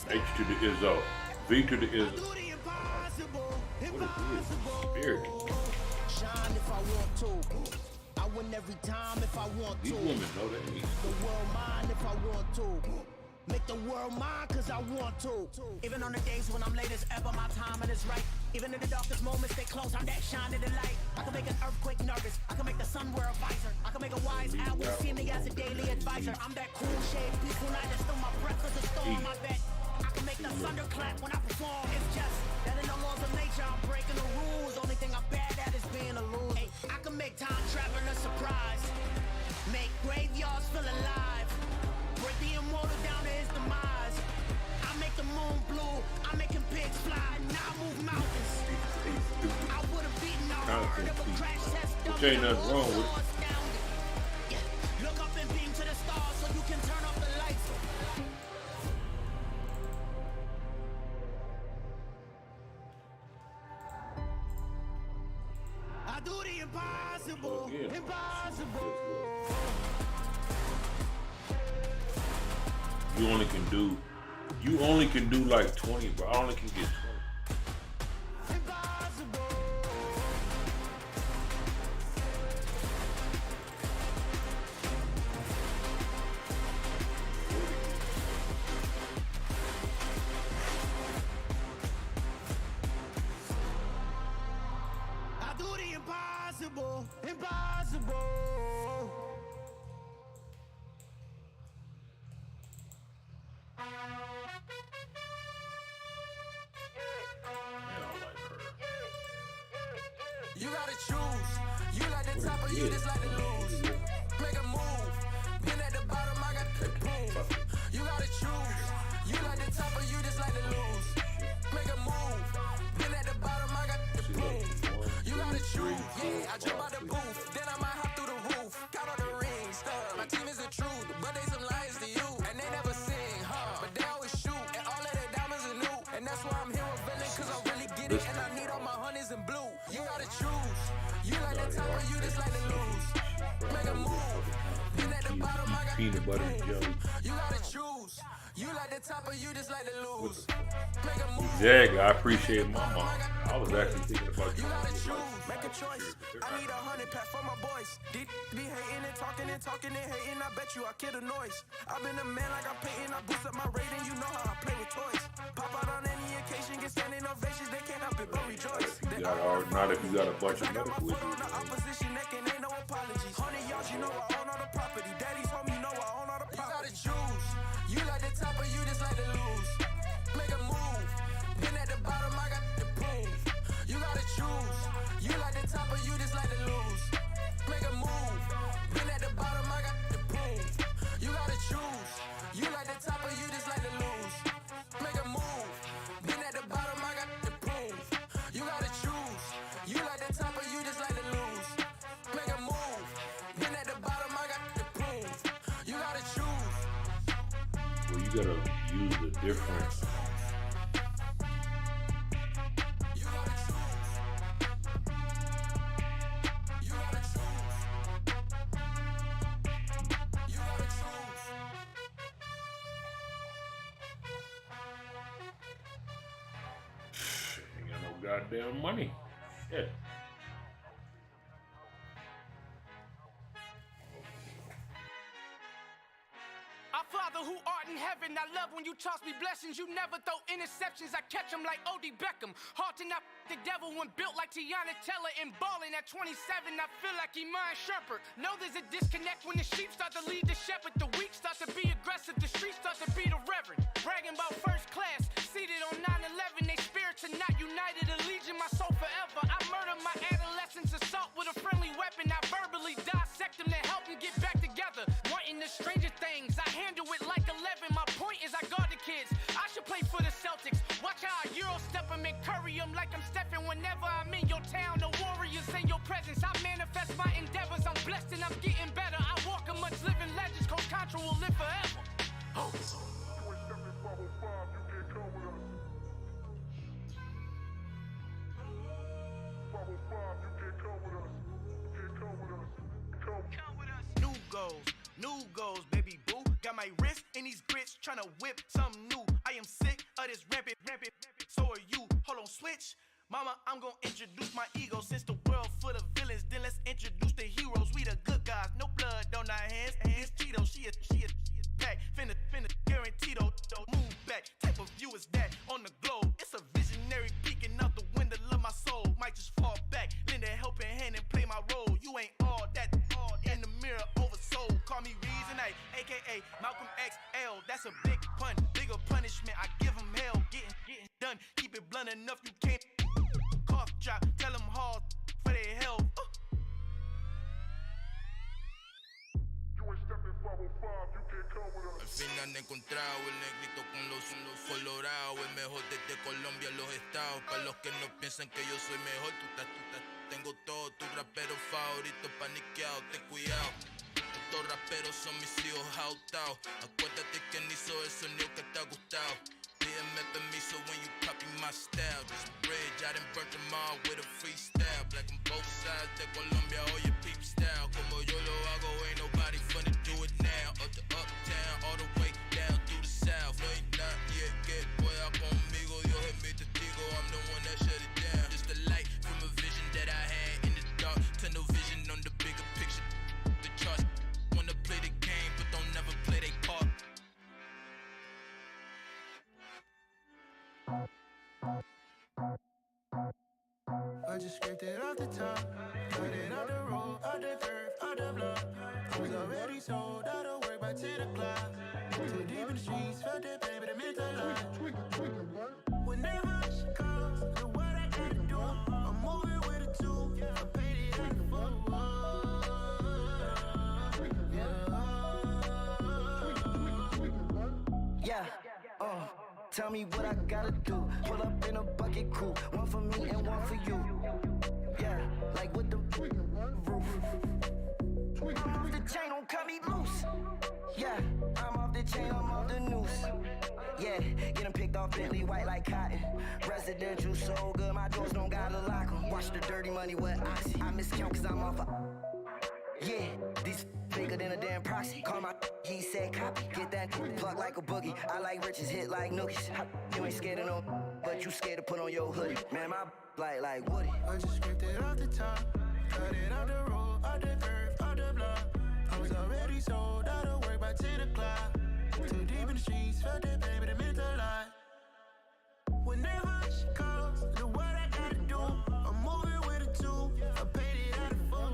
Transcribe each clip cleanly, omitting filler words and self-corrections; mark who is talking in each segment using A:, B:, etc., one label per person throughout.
A: H to the Izzo. V to the Izzo. What is this? Spirit.
B: Shine if I want to. I win every time if I want to.
A: These women know that means.
B: The world mine if I want to. Make the world mine cause I want to. Even on the days when I'm late as ever, my timing is right. Even in the darkest moments, stay close, I'm that shining the light. I can make an earthquake nervous, I can make the sun wear a visor. I can make a wise owl see me as a daily advisor. I'm that cool shade, peaceful night that's still my breath cause the storm, I bet. I can make the thunder clap when I perform. It's just that in the laws of nature, I'm breaking the rules. Only thing I'm bad at is being a loser. Hey, I can make time travel a surprise. Make graveyards feel alive. Break the immortal down to his demise. I make the moon blue. I'm making pigs fly. Now I move mountains. I would have beaten the heart of a crash test.
A: Which ain't nothing wrong with it.
B: Yeah. Look up and beam to the stars so you can turn off the lights. I do the impossible. Impossible.
A: You only can do like 20, bro. I only can get 20.
B: I do the impossible. Impossible. You gotta choose. You like the top or you just like to lose. Make a move. Been at the bottom, I got the boom. You gotta choose. You like the top or you just like to lose. Make a move. Been at the bottom, I got the boom. You gotta choose. Yeah, I jump out the booth. Then I might hop through the roof. Count all the rings. My team is the truth, but they some liars to you. And they never sing, huh? But they always shoot. And all of their diamonds are new. And that's why I'm here with villain, cause I really get it. And I need all my honeys in blue. You gotta choose. You like the top or you just like to lose. Make a move. Been at the bottom, I got
A: peanut butter and jelly.
B: You gotta choose. You like the top or you just like to lose. Make a move.
A: Exactly. I appreciate my mom. I was actually thinking about
B: You
A: you.
B: gotta choose. Make a choice. I need 100 pack for my boys. Be hating and talking and hating. I bet you I kill the noise. I've been a man like I'm painting. I boost up my rating. You know how I play with toys. Pop out on any occasion, get standing ovations. They can't help it but rejoice.
A: Not if you got a bunch of
B: I got my
A: medical
B: foot on
A: issues.
B: the opposition neck and ain't no apologies. 100 yards, you know I own all the property. Daddy's home, you know I own all the property. You gotta choose. You like the top or you just like to lose. Make a move. Been at the bottom, I got the boom. You gotta choose. You like the top or you just like to lose. Make a move. Been at the bottom, I got the boom. You gotta choose. You like the top or you just like to lose. Make a move. Been at the bottom, I got the boom. You gotta choose. You like the top or you just like to lose. Make a move. Been at the bottom, I got the boom. You gotta choose.
A: Well, you gotta use the difference.
B: You gotta choose. You gotta choose. You gotta choose.
A: Ain't got no goddamn money. Shit.
C: Our Father who art in heaven, I love when you toss me blessings. You never throw interceptions, I catch them like O.D. Beckham. Hard to not the devil when built like Tiana Teller and balling at 27. I feel like Iman Shumpert. Know there's a disconnect when the sheep start to lead the shepherd. The weak start to be aggressive, the streets start to be the reverend. Bragging about first class, seated on 9/11. They spirits are not united, a legion, my soul forever. I murder my adolescence, assault with a friendly weapon. I verbally dissect them to help them get back together. Wanting the stranger things, I handle it like 11. My point is I guard the kids. I should play for the Celtics. Watch how I Euro step them and curry them like I'm Stephen. Whenever I'm in your town, the Warriors in your presence. I manifest my endeavors. I'm blessed and I'm getting better. I walk amongst living legends. Coach Contra will live forever. Oh. New goals, baby boo. Got my wrist
D: tryna whip something new. I am sick of this rampant. So are you. Hold on, switch. Mama, I'm gonna introduce my ego. Since the world full of villains, then let's introduce the heroes. We the good guys, no blood on our hands. It's Cheeto, she a pack. Finna, guaranteed, don't move back. Type of view is that on the globe? It's a visionary peeking out the window of my soul. Might just fall back, lend a helping hand and play my role. You ain't all that in the mirror oversold. Call me Reason A, aka Malcolm XL. That's a big pun, bigger punishment. I give him hell, getting done. Keep it blunt enough, you can't cough drop. Tell them hard for their health.
E: Al fin han encontrado el negrito con los colorados, el mejor desde Colombia, los estados. Para los que no piensan que yo soy mejor, tengo todo, tus raperos favoritos paniqueados, ten cuidado. Estos raperos son mis hijos jautados. Acuérdate quién hizo el sonido que te ha gustado. Pídeme permiso when you copy my style. This bridge, I done burnt them all with a freestyle. Black on both sides de Colombia, oye peep style. Como yo lo hago, ain't nobody finna do it now. Up to uptown, all the way down through the south. No ain't not yet, que pueda conmigo. Dios es mi testigo, I'm the one that shut it down. Just a light from a vision that I had in the dark. Tunnel vision on the bigger picture. The charts wanna play the game, but don't never play their part.
D: I just scraped it off the top, cut it off the road, off the curve, off the block. I was already sold out of work by 10 o'clock. Too deep in the streets, felt that pain, but it meant a lot. When that hush calls, the what I gotta do, I'm moving with a two. I paid it out the full. Yeah, tell me what I gotta do. Pull up in a bucket crew, one for me and one for you. Yeah, like with the roof. I'm off the chain, don't cut me loose. Yeah, I'm off the chain, I'm off the noose. Yeah, getting picked off Bentley white like cotton. Residential so good, my doors don't gotta lock 'em. Watch the dirty money with oxy. I miscount cause I'm off yeah, these bigger than a damn proxy. Call my he said copy. Get that plug like a boogie. I like riches, hit like nookies. You ain't scared of no, but you scared to put on your hoodie. Man, my like Woody. I just scraped it off the top, cut it off the road, off the curve, off the block. I was already sold out of work by 10 o'clock. Too deep in the streets, felt that pain, but it meant a lot. When that hush calls, the what I gotta do, I'm moving with a two. I paid it out of full.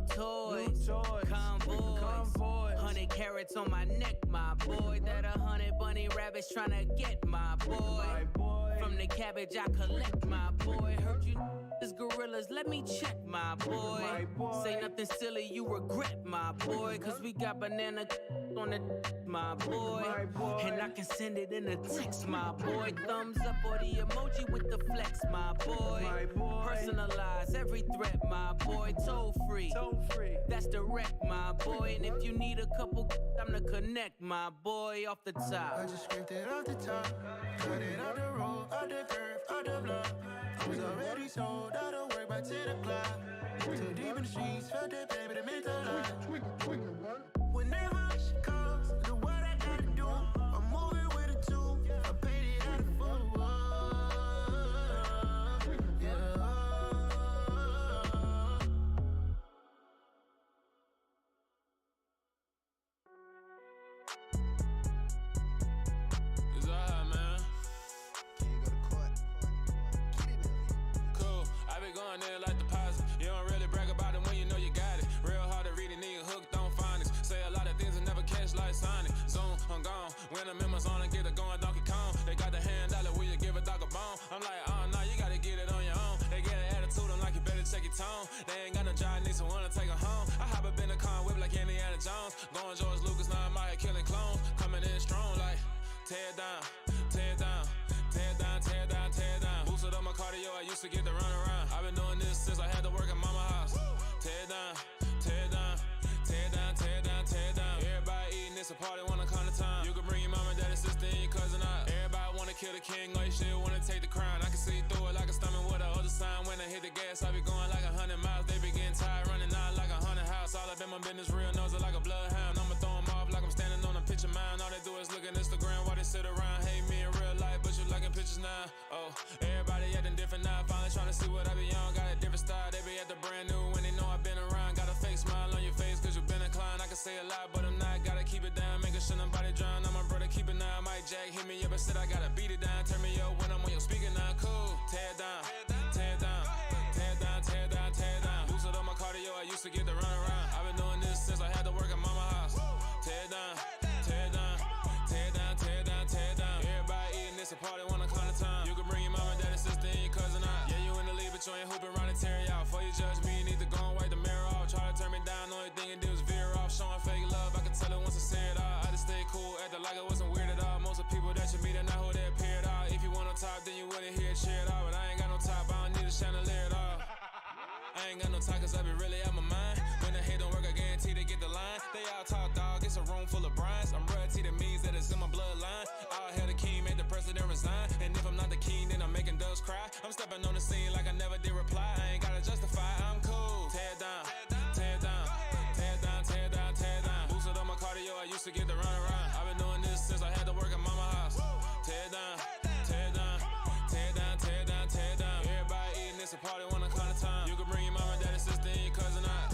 C: Toys, convoys, 100 carats on my neck, my boy. That 100 bunny rabbits tryna get my boy. From the cabbage I collect, my boy. Heard you is gorillas, let me check, my boy. Say nothing silly, you regret, my boy. Cause we got banana on the my boy. And I can send it in a text, my boy. Thumbs up or the emoji with the flex, my boy. Personalize every threat, my boy. Toll free, that's direct, my boy. And if you need a couple, I'm the connect, my boy. Off the top, I just scraped it off the top, cut it off the road, off the curve, off the block. I was already sold out of work by 10 o'clock. Too deep in the streets, felt that pain, but it meant a lot. When that hush calls, the what I gotta do, I'm moving with a two. I paid it out of full.
F: It's alright, man.
D: Can you go to court?
F: Cool, I be going there like deposit. You don't really brag about it when you know you got it. Real hard to read a nigga hooked on phonics. Say a lot of things and never catch like Sonic. Zone, I'm gone. When I'm in my zone, I get it going Donkey Kong. They got the hand dollar, will you give a dog a bone? I'm like, oh no, you gotta get it on your own. They get an attitude, I'm like, you better check your tone. They ain't got no job, need someone to take her home. I hop up in the car, whip like Indiana Jones. Going George Lucas, now I'm out here killing clones. Coming in strong like, tear down, tear down, tear down, tear down, tear down. Boosted up my cardio, I used to get the run around. I've been doing this since I had to work at mama house. Tear down, tear down, tear down, tear down, tear down. Everybody eating, it's a party, wanna come to time. You can bring your mama, daddy, sister, and your cousin out. Everybody wanna kill the king, or you still wanna take the crown. I can see through it like a stomach with a other sign. When I hit the gas, I be going like 100 miles. They be getting tired running business, real nosy like a bloodhound. I'ma throw 'em off like I'm standing on a picture mound. All they do is look at Instagram while they sit around. Hate me in real life, but you liking pictures now. Oh, everybody acting different now. Finally trying to see what I be on. Got a different style, they be at the brand new when they know I've been around. Got a fake smile on your face cause you been inclined. I can say a lot, but I'm not. Gotta keep it down, making sure nobody drown. I'm my brother, keep it now. Mike Jack hit me up and said I gotta beat it down. Turn me up when I'm on your speaker now. Cool, tear it down, tear it down, tear it down, tear it down, tear it down. Boosted up my cardio, I used to get to run around. I've been doing this since I had to work at mama house. Tear it down, tear it down, tear it down, tear it down, tear it down. Everybody eating this a party, one o'clock of time. You can bring your mama, daddy, sister, and your cousin out. Yeah, you in the league, but you ain't hooping around and tear it out. Before you judge me, you need to go and wipe the mirror off. Try to turn me down, only thing it did was veer off. Showing fake love, I can tell it once I say it all. I just stay cool, acting like I wasn't weird at all. Most of the people that you meet are not who they appear at all. If you want on top, then you wouldn't hear it cheer at all. But I ain't got no top, I don't need a chandelier at all. I ain't got no time cause I be really out my mind. When the head don't work, I guarantee they get the line. They all talk dog, it's a room full of brines. I'm royalty, that means that it's in my bloodline. All hail the king, made the president resign. And if I'm not the king, then I'm making doves cry. I'm stepping on the scene like I never did reply. I ain't gotta justify, I'm cool. Tear it down, tear it down, tear it down, tear it down, tear it down. Boosted up my cardio, I used to get to run around. I've been doing this since I had to work at mama house. Tear it down, tear it down, tear it down, tear it down, tear it down. Everybody eating this a party, one o'clock of time. You can bring your mama, daddy, sister, and your cousin out.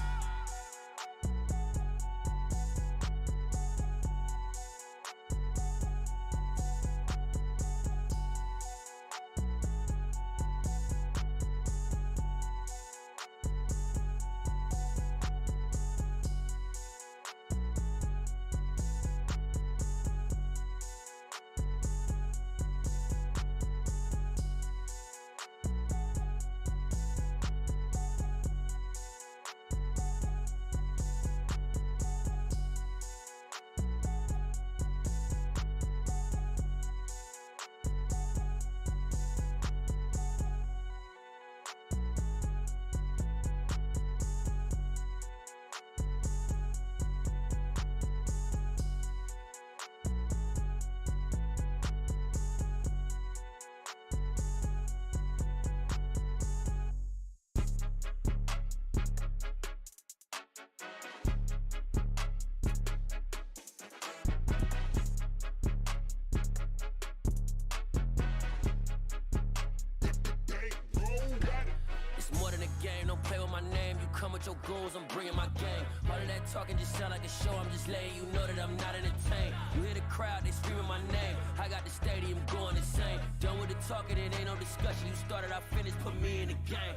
G: Your goals, I'm bringing my game. All of that talking just sound like a show. I'm just letting you know that I'm not entertained. You hear the crowd, they screaming my name. I got the stadium going insane. Done with the talking, it ain't no discussion. You started, I finished, put me in the game.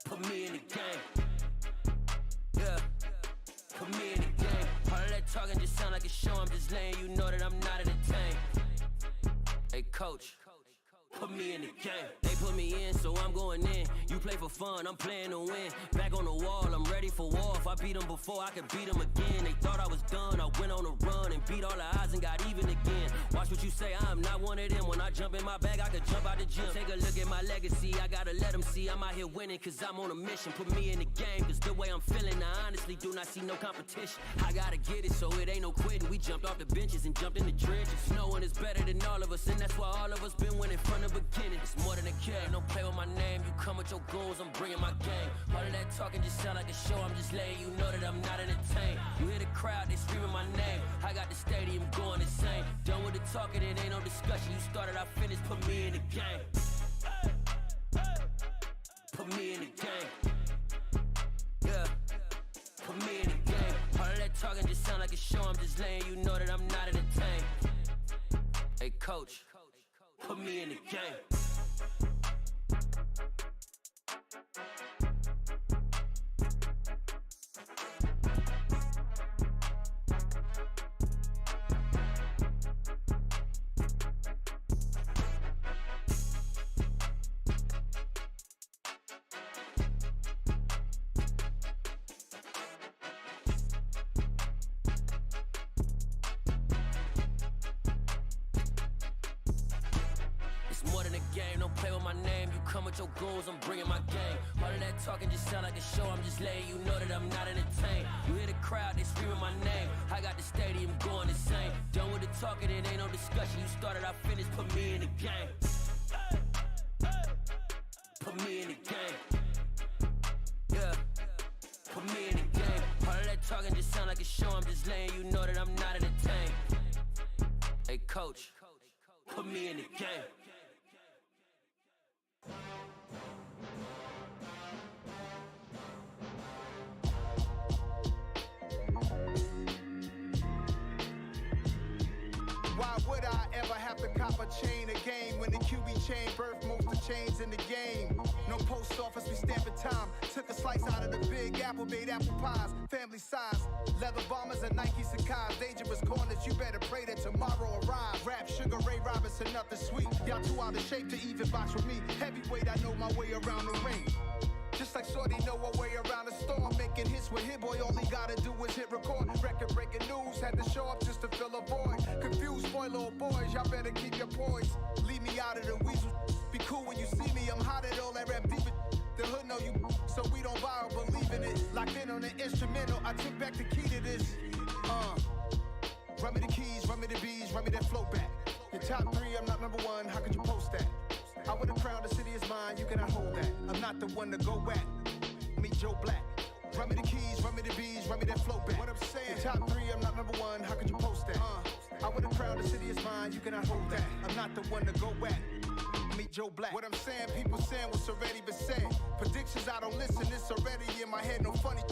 G: Put me in the game. Yeah, put me in the game. All of that talking just sound like a show. I'm just letting you know that I'm not entertained. Hey coach, put me in the game. They put me in, so I'm going in. You play for fun, I'm playing to win. Back on the wall, I'm ready for war. If I beat them before, I could beat them again. They thought I was done, I went on a run and beat all the odds and got even again. Watch what you say, I'm not one of them. When I jump in my bag, I could jump out the gym. Take a look at my legacy, I gotta let them see I'm out here winning, cause I'm on a mission. Put me in the game, cause the way I'm feeling, I honestly do not see no competition. I gotta get it, so it ain't no quitting. We jumped off the benches and jumped in the trenches. No one is better than all of us, and that's why all of us been winning from the beginning. It's more than a game, don't play with my name. You come with your goals, I'm bringing my game. All of that talking just sound like a show. I'm just letting you know that I'm not entertained. You hear the crowd, they screaming my name. I got the stadium going insane. Done with the talking, it ain't no discussion. You started, I finished, put me in the game. Put me in the game. Yeah, put me in the game. All of that talking just sound like a show. I'm just letting you know that I'm not entertained. Hey coach, put me in the game. Your goals, I'm bringing my game. All of that talking just sound like a show. I'm just letting you know that I'm not entertained. You hear the crowd, they screaming my name. I got the stadium going insane. Done with the talking, it ain't no discussion. You started, I finished, put me in the game. Put me in the game. Yeah, talking just sound like a show. I'm just letting you know that I'm not entertained. Hey, coach, put me in the game.
H: Why would I ever have to cop a chain again when the QB chain birthed most of chains in the game? No post office, we stamping time. Took a slice out of the big apple, made apple pies, family size. Leather bombers and Nike Sacai's. Dangerous corners, you better pray that tomorrow arrives. Rap, Sugar Ray Robinson, nothing sweet. Y'all too out of shape to even box with me. Heavyweight, I know my way around the ring. Just like Shorty know her way around the storm. Making hits with Hit Boy, all he gotta do is hit record. Record breaking news, had to show up just to fill a void. Confused boy, little boys, y'all better keep your poise. Leave me out of the weasel. Be cool when you see me, I'm hot at all that rap deep. The hood know you, so we don't borrow, believe in it. Locked in on the instrumental, I took back the key to this. Run me the keys, run me the bees, run me that flow back. Your top three, I'm not number one, how could you post that? I would have crowned the city is mine, you cannot hold that. I'm not the one to go back. Meet Joe Black. Run me the keys, run me the bees, run me that flow back. What I'm saying, your top three, I'm not number one, how could you post that? I would have crowned the city is mine, you cannot hold that. I'm not the one to go back. Meet Joe Black. What I'm saying, people saying what's already been said. Predictions, I don't listen, it's already in my head, no funny.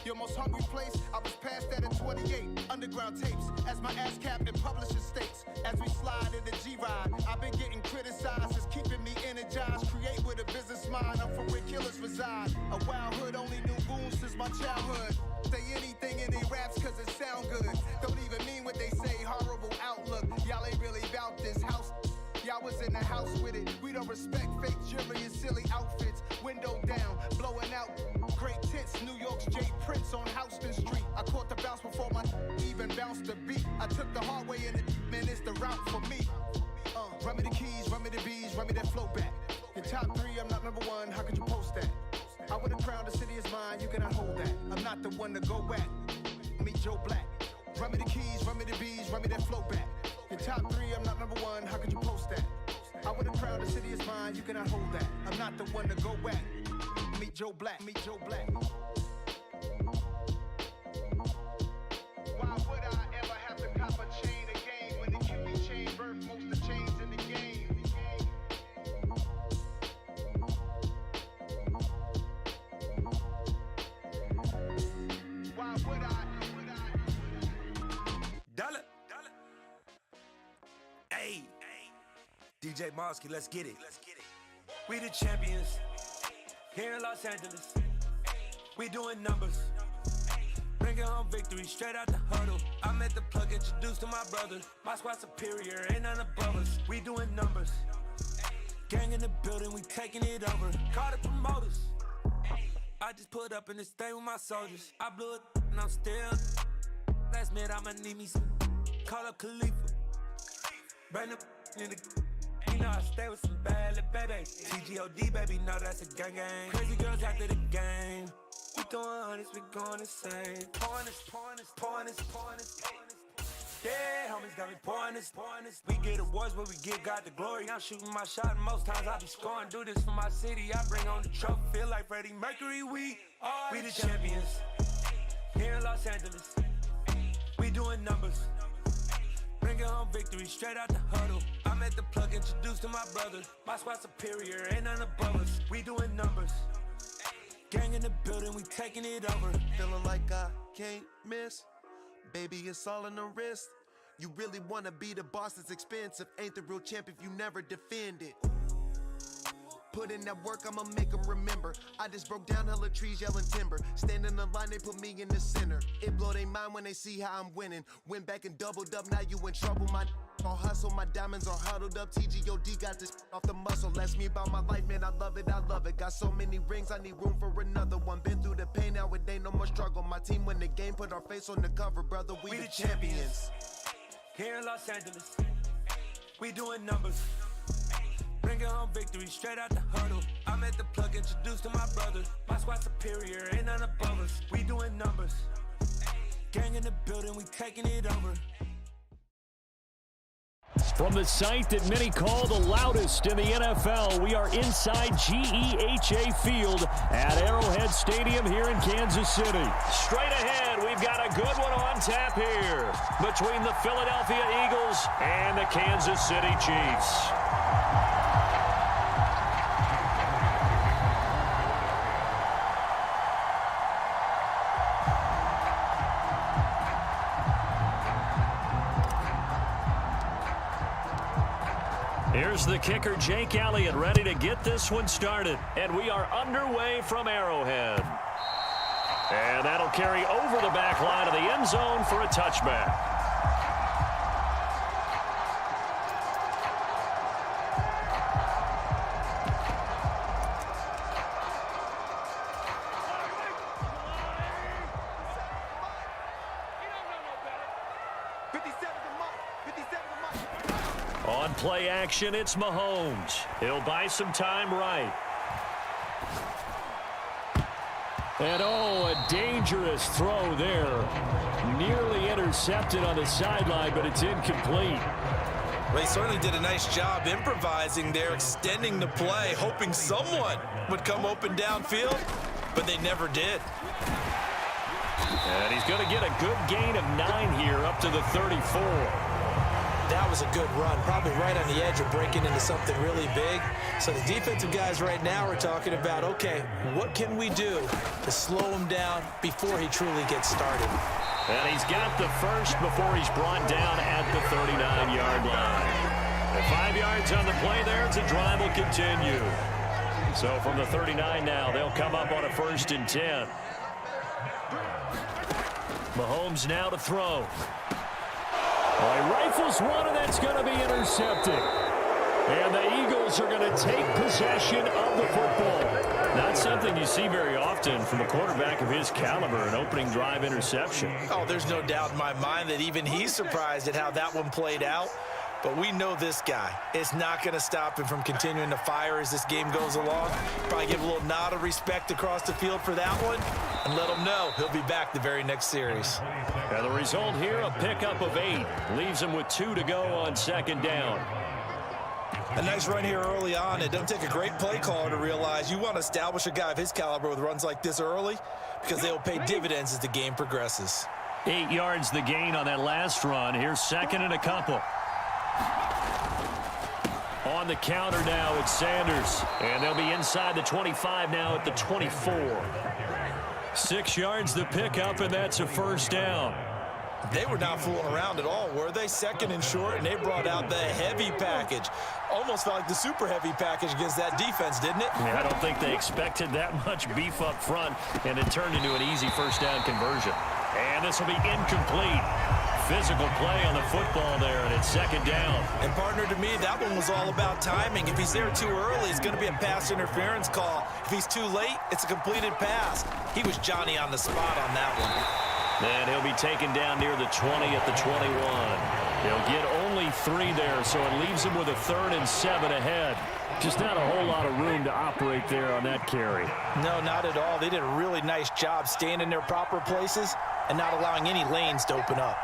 H: Your most hungry place, I was past that at 28. Underground tapes, as my ass cap in publishing states. As we slide in the G-Ride, I've been getting criticized, it's keeping me energized. Create with a business mind, I'm from where killers reside. A wild hood, only knew goons since my childhood. Say anything in they raps cause it sound good. Don't even mean what they say, horrible outlook. Y'all ain't really about this house. Y'all was in the house with it. We don't respect fake jewelry and silly outfits. Window down, blowing out great tits. New York's J. Prince on Houston Street. I caught the bounce before my even bounced the beat. I took the hard way and it, man, it's the route for me. Run me the keys, run me the bees, run me that flow back. Your top three, I'm not number one, how could you post that? I would have crowned the city is mine, you cannot hold that. I'm not the one to go back. Meet Joe Black. Run me the keys, run me the bees, run me that flow back. Your top three, I'm not number one, how could you post that? I would have crowned the city is mine, you cannot hold that. I'm not the one to go back. Meet Joe Black, meet Joe Black. Why would I ever have to cop a chain again when the QB chain birthed most of chains in the game? Why would I?
I: Dollar. Hey, DJ Mosky, let's get it. We the champions here in Los Angeles. We doing numbers, bringing home victory straight out the huddle. I met the plug, introduced to my brother. My squad superior, ain't none above us. We doing numbers, gang in the building, we taking it over. Call the promoters. I just put up in this thing with my soldiers. I blew it and I'm still. Last minute I'ma need me some. Call up Khalifa. Bring up in the. You know I stay with some bad little babies. TGOD baby, know that's a gang gang. Crazy girls after the game. We throwing hundreds, we going insane. Pouring this. Yeah, homies got me pouring this. We get awards, but we give God the glory. I'm shooting my shot, and most times I be scoring. Do this for my city, I bring on the trophy. Feel like Freddie Mercury, we the champions here in Los Angeles. We doing numbers, bringing home victory straight out the huddle. I met the plug, introduced to my brother. My squad superior, ain't none above us. We doing numbers, gang in the building, we taking it over.
J: Feeling like I can't miss. Baby, it's all in the wrist. You really wanna be the boss, it's expensive. Ain't the real champ if you never defend it. Put in that work, I'ma make them remember. I just broke down hella trees, yelling timber. Standing in the line, they put me in the center. It blow their mind when they see how I'm winning. Went back and doubled up, now you in trouble. My all hustle, my diamonds are huddled up. TGOD got this off the muscle. Ask me about my life, man, I love it. Got so many rings, I need room for another one. Been through the pain, now it ain't no more struggle. My team win the game, put our face on the cover, brother. We the champions
I: here in Los Angeles. We doing numbers, bringing home victory straight out the huddle. I met the plug, introduced to my brother. My squad superior, ain't none above us. We doing numbers, gang in the building, we taking it over.
K: From the site that many call the loudest in the NFL, we are inside GEHA Field at Arrowhead Stadium here in Kansas City. Straight ahead, we've got a good one on tap here between the Philadelphia Eagles and the Kansas City Chiefs. Here's the kicker, Jake Elliott, ready to get this one started. And we are underway from Arrowhead. And that'll carry over the back line of the end zone for a touchback. On play action, it's Mahomes. He'll buy some time right. And a dangerous throw there. Nearly intercepted on the sideline, but it's incomplete.
L: Well, he certainly did a nice job improvising there, extending the play, hoping someone would come open downfield, but they never did.
K: And he's going to get a good gain of 9 here up to the 34.
L: That was a good run, probably right on the edge of breaking into something really big. So the defensive guys right now are talking about, okay, what can we do to slow him down before he truly gets started?
K: And he's got the first before he's brought down at the 39-yard line. And 5 yards on the play there, the drive will continue. So from the 39 now, they'll come up on a 1st and 10. Mahomes now to throw. He rifles one, and that's going to be intercepted. And the Eagles are going to take possession of the football. Not something you see very often from a quarterback of his caliber, an opening drive interception.
L: Oh, there's no doubt in my mind that even he's surprised at how that one played out. But we know this guy. It's not going to stop him from continuing to fire as this game goes along. Probably give a little nod of respect across the field for that one and let him know he'll be back the very next series.
K: Now the result here, a pickup of 8. Leaves him with 2 to go on 2nd down.
L: A nice run here early on. It doesn't take a great play caller to realize you want to establish a guy of his caliber with runs like this early because they will pay dividends as the game progresses.
K: 8 yards the gain on that last run. Here's 2nd and a couple. On the counter now, it's Sanders. And they'll be inside the 25 now at the 24. 6 yards the pickup, and that's a 1st down.
L: They were not fooling around at all, were they? 2nd and short, and they brought out the heavy package. Almost felt like the super heavy package against that defense, didn't it?
K: Yeah, I don't think they expected that much beef up front, and it turned into an easy 1st down conversion. And this will be incomplete. Physical play on the football there, and it's 2nd down.
L: And partner, to me, that one was all about timing. If he's there too early, it's going to be a pass interference call. If he's too late, it's a completed pass. He was Johnny on the spot on that one.
K: And he'll be taken down near the 20 at the 21. He'll get only 3 there, so it leaves him with a 3rd and 7 ahead. Just not a whole lot of room to operate there on that carry.
L: No, not at all. They did a really nice job staying in their proper places and not allowing any lanes to open up.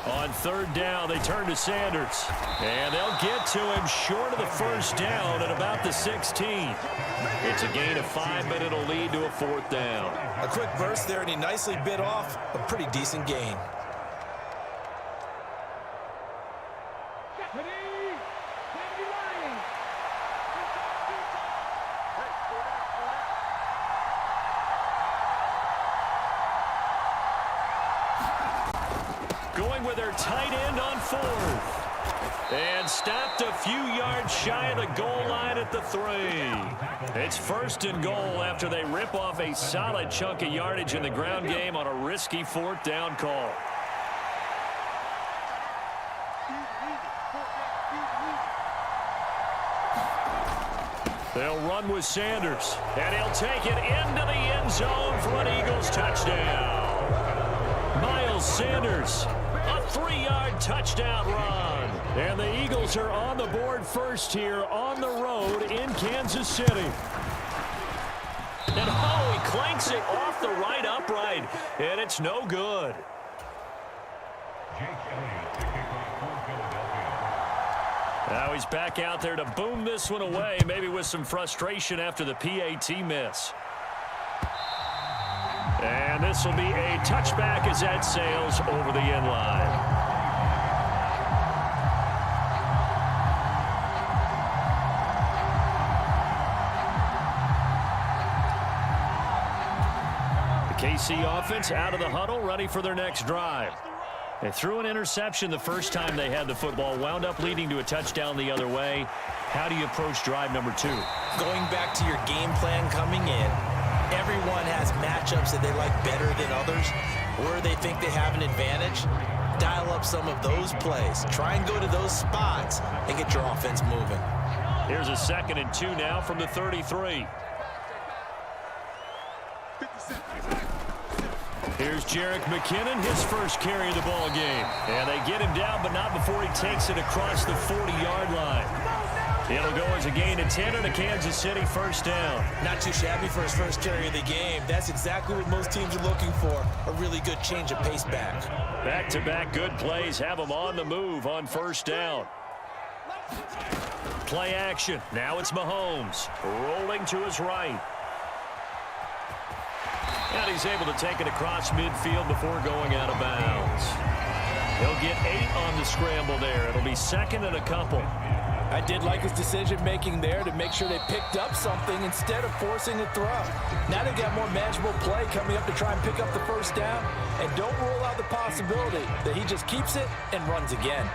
K: On 3rd down, they turn to Sanders. And they'll get to him short of the 1st down at about the 16. It's a gain of 5, but it'll lead to a 4th down.
L: A quick burst there, and he nicely bit off a pretty decent gain.
K: Going with their tight end on 4th. And stopped a few yards shy of the goal line at the 3. It's 1st and goal after they rip off a solid chunk of yardage in the ground game on a risky 4th down call. They'll run with Sanders, and he'll take it into the end zone for an Eagles touchdown. Miles Sanders, a 3-yard touchdown run. And the Eagles are on the board first here on the road in Kansas City. And he flanks it off the right upright, and it's no good. Now he's back out there to boom this one away, maybe with some frustration after the PAT miss. And this will be a touchback as that sails over the end line. KC offense out of the huddle, ready for their next drive. They threw an interception the first time they had the football, wound up leading to a touchdown the other way. How do you approach drive number 2?
L: Going back to your game plan coming in, everyone has matchups that they like better than others, where they think they have an advantage. Dial up some of those plays. Try and go to those spots and get your offense moving.
K: Here's a 2nd and 2 now from the 33. Here's Jerick McKinnon, his first carry of the ball game. And they get him down, but not before he takes it across the 40-yard line. It'll go as a gain of 10 and a Kansas City first down.
L: Not too shabby for his first carry of the game. That's exactly what most teams are looking for, a really good change of pace back.
K: Back-to-back good plays have him on the move on first down. Play action. Now it's Mahomes rolling to his right. And he's able to take it across midfield before going out of bounds. He'll get 8 on the scramble there. It'll be 2nd and a couple.
L: I did like his decision-making there to make sure they picked up something instead of forcing a throw. Now they've got more manageable play coming up to try and pick up the first down. And don't rule out the possibility that he just keeps it and runs again.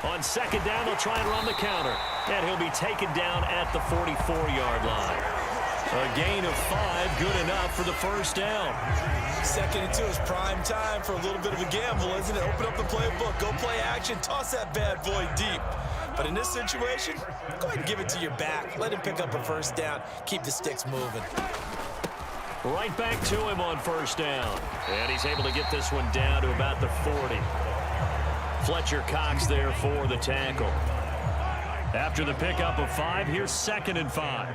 K: On 2nd down, they'll try and run the counter. And he'll be taken down at the 44-yard line. A gain of 5, good enough for the first down.
L: 2nd and 2 is prime time for a little bit of a gamble, isn't it? Open up the playbook, go play action, toss that bad boy deep. But in this situation, go ahead and give it to your back. Let him pick up a first down. Keep the sticks moving.
K: Right back to him on first down. And he's able to get this one down to about the 40. Fletcher Cox there for the tackle. After the pickup of 5, here's 2nd and 5.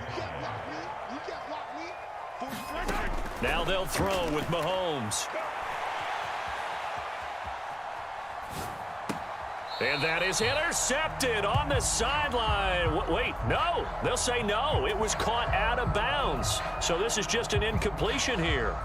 K: Now they'll throw with Mahomes. And that is intercepted on the sideline. Wait, no. They'll say no. It was caught out of bounds. So this is just an incompletion here.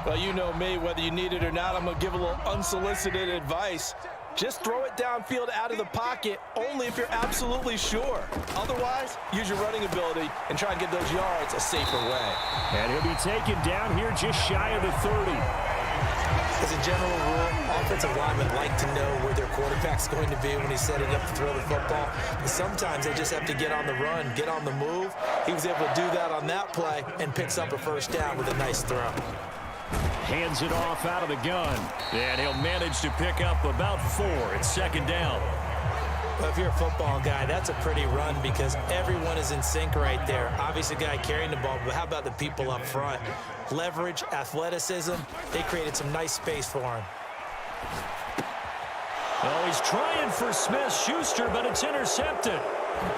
L: Well, you know me. Whether you need it or not, I'm going to give a little unsolicited advice. Just throw it downfield out of the pocket only if you're absolutely sure. Otherwise, use your running ability and try and get those yards a safer way.
K: And he'll be taken down here just shy of the 30.
L: As a general rule, offensive linemen like to know where their quarterback's going to be when he's setting up to throw the football. But sometimes they just have to get on the run, get on the move. He was able to do that on that play and picks up a first down with a nice throw.
K: Hands it off out of the gun. And he'll manage to pick up about 4. It's 2nd down.
L: Well, if you're a football guy, that's a pretty run because everyone is in sync right there. Obviously, the guy carrying the ball, but how about the people up front? Leverage, athleticism, they created some nice space for him.
K: Oh, he's trying for Smith-Schuster, but it's intercepted.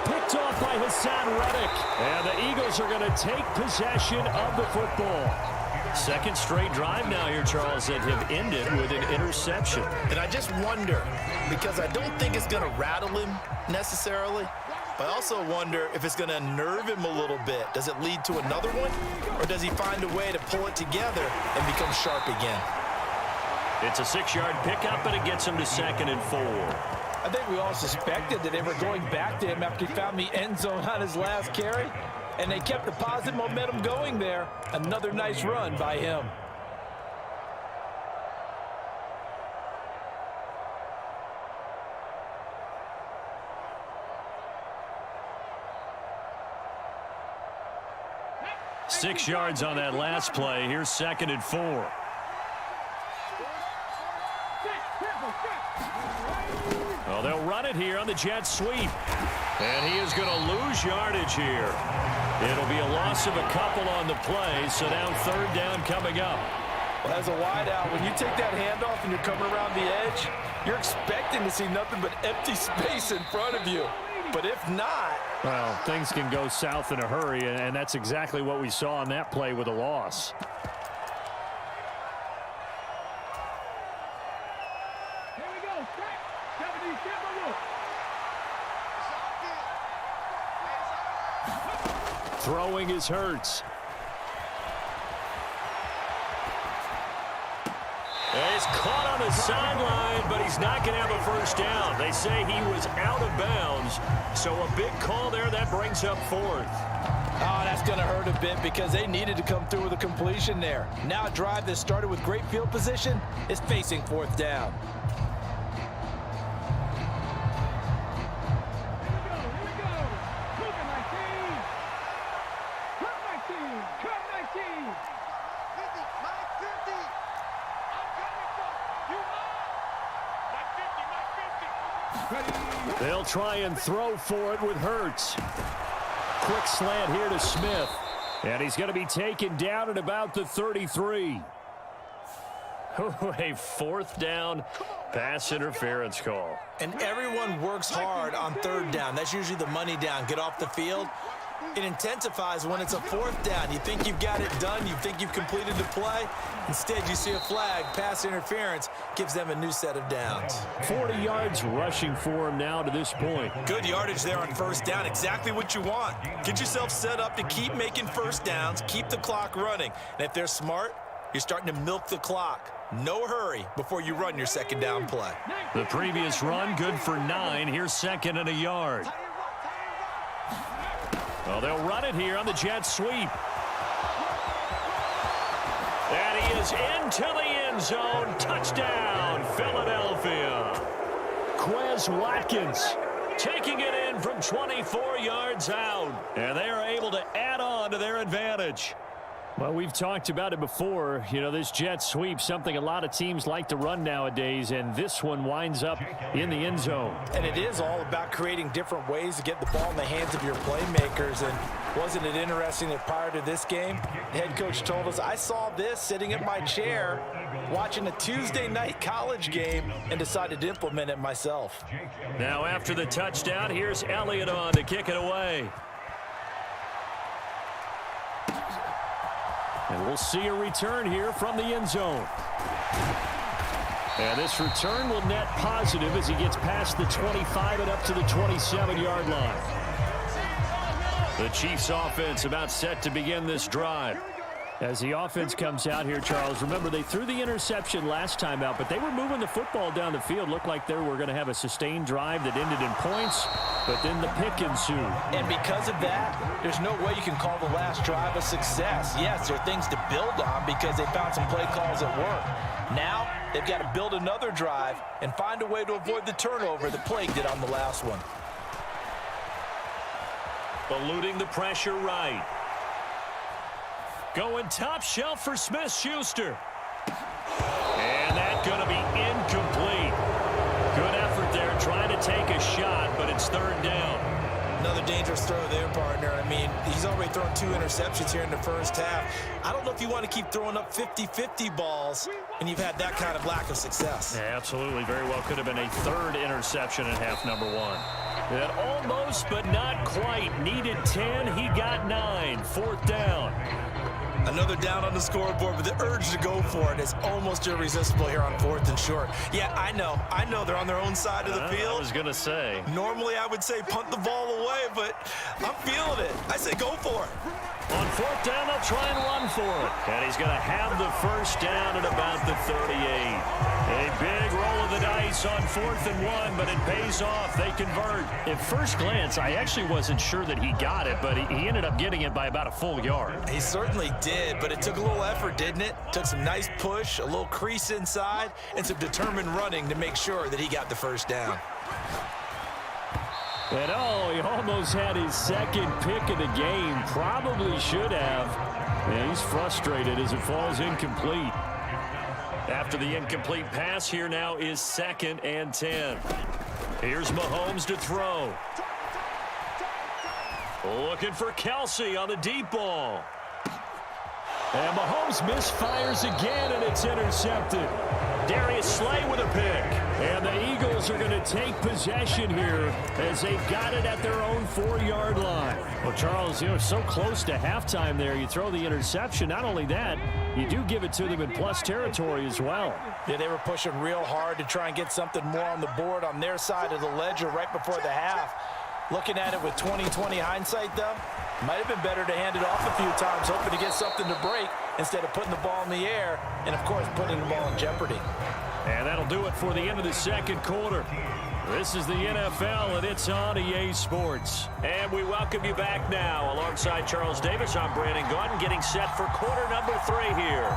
K: Picked off by Hassan Reddick. And the Eagles are going to take possession of the football. 2nd straight drive now here, Charles, that have ended with an interception.
L: And I just wonder, because I don't think it's going to rattle him necessarily, but I also wonder if it's going to unnerve him a little bit. Does it lead to another one, or does he find a way to pull it together and become sharp again?
K: It's a 6-yard pickup, and it gets him to 2nd and 4.
M: I think we all suspected that they were going back to him after he found the end zone on his last carry. And they kept the positive momentum going there. Another nice run by him.
K: Six yards on that last play. Here's 2nd and 4. Well, they'll run it here on the jet sweep. And he is going to lose yardage here. It'll be a loss of a couple on the play, so now third down coming up.
M: Well, as a wideout, when you take that handoff and you're coming around the edge, you're expecting to see nothing but empty space in front of you. But if not...
K: Well, things can go south in a hurry, and that's exactly what we saw on that play with a loss.
N: Here we go.
K: Throwing is Hurts. He's caught on the sideline, but he's not going to have a first down. They say he was out of bounds, so a big call there. That brings up fourth.
M: Oh, that's going to hurt a bit because they needed to come through with a completion there. Now a drive that started with great field position is facing fourth down.
K: They'll try and throw for it with Hurts. Quick slant here to Smith. And he's going to be taken down at about the 33. A fourth down pass interference call.
L: And everyone works hard on third down. That's usually the money down. Get off the field. It intensifies when it's a fourth down. You think you've got it done. You think you've completed the play. Instead, you see a flag. Pass interference gives them a new set of downs.
K: 40 yards rushing for him now to this point.
L: Good yardage there on first down. Exactly what you want. Get yourself set up to keep making first downs. Keep the clock running. And if they're smart, you're starting to milk the clock. No hurry before you run your second down play.
K: The previous run, good for 9. Here's second and a yard. Well, they'll run it here on the jet sweep. And he is into the end zone. Touchdown, Philadelphia. Quez Watkins taking it in from 24 yards out. And they are able to add on to their advantage. Well, we've talked about it before. You know, this jet sweep, something a lot of teams like to run nowadays, and this one winds up in the end zone.
M: And it is all about creating different ways to get the ball in the hands of your playmakers. And wasn't it interesting that prior to this game, the head coach told us, I saw this sitting in my chair watching a Tuesday night college game and decided to implement it myself.
K: Now after the touchdown, here's Elliott on to kick it away. And we'll see a return here from the end zone. And this return will net positive as he gets past the 25 and up to the 27-yard line. The Chiefs offense about set to begin this drive. As the offense comes out here, Charles, remember they threw the interception last time out, but they were moving the football down the field. Looked like they were going to have a sustained drive that ended in points, but then the pick ensued.
M: And because of that, there's no way you can call the last drive a success. Yes, there are things to build on because they found some play calls at work. Now, they've got to build another drive and find a way to avoid the turnover that plagued it on the last one.
K: Eluding the pressure right. Going top shelf for Smith-Schuster. And that's going to be incomplete. Good effort there trying to take a shot, but it's third down.
L: Another dangerous throw there, partner. I mean, he's already thrown 2 interceptions here in the first half. I don't know if you want to keep throwing up 50-50 balls, and you've had that kind of lack of success.
K: Yeah, absolutely. Very well could have been a third interception in half number 1. That almost, but not quite. Needed 10. He got 9. Fourth down.
L: Another down on the scoreboard, but the urge to go for it is almost irresistible here on 4th and short. Yeah, I know they're on their own side of the field.
K: I was going to say.
L: Normally I would say punt the ball away, but I'm feeling it. I say go for it.
K: On 4th down, they'll try and run for it. And he's going to have the first down at about the 38. A big roll of the dice on 4th and 1, but it pays off. They convert. At first glance, I actually wasn't sure that he got it, but he ended up getting it by about a full yard.
L: He certainly did, but it took a little effort, didn't it? Took some nice push, a little crease inside, and some determined running to make sure that he got the first down.
K: And he almost had his second pick of the game. Probably should have. Yeah, he's frustrated as it falls incomplete. After the incomplete pass, here now is 2nd and 10. Here's Mahomes to throw. Looking for Kelsey on the deep ball. And Mahomes misfires again, and it's intercepted. Darius Slay with a pick. And the Eagles are going to take possession here as they've got it at their own 4-yard line. Well, Charles, so close to halftime there. You throw the interception. Not only that, you do give it to them in plus territory as well.
M: Yeah, they were pushing real hard to try and get something more on the board on their side of the ledger right before the half. Looking at it with 20/20 hindsight, though, might have been better to hand it off a few times, hoping to get something to break instead of putting the ball in the air and, of course, putting the ball in jeopardy.
K: And that'll do it for the end of the second quarter. This is the NFL, and it's on EA Sports. And we welcome you back now. Alongside Charles Davis, I'm Brandon Gaudin, getting set for quarter number 3 here.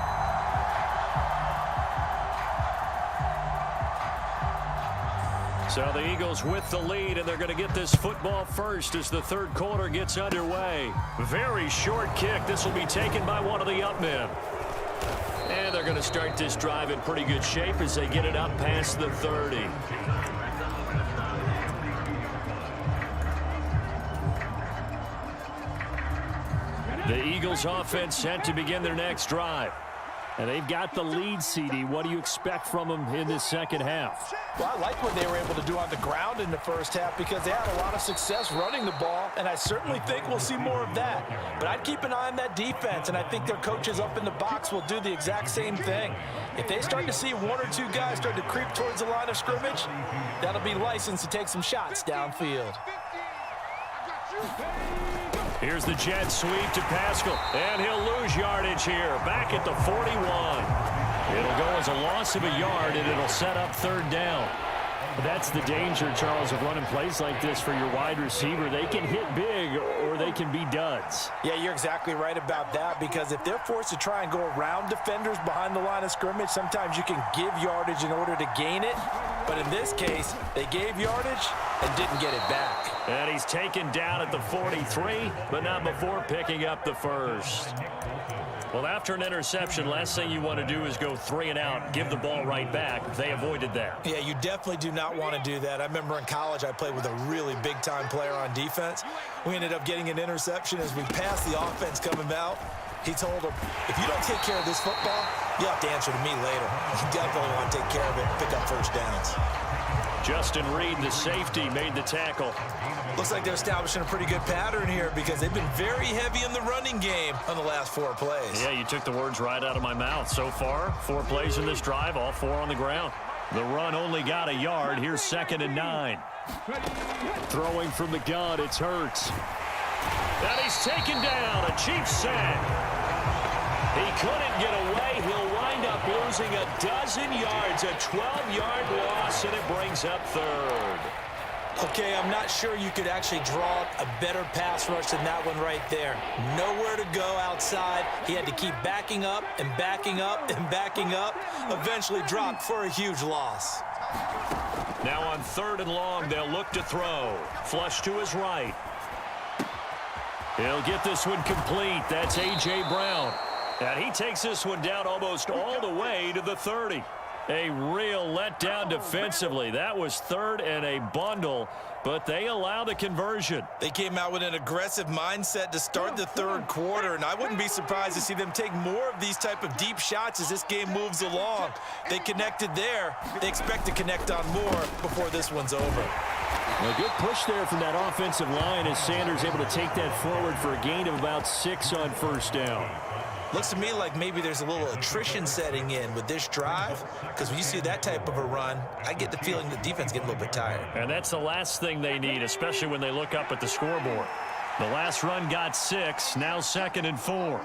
K: So the Eagles with the lead, and they're going to get this football first as the third quarter gets underway. Very short kick. This will be taken by one of the up men. And they're going to start this drive in pretty good shape as they get it up past the 30. The Eagles offense set to begin their next drive. And they've got the lead, CD. What do you expect from them in this second half?
M: Well, I like what they were able to do on the ground in the first half because they had a lot of success running the ball, and I certainly think we'll see more of that. But I'd keep an eye on that defense, and I think their coaches up in the box will do the exact same thing. If they start to see one or two guys start to creep towards the line of scrimmage, that'll be licensed to take some shots downfield.
K: Here's the jet sweep to Pascal, and he'll lose yardage here, back at the 41. It'll go as a loss of a yard, and it'll set up third down. That's the danger, Charles, of running plays like this for your wide receiver. They can hit big, or they can be duds.
M: Yeah, you're exactly right about that, because if they're forced to try and go around defenders behind the line of scrimmage, sometimes you can give yardage in order to gain it. But in this case, they gave yardage and didn't get it back.
K: And he's taken down at the 43, but not before picking up the first. Well, after an interception, last thing you want to do is go 3 and out, give the ball right back. They avoided that.
M: Yeah, you definitely do not want to do that. I remember in college I played with a really big-time player on defense. We ended up getting an interception as we passed the offense coming out. He told him, if you don't take care of this football, you'll have to answer to me later. You definitely want to take care of it and pick up first downs.
K: Justin Reed, the safety, made the tackle.
M: Looks like they're establishing a pretty good pattern here because they've been very heavy in the running game on the last 4 plays.
K: Yeah, you took the words right out of my mouth. So far, 4 plays in this drive, all 4 on the ground. The run only got a yard. Here's 2nd and 9. Throwing from the gun, it's Hurts. And he's taken down, a cheap sack. He couldn't get away. He'll wind up losing a dozen yards, a 12-yard loss, and it brings up third.
M: Okay, I'm not sure you could actually draw a better pass rush than that one right there. Nowhere to go outside. He had to keep backing up and backing up and backing up. Eventually dropped for a huge loss.
K: Now on 3rd and long, they'll look to throw. Flush to his right. He'll get this one complete. That's A.J. Brown. And he takes this one down almost all the way to the 30. A real letdown defensively. That was 3rd and a bundle, but they allow the conversion.
M: They came out with an aggressive mindset to start the 3rd quarter, and I wouldn't be surprised to see them take more of these type of deep shots as this game moves along. They connected there. They expect to connect on more before this one's over.
K: A good push there from that offensive line as Sanders able to take that forward for a gain of about 6 on 1st down.
M: Looks to me like maybe there's a little attrition setting in with this drive, because when you see that type of a run, I get the feeling the defense getting a little bit tired.
K: And that's the last thing they need, especially when they look up at the scoreboard. The last run got 6, now 2nd and 4.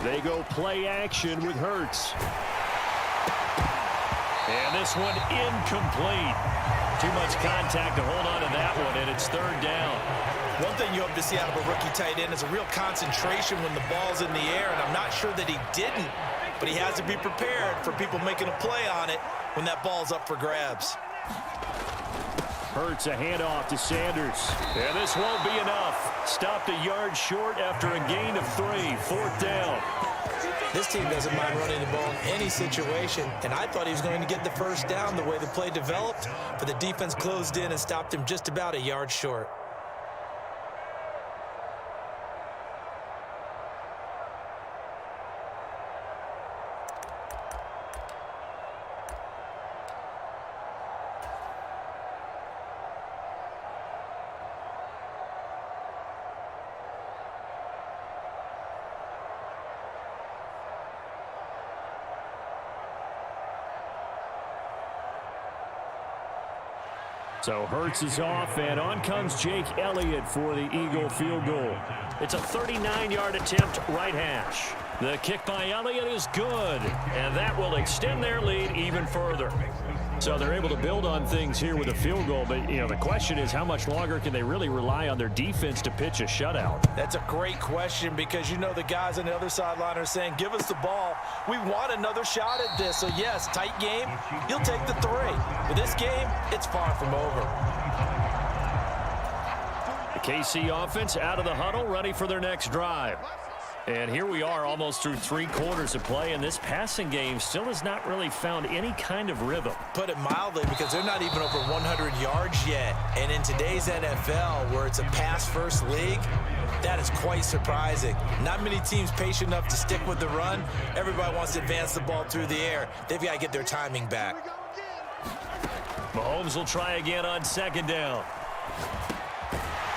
K: They go play action with Hurts. And this one incomplete. Too much contact to hold on to that one, and it's 3rd down.
M: One thing you hope to see out of a rookie tight end is a real concentration when the ball's in the air, and I'm not sure that he didn't, but he has to be prepared for people making a play on it when that ball's up for grabs.
K: Hurts a handoff to Sanders. And this won't be enough. Stopped a yard short after a gain of 3. 4th down.
M: This team doesn't mind running the ball in any situation, and I thought he was going to get the 1st down the way the play developed, but the defense closed in and stopped him just about a yard short.
K: So Hurts is off, and on comes Jake Elliott for the Eagle field goal. It's a 39-yard attempt, right hash. The kick by Elliott is good, and that will extend their lead even further. So they're able to build on things here with a field goal, but the question is how much longer can they really rely on their defense to pitch a shutout?
M: That's a great question because the guys on the other sideline are saying, give us the ball. We want another shot at this. So yes, tight game, you'll take the 3. But this game, it's far from over.
K: The KC offense out of the huddle, ready for their next drive. And here we are almost through 3 quarters of play, and this passing game still has not really found any kind of rhythm.
L: Put it mildly, because they're not even over 100 yards yet. And in today's NFL, where it's a pass-first league, that is quite surprising. Not many teams patient enough to stick with the run. Everybody wants to advance the ball through the air. They've got to get their timing back.
K: Mahomes will try again on 2nd down.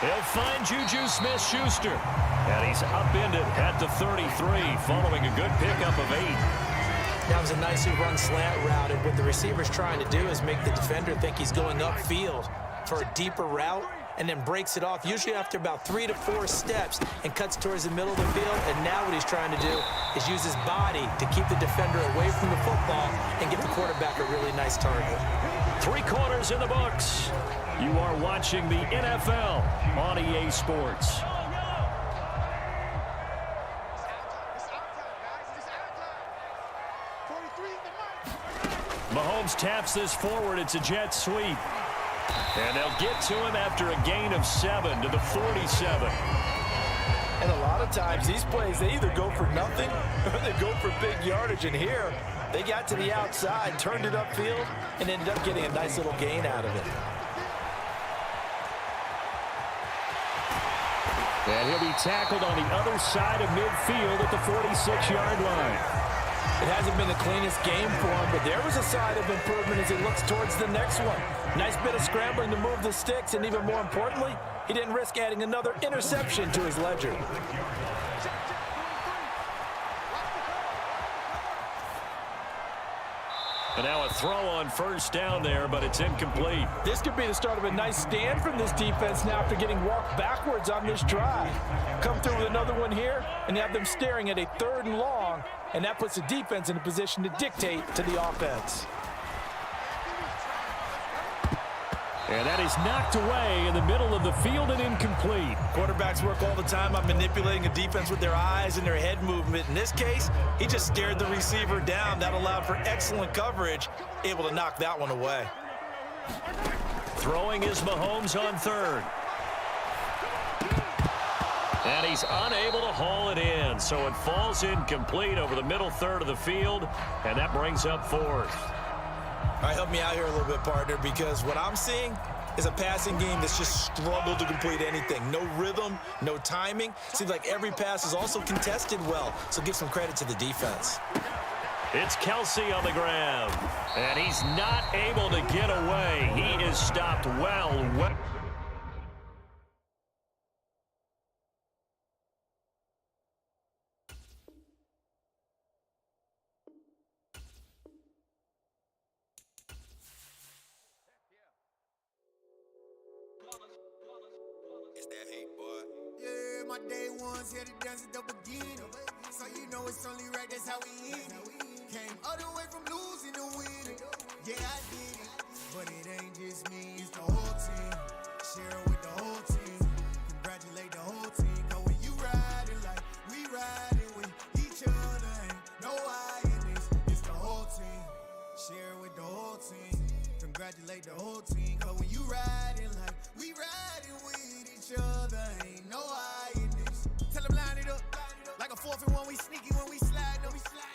K: He'll find Juju Smith-Schuster. And he's upended at the 33, following a good pickup of 8.
L: That was a nicely run slant route, and what the receiver's trying to do is make the defender think he's going upfield for a deeper route, and then breaks it off, usually after about 3 to 4 steps, and cuts towards the middle of the field. And now what he's trying to do is use his body to keep the defender away from the football and give the quarterback a really nice target.
K: 3 quarters in the books. You are watching the NFL on EA Sports. Mahomes taps this forward. It's a jet sweep. And they'll get to him after a gain of 7 to the 47.
M: And a lot of times these plays, they either go for nothing or they go for big yardage. And here, they got to the outside, turned it upfield, and ended up getting a nice little gain out of it.
K: And he'll be tackled on the other side of midfield at the 46-yard line.
M: It hasn't been the cleanest game for him, but there was a sign of improvement as he looks towards the next one. Nice bit of scrambling to move the sticks, and even more importantly, he didn't risk adding another interception to his ledger.
K: And now a throw on 1st down there, but it's incomplete.
M: This could be the start of a nice stand from this defense now after getting walked backwards on this drive. Come through with another one here, and have them staring at a 3rd and long, and that puts the defense in a position to dictate to the offense.
K: And that is knocked away in the middle of the field and incomplete.
L: Quarterbacks work all the time on manipulating a defense with their eyes and their head movement. In this case, he just stared the receiver down. That allowed for excellent coverage, able to knock that one away.
K: Throwing is Mahomes on 3rd. And he's unable to haul it in, so it falls incomplete over the middle 3rd of the field, and that brings up 4th.
L: All right, help me out here a little bit, partner, because what I'm seeing is a passing game that's just struggled to complete anything. No rhythm, no timing. Seems like every pass is also contested well, so give some credit to the defense.
K: It's Kelsey on the grab, and he's not able to get away. He is stopped well.
B: Yeah, my day ones here to dance at the beginning. So you know it's only right, that's how we end it. Came all the way from losing to winning. Yeah, I did it. But it ain't just me, it's the whole team. Share it with the whole team. Congratulate the whole team. Cause when you riding like we riding with each other, ain't no I in this. It's the whole team. Share it with the whole team. Congratulate the whole team. Cause when you riding like we riding with each other, ain't no I in this. Tell them line it up. Like a 4th and 1, we sneaky when we slide them.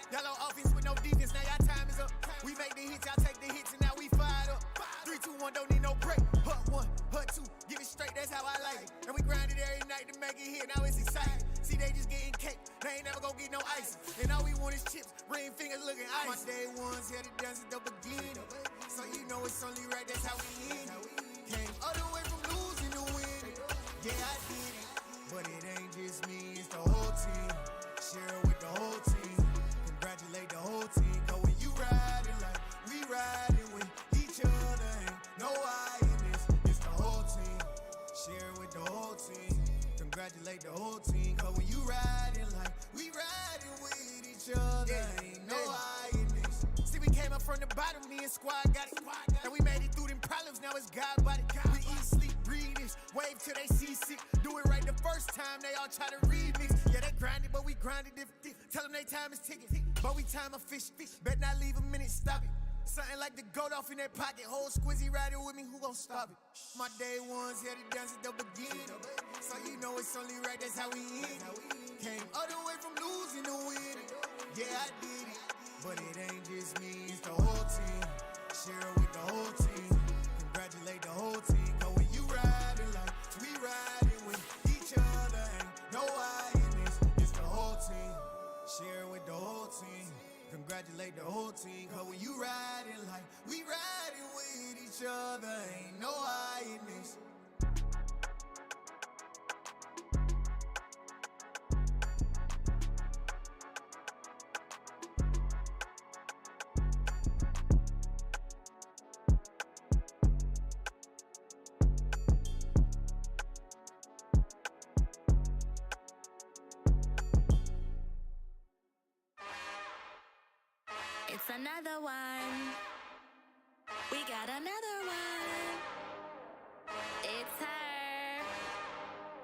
B: Yellow offense with no defense, now y'all time is up. We make the hits, y'all take the hits, and now we fired up. 3, 2, 1, don't need no break. Hut 1, hut 2, give it straight, that's how I like it. And we grind it every night to make it hit, now it's exciting. See, they just getting cake, they ain't never gonna get no ice. And all we want is chips, ring fingers looking ice. My day ones here to dance at the beginning. So you know it's only right, that's how we end it. Came all the way from losing to winning. Yeah, I did it. But it ain't just me, it's the whole team. Share it with the whole team. Congratulate the whole team. Cause when you riding like we riding with each other, ain't no I in this.
O: Cause when you riding like we riding with each other, ain't no hiding this. See, we came up from the bottom, me and squad got it. And we made it through them problems, now it's God body. We eat, sleep, breathe this, wave till they seasick. Do it right the first time, they all try to remix. Yeah, they grinded, but we grinded different. Tell them they time is ticking, but we time a fish. Bet not leave a minute, stop it. Something like the goat off in their pocket. Whole squizzy riding with me, who gon' stop it? My day ones here to dance at the beginning. So you know it's only right, that's how we end. Came all the way from losing to winning. Yeah, I did it, but it ain't just me, it's the whole team. Share it with the whole team. Congratulate the whole team. Cause when you riding like we riding with each other, ain't no hiding this, it's the whole team. Share it with the whole team. Congratulate the whole team. Cause when you riding like we riding with each other, ain't no hiding this.
P: It's another one. We got another one. It's her.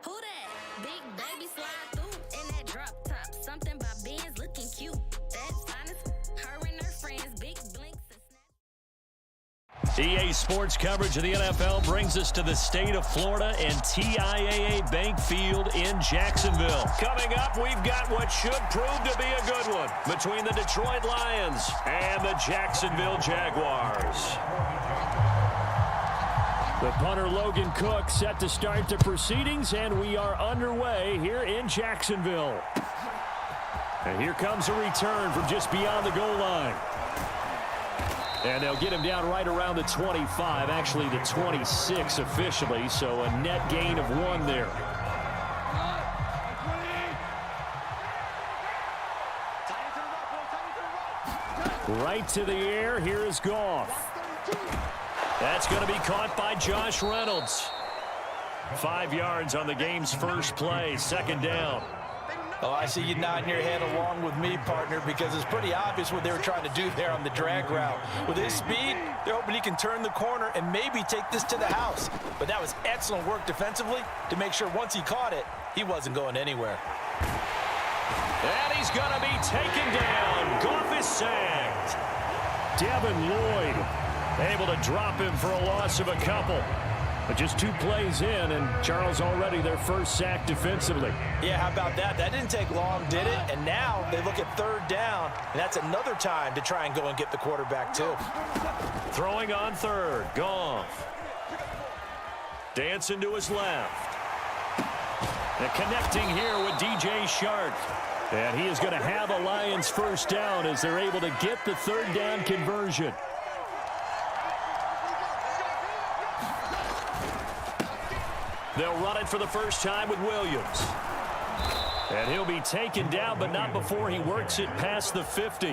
P: Who that? Big baby slide through in that drop top. Something by Benz looking cute. That's honest. Her and her friends, big blinks.
K: EA Sports coverage of the NFL brings us to the state of Florida and TIAA Bank Field in Jacksonville. Coming up, we've got what should prove to be a good one between the Detroit Lions and the Jacksonville Jaguars. The punter Logan Cook set to start the proceedings, and we are underway here in Jacksonville. And here comes a return from just beyond the goal line. And they'll get him down right around the 25, actually the 26 officially, so a net gain of 1 there. Right to the air, here is Goff. That's going to be caught by Josh Reynolds. 5 yards on the game's first play, second down.
M: Oh, I see you nodding your head along with me, partner, because it's pretty obvious what they were trying to do there on the drag route. With his speed, they're hoping he can turn the corner and maybe take this to the house. But that was excellent work defensively to make sure once he caught it, he wasn't going anywhere.
K: And he's going to be taken down. Goff is sacked. Devin Lloyd able to drop him for a loss of a couple. But just 2 plays in, and Charles already their first sack defensively.
M: Yeah, how about that? That didn't take long, did it? And now they look at 3rd down, and that's another time to try and go and get the quarterback, too.
K: Throwing on 3rd, Goff. Dancing to his left. And connecting here with DJ Shark. And he is going to have a Lions first down as they're able to get the 3rd down conversion. They'll run it for the first time with Williams. And he'll be taken down, but not before he works it past the 50.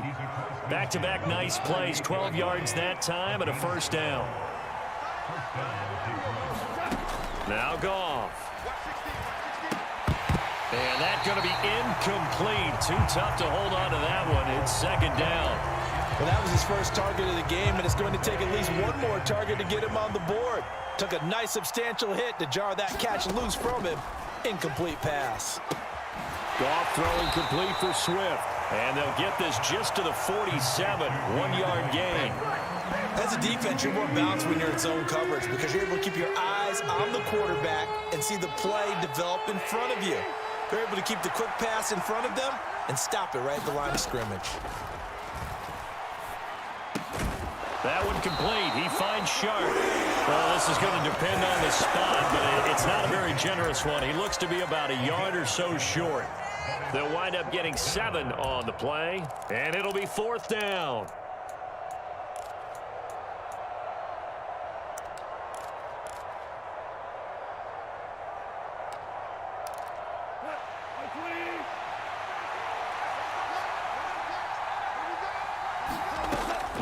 K: Back-to-back nice plays, 12 yards that time and a first down. Now Goff. And that's going to be incomplete. Too tough to hold on to that one. It's second down.
M: Well, that was his first target of the game, and it's going to take at least 1 more target to get him on the board. Took a nice substantial hit to jar that catch loose from him. Incomplete pass.
K: Goff throwing complete for Swift. And they'll get this just to the 47. 1-yard gain.
M: As a defense, you're more balanced when you're in zone coverage because you're able to keep your eyes on the quarterback and see the play develop in front of you. They're able to keep the quick pass in front of them and stop it right at the line of scrimmage.
K: That one complete. He finds Sharp. Well, this is going to depend on the spot, but it's not a very generous one. He looks to be about a yard or so short. They'll wind up getting 7 on the play, and it'll be 4th down.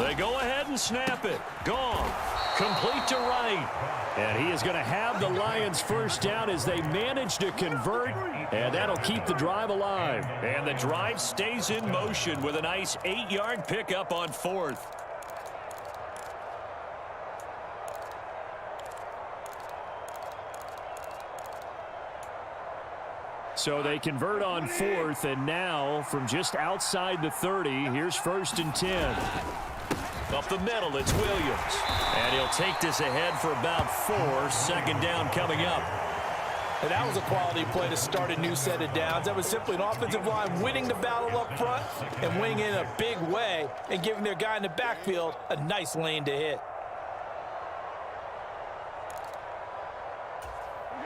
K: They go ahead and snap it. Gone. Complete to right. And he is going to have the Lions first down as they manage to convert. And that'll keep the drive alive. And the drive stays in motion with a nice 8-yard pickup on 4th. So they convert on 4th, and now from just outside the 30, here's 1st and 10. Up the middle, it's Williams. And he'll take this ahead for about 4. 2nd down coming up.
M: And that was a quality play to start a new set of downs. That was simply an offensive line winning the battle up front and winning in a big way and giving their guy in the backfield a nice lane to hit.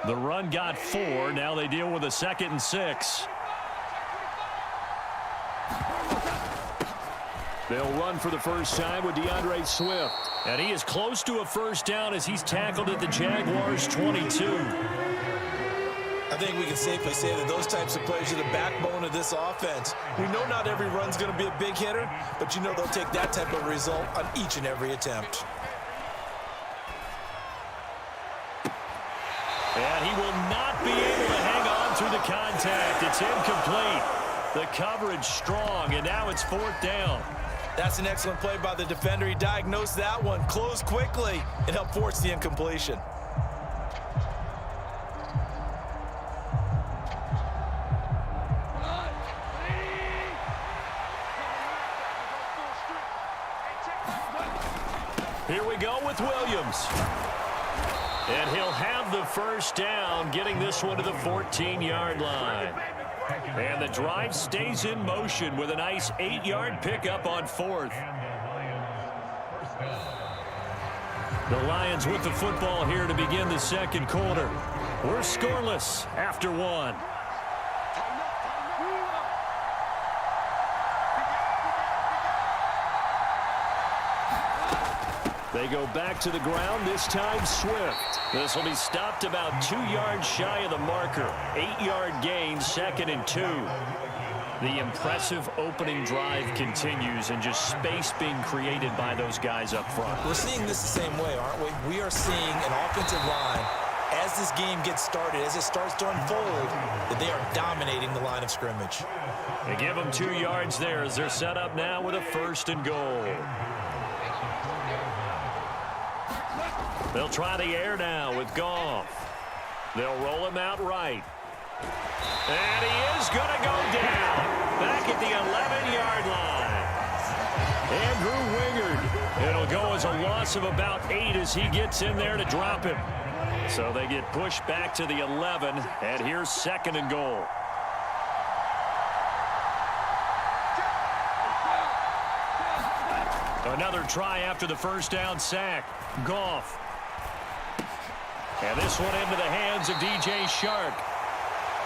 K: The run got 4. Now they deal with a 2nd and 6. They'll run for the first time with DeAndre Swift. And he is close to a first down as he's tackled at the Jaguars' 22.
M: I think we can safely say that those types of plays are the backbone of this offense. We know not every run's going to be a big hitter, but you know they'll take that type of result on each and every attempt.
K: And he will not be able to hang on through the contact. It's incomplete. The coverage strong, and now it's 4th down.
M: That's an excellent play by the defender. He diagnosed that one, closed quickly, and helped force the incompletion.
K: Here we go with Williams. And he'll have the first down, getting this one to the 14-yard line. And the drive stays in motion with a nice 8-yard pickup on 4th. The Lions with the football here to begin the 2nd quarter. We're scoreless after 1. They go back to the ground, this time Swift. This will be stopped about 2 yards shy of the marker. 8-yard gain, 2nd and 2. The impressive opening drive continues and just space being created by those guys up front.
M: We're seeing this the same way, aren't we? We are seeing an offensive line, as this game gets started, as it starts to unfold, that they are dominating the line of scrimmage.
K: They give them 2 yards there as they're set up now with a 1st and goal. They'll try the air now with Goff. They'll roll him out right. And he is going to go down. Back at the 11-yard line. Andrew Wingard. It'll go as a loss of about 8 as he gets in there to drop him. So they get pushed back to the 11. And here's 2nd and goal. Another try after the first down sack. Goff. And this one into the hands of DJ Shark.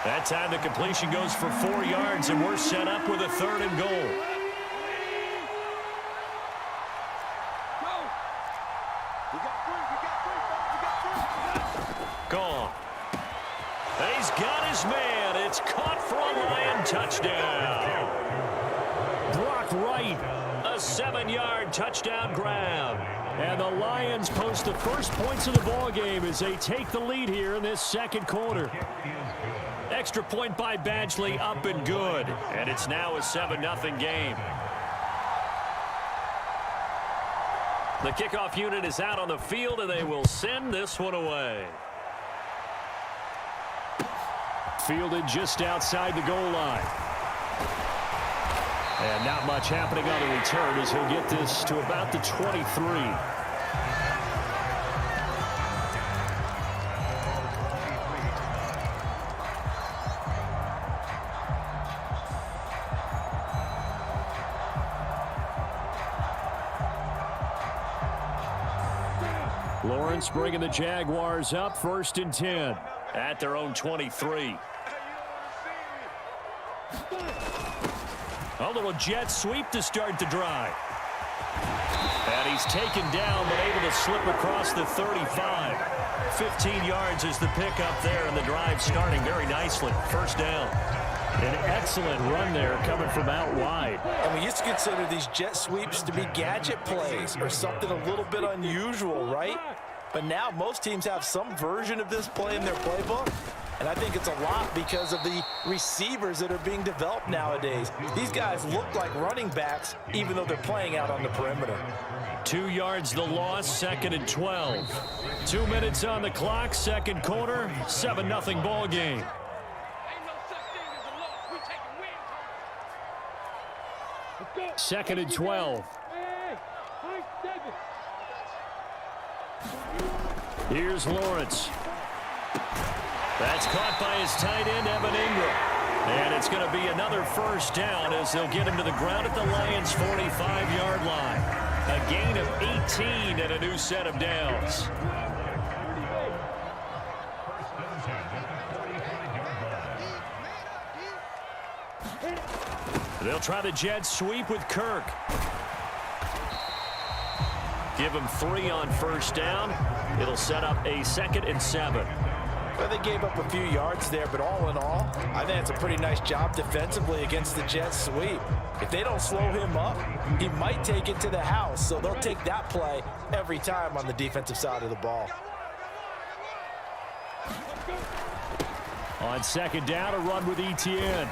K: That time the completion goes for 4 yards, and we're set up with a 3rd and goal. Gone. And he's got his man. It's caught for a Lion touchdown. Brock Wright, a 7-yard touchdown grab. And the Lions post the first points of the ball game as they take the lead here in this 2nd quarter. Extra point by Badgley, up and good. And it's now a 7-0 game. The kickoff unit is out on the field, and they will send this one away. Fielded just outside the goal line. And not much happening on the return as he'll get this to about the 23. Lawrence bringing the Jaguars up, 1st and 10 at their own 23. A little jet sweep to start the drive. And he's taken down but able to slip across the 35. 15 yards is the pickup there, and the drive starting very nicely. 1st down. An excellent run there coming from out wide.
M: And we used to consider these jet sweeps to be gadget plays or something a little bit unusual, right? But now most teams have some version of this play in their playbook. And I think it's a lot because of the receivers that are being developed nowadays. These guys look like running backs even though they're playing out on the perimeter.
K: 2 yards the loss, 2nd and 12. 2 minutes on the clock, second quarter, 7-0 ball game. 2nd and 12. Here's Lawrence. That's caught by his tight end, Evan Ingram. And it's going to be another first down as they'll get him to the ground at the Lions' 45-yard line. A gain of 18 and a new set of downs. They'll try the jet sweep with Kirk. Give him 3 on first down. It'll set up a 2nd and 7.
M: Well, they gave up a few yards there, but all in all, I think it's a pretty nice job defensively against the jet sweep. If they don't slow him up, he might take it to the house, so they'll take that play every time on the defensive side of the ball.
K: On 2nd down, a run with Etienne.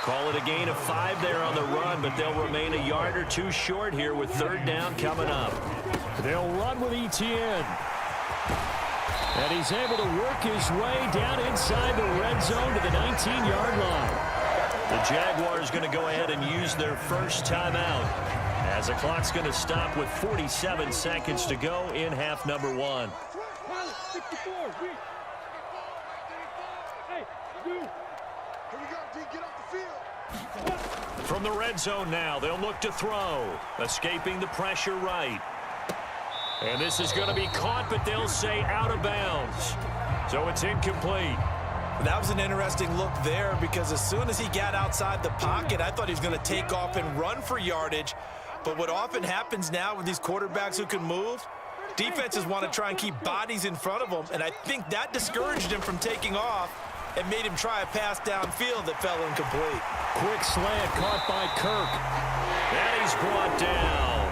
K: Call it a gain of 5 there on the run, but they'll remain a yard or 2 short here with 3rd down coming up. They'll run with Etienne. And he's able to work his way down inside the red zone to the 19-yard line. The Jaguars going to go ahead and use their first timeout as the clock's going to stop with 47 seconds to go in half number 1. From the red zone now, they'll look to throw. Escaping the pressure right. And this is going to be caught, but they'll say out of bounds. So it's incomplete.
M: That was an interesting look there because as soon as he got outside the pocket, I thought he was going to take off and run for yardage. But what often happens now with these quarterbacks who can move, defenses want to try and keep bodies in front of them, and I think that discouraged him from taking off and made him try a pass downfield that fell incomplete.
K: Quick slant caught by Kirk. And he's brought down.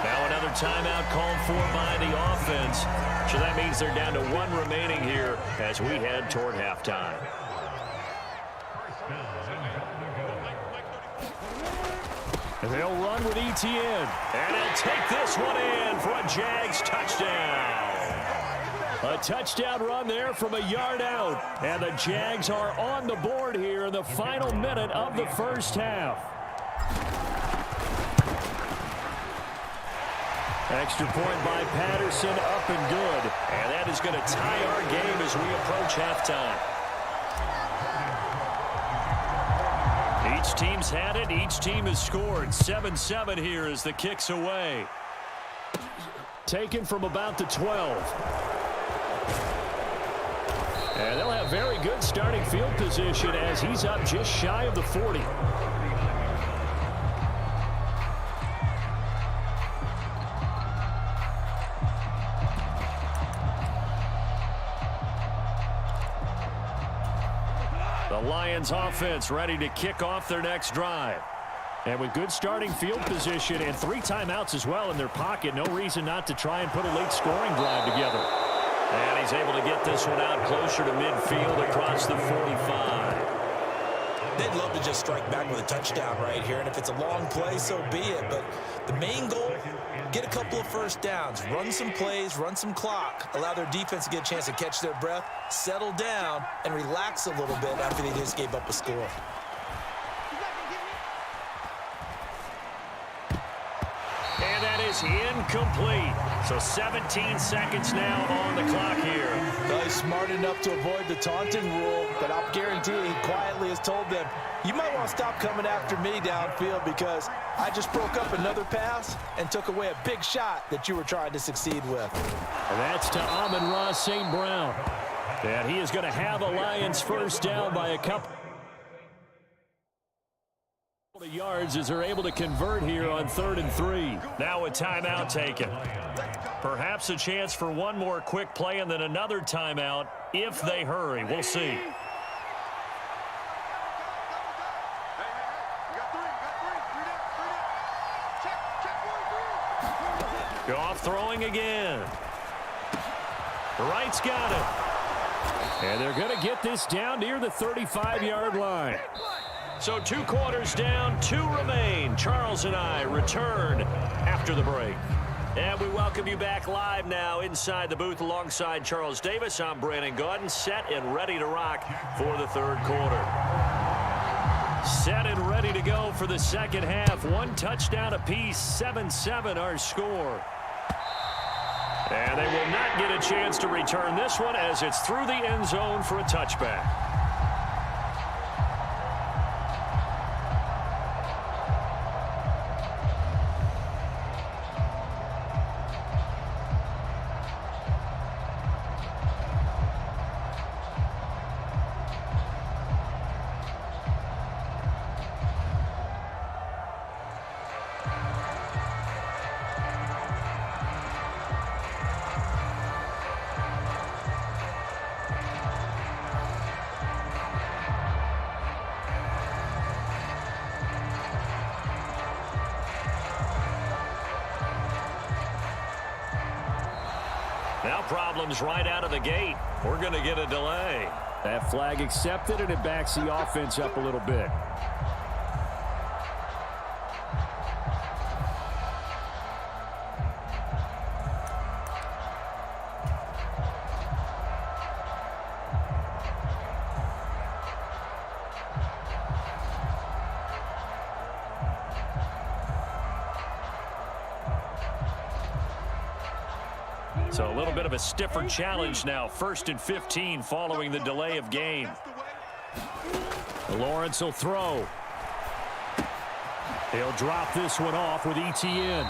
K: Now another timeout called for by the offense. So that means they're down to 1 remaining here as we head toward halftime. And they'll run with Etienne. And he'll take this one in for a Jags touchdown. A touchdown run there from a yard out. And the Jags are on the board here in the final minute of the first half. Extra point by Patterson, up and good. And that is going to tie our game as we approach halftime. Each team's had it. Each team has scored. 7-7 here as the kick's away. Taken from about the 12. And they'll have very good starting field position as he's up just shy of the 40. The Lions offense ready to kick off their next drive. And with good starting field position and 3 timeouts as well in their pocket, no reason not to try and put a late scoring drive together. And he's able to get this one out closer to midfield across the 45.
M: They'd love to just strike back with a touchdown right here, and if it's a long play, so be it. But the main goal, get a couple of first downs, run some plays, run some clock, allow their defense to get a chance to catch their breath, settle down, and relax a little bit after they just gave up a score.
K: And that is incomplete. So 17 seconds now on the clock here.
M: Well, he's smart enough to avoid the taunting rule, but I'll guarantee he quietly has told them, you might want to stop coming after me downfield because I just broke up another pass and took away a big shot that you were trying to succeed with.
K: And that's to Amon-Ra St. Brown. And he is going to have a Lions first down by a couple of yards as they're able to convert here on 3rd and 3. Now a timeout taken. Perhaps a chance for one more quick play and then another timeout if they hurry. We'll see. Goff throwing again. Wright's got it. And they're going to get this down near the 35-yard line. So 2 quarters down, 2 remain. Charles and I return after the break. And we welcome you back live now inside the booth alongside Charles Davis. I'm Brandon Gaudin, set and ready to rock for the 3rd quarter. Set and ready to go for the second half. 1 touchdown apiece, 7-7 our score. And they will not get a chance to return this one as it's through the end zone for a touchback. Now problems right out of the gate. We're going to get a delay. That flag accepted, and it backs the offense up a little bit. So a little bit of a stiffer challenge now. 1st and 15 following the delay of game. Lawrence will throw. He'll drop this one off with ETN.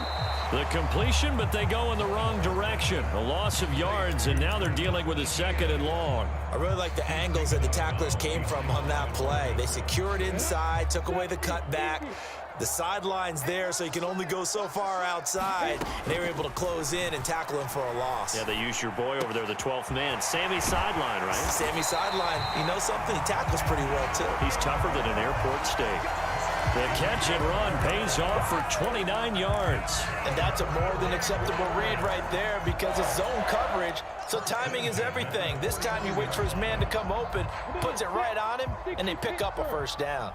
K: The completion, but they go in the wrong direction. A loss of yards, and now they're dealing with a 2nd and long.
L: I really like the angles that the tacklers came from on that play. They secured inside, took away the cutback. The sideline's there, so you can only go so far outside. And they were able to close in and tackle him for a loss.
K: Yeah, they used your boy over there, the 12th man. Sammy Sideline, right?
L: Sammy Sideline. You know something? He tackles pretty well, too.
K: He's tougher than an airport steak. The catch and run pays off for 29 yards.
M: And that's a more than acceptable read right there because it's zone coverage, so timing is everything. This time he waits for his man to come open, puts it right on him, and they pick up a 1st down.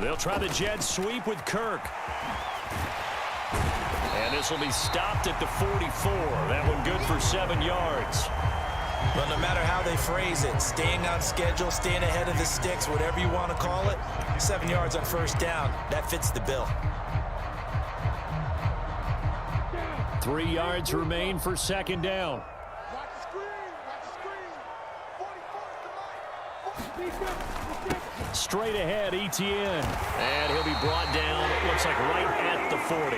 K: They'll try the jet sweep with Kirk. And this will be stopped at the 44. That one good for 7 yards.
L: Well, no matter how they phrase it, staying on schedule, staying ahead of the sticks, whatever you want to call it, 7 yards on 1st down, that fits the bill.
K: 3 yards remain for 2nd down. Straight ahead, ETN. And he'll be brought down, it looks like right at the 40.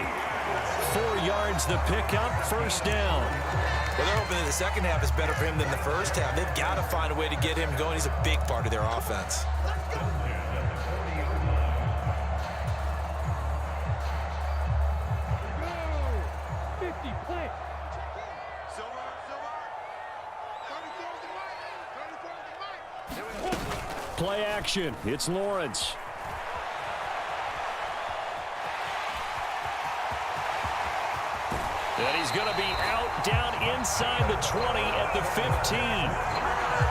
K: 4 yards the pickup, 1st down.
L: Well, they're hoping that the second half is better for him than the first half. They've got to find a way to get him going. He's a big part of their offense.
K: Play action. It's Lawrence. And he's going to be out down inside the 20 at the 15.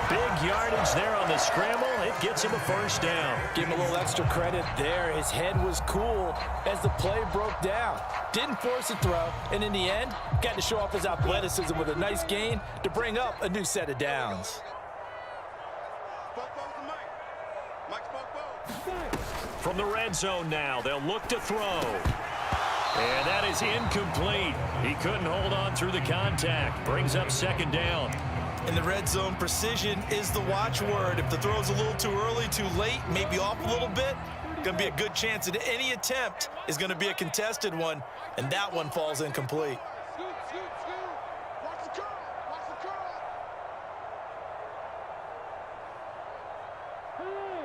K: Big yardage there on the scramble. It gets him a 1st down.
M: Give him a little extra credit there. His head was cool as the play broke down. Didn't force a throw, and in the end, got to show off his athleticism with a nice gain to bring up a new set of downs.
K: From the red zone now, they'll look to throw. And that is incomplete. He couldn't hold on through the contact. Brings up 2nd down.
L: In the red zone, precision is the watchword. If the throw's a little too early, too late, maybe off a little bit, going to be a good chance that any attempt is going to be a contested one, and that one falls incomplete.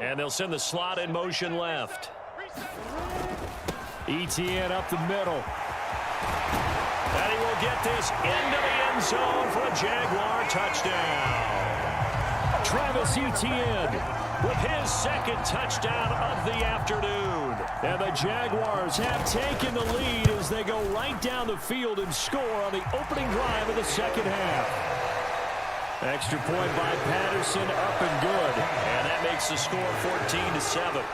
K: And they'll send the slot in motion left. ETN up the middle. And he will get this into the end zone for a Jaguar touchdown. Travis Etienne with his second touchdown of the afternoon. And the Jaguars have taken the lead as they go right down the field and score on the opening drive of the second half. Extra point by Patterson, up and good. And that makes the score 14-7.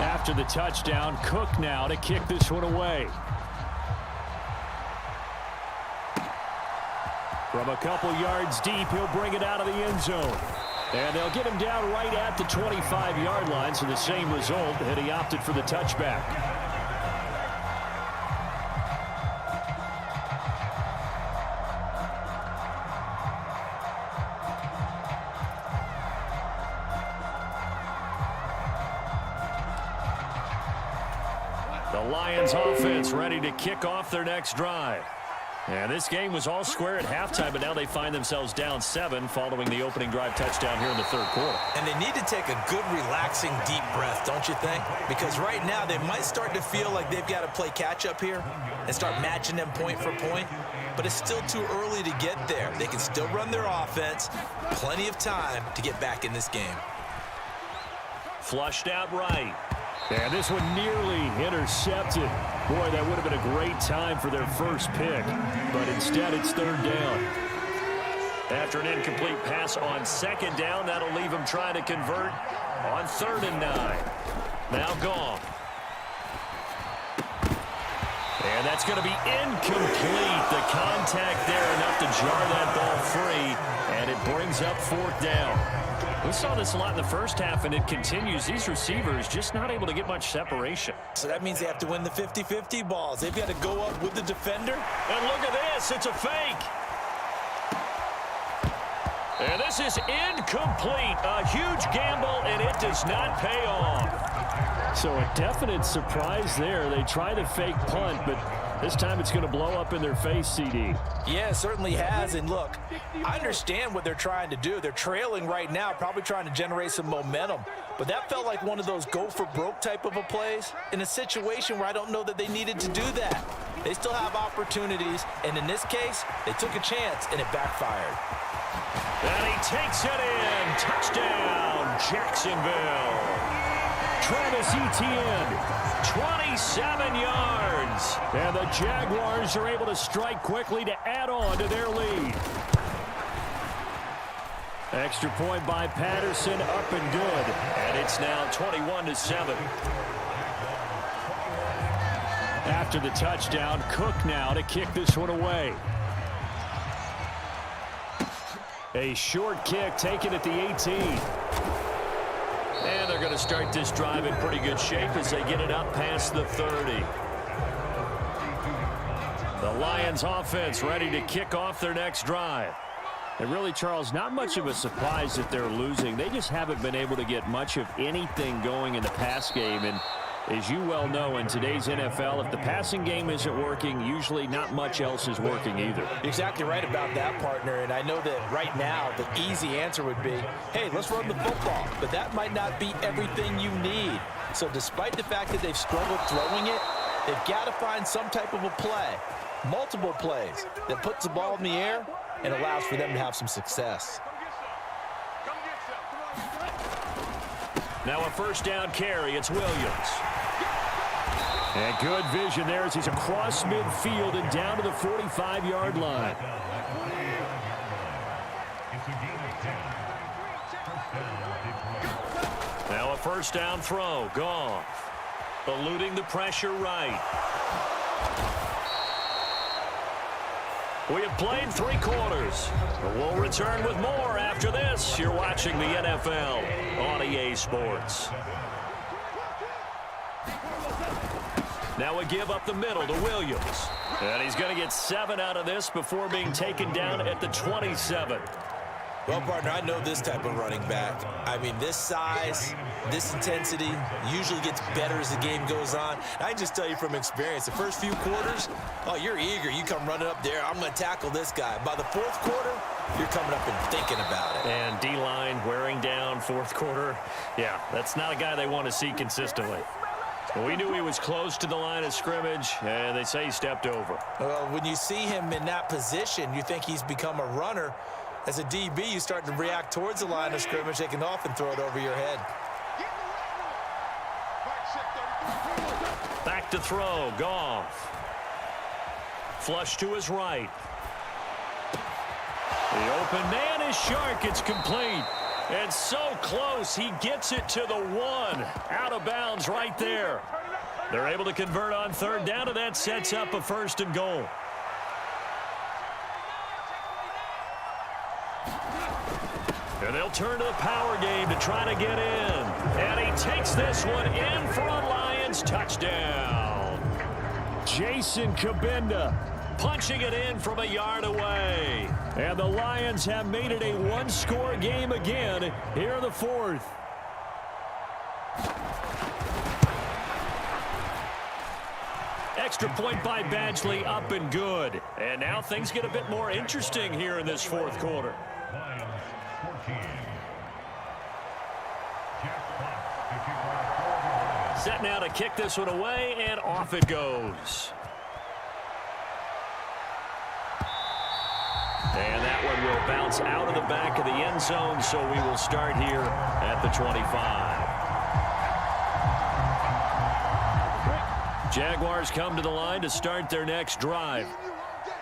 K: After the touchdown, Cook now to kick this one away. From a couple yards deep, he'll bring it out of the end zone. And they'll get him down right at the 25-yard line, so the same result, and he opted for the touchback. The Lions offense ready to kick off their next drive. And this game was all square at halftime, but now they find themselves down 7 following the opening drive touchdown here in the third quarter.
L: And they need to take a good, relaxing, deep breath, don't you think? Because right now they might start to feel like they've got to play catch-up here and start matching them point for point. But it's still too early to get there. They can still run their offense. Plenty of time to get back in this game.
K: Flushed out right. And this one nearly intercepted. Boy, that would have been a great time for their first pick. But instead, it's third down. After an incomplete pass on second down, that'll leave them trying to convert on 3rd and 9. Now gone. And that's going to be incomplete. The contact there enough to jar that ball free. And it brings up 4th down. We saw this a lot in the first half, and it continues. These receivers just not able to get much separation.
L: So that means they have to win the 50-50 balls. They've got to go up with the defender.
K: And look at this. It's a fake. And this is incomplete. A huge gamble, and it does not pay off. So a definite surprise there. They try the fake punt, but this time it's going to blow up in their face, CD.
L: Yeah, it certainly has. And look, I understand what they're trying to do. They're trailing right now, probably trying to generate some momentum. But that felt like one of those go-for-broke type of a plays in a situation where I don't know that they needed to do that. They still have opportunities, and in this case, they took a chance, and it backfired.
K: And he takes it in. Touchdown, Jacksonville. Travis Etienne, 27 yards. And the Jaguars are able to strike quickly to add on to their lead. Extra point by Patterson, up and good. And it's now 21-7. After the touchdown, Cook now to kick this one away. A short kick taken at the 18. And they're going to start this drive in pretty good shape as they get it up past the 30. The Lions offense ready to kick off their next drive. And really, Charles, not much of a surprise that they're losing. They just haven't been able to get much of anything going in the pass game. And as you well know, in today's NFL, if the passing game isn't working, usually not much else is working either.
L: Exactly right about that, partner. And I know that right now the easy answer would be, hey, let's run the football. But that might not be everything you need. So despite the fact that they've struggled throwing it, they've got to find some type of a play, multiple plays, that puts the ball in the air and allows for them to have some success.
K: Now a first down carry. It's Williams. And good vision there as he's across midfield and down to the 45-yard line. Now a first down throw. Goff eluding the pressure right. We have played 3 quarters. We'll return with more after this. You're watching the NFL on EA Sports. Now a give up the middle to Williams. And he's going to get 7 out of this before being taken down at the 27.
L: Well, partner, I know this type of running back. I mean, this size, this intensity usually gets better as the game goes on. I just tell you from experience, the first few quarters, oh, you're eager. You come running up there, I'm going to tackle this guy. By the 4th quarter, you're coming up and thinking about it.
K: And D-line wearing down 4th quarter. Yeah, that's not a guy they want to see consistently. We knew he was close to the line of scrimmage, and they say he stepped over.
M: Well, when you see him in that position, you think he's become a runner. As a DB, you start to react towards the line of scrimmage. They can often throw it over your head.
K: Back to throw, Goff. Flush to his right. The open man is Shark. It's complete. And so close, he gets it to the 1. Out of bounds right there. They're able to convert on third down, and that sets up a 1st and goal. And they'll turn to the power game to try to get in. And he takes this one in for a Lions touchdown. Jason Kabinda punching it in from a yard away. And the Lions have made it a one-score game again here in the 4th. Extra point by Badgley, up and good. And now things get a bit more interesting here in this 4th quarter. Set now to kick this one away, and off it goes. And that one will bounce out of the back of the end zone, so we will start here at the 25. Jaguars come to the line to start their next drive.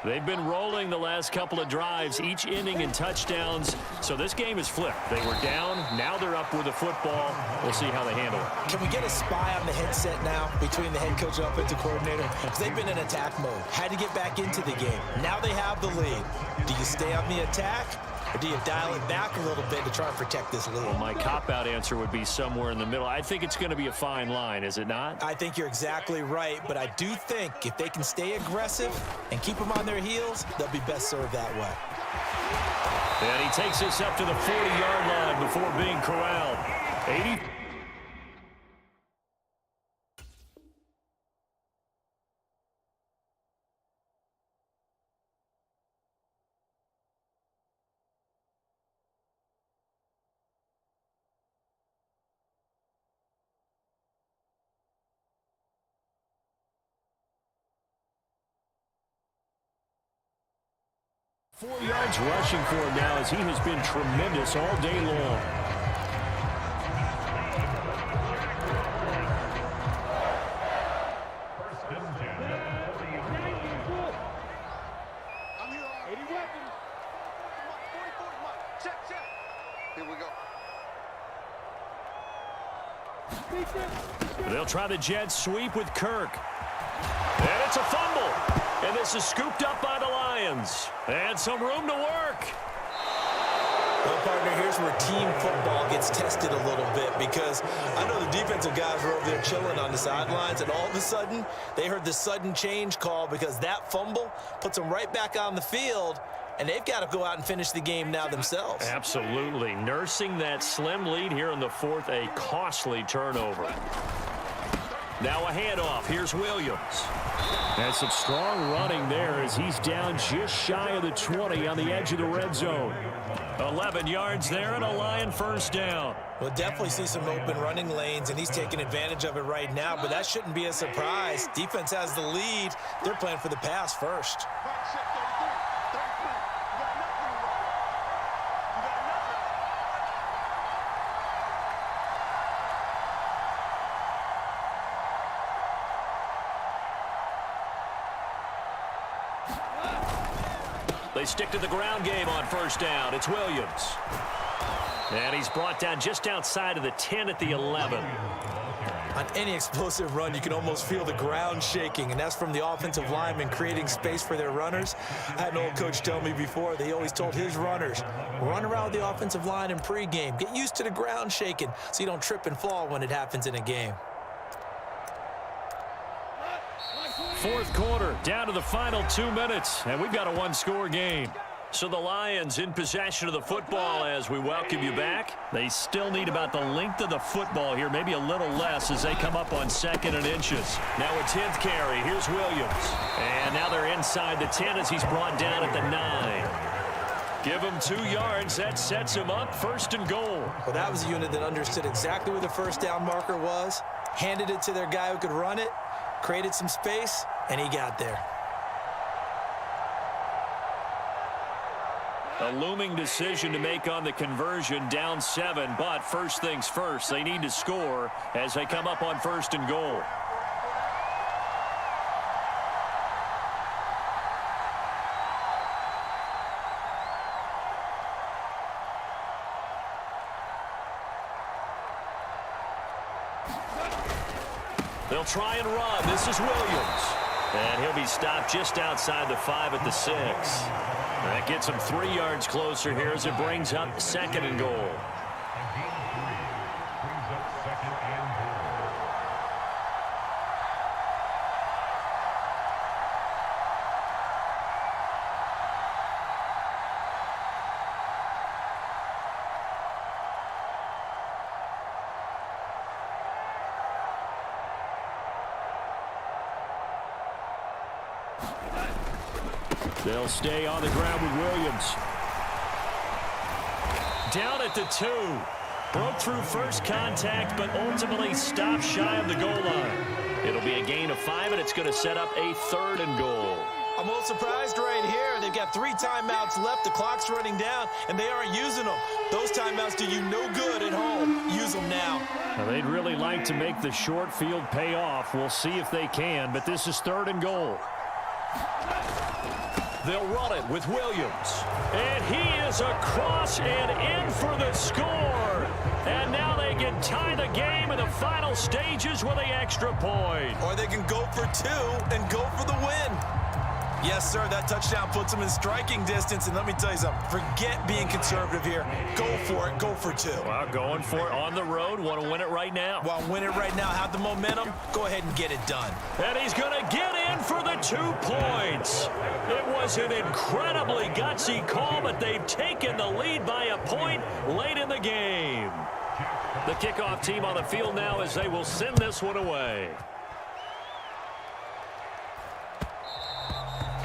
K: They've been rolling the last couple of drives, each inning in touchdowns, so this game is flipped. They were down, now they're up with the football. We'll see how they handle it.
M: Can we get a spy on the headset now between the head coach and offensive coordinator? Because they've been in attack mode, had to get back into the game. Now they have the lead. Do you stay on the attack, or do you dial it back a little bit to try and protect this lead?
K: Well, my cop-out answer would be somewhere in the middle. I think it's going to be a fine line, is it not?
M: I think you're exactly right, but I do think if they can stay aggressive and keep them on their heels, they'll be best served that way.
K: And he takes this up to the 40-yard line before being corralled. 80. Four yards rushing for him now as he has been tremendous all day long.
Q: Here we go.
K: They'll try the jet sweep with Kirk. And it's a fumble. And this is scooped up by the Lions. And some room to work.
M: Well, partner, here's where team football gets tested a little bit, because I know the defensive guys were over there chilling on the sidelines, and all of a sudden, they heard the sudden change call because that fumble puts them right back on the field, and they've got to go out and finish the game now themselves.
K: Absolutely. Nursing that slim lead here in the 4th, a costly turnover. Now a handoff. Here's Williams. And some strong running there as he's down just shy of the 20 on the edge of the red zone. 11 yards there and a Lion 1st down.
M: We'll definitely see some open running lanes, and he's taking advantage of it right now, but that shouldn't be a surprise. Defense has the lead. They're playing for the pass first.
K: They stick to the ground game on 1st down. It's Williams. And he's brought down just outside of the 10 at the 11.
M: On any explosive run, you can almost feel the ground shaking, and that's from the offensive linemen creating space for their runners. I had an old coach tell me before, they always told his runners, run around the offensive line in pregame. Get used to the ground shaking so you don't trip and fall when it happens in a game.
K: 4th quarter, down to the final 2 minutes, and we've got a one-score game. So the Lions in possession of the football as we welcome you back. They still need about the length of the football here, maybe a little less as they come up on 2nd and inches. Now a 10th carry. Here's Williams. And now they're inside the 10 as he's brought down at the 9. Give him 2 yards. That sets him up 1st and goal.
M: Well, that was a unit that understood exactly where the 1st down marker was.
L: handed it to their guy who could run it, created some space, and he got there.
K: A looming decision to make on the conversion, down 7, but first things first, they need to score as they come up on 1st and goal. They'll try and run. This is Williams. And he'll be stopped just outside the 5 at the 6. That gets him 3 yards closer here as it brings up 2nd and goal. They'll stay on the ground with Williams. Down at the 2. Broke through first contact, but ultimately stopped shy of the goal line. It'll be a gain of 5, and it's going to set up a 3rd and goal.
L: I'm a little surprised right here. They've got 3 timeouts left. The clock's running down, and they aren't using them. Those timeouts do you no good at home. Use them now.
K: Now they'd really like to make the short field pay off. We'll see if they can, but this is 3rd and goal. They'll run it with Williams. And he is across and in for the score. And now they can tie the game in the final stages with the extra point.
L: Or they can go for 2 and go for the win. Yes, sir, that touchdown puts them in striking distance. And let me tell you something, forget being conservative here. Go for it, go for 2.
K: Well, going for it on the road. Want to win it right now.
L: Well, win it right now, have the momentum. Go ahead and get it done.
K: And he's going to get in for the 2 points. It was an incredibly gutsy call, but they've taken the lead by a point late in the game. The kickoff team on the field now as they will send this one away.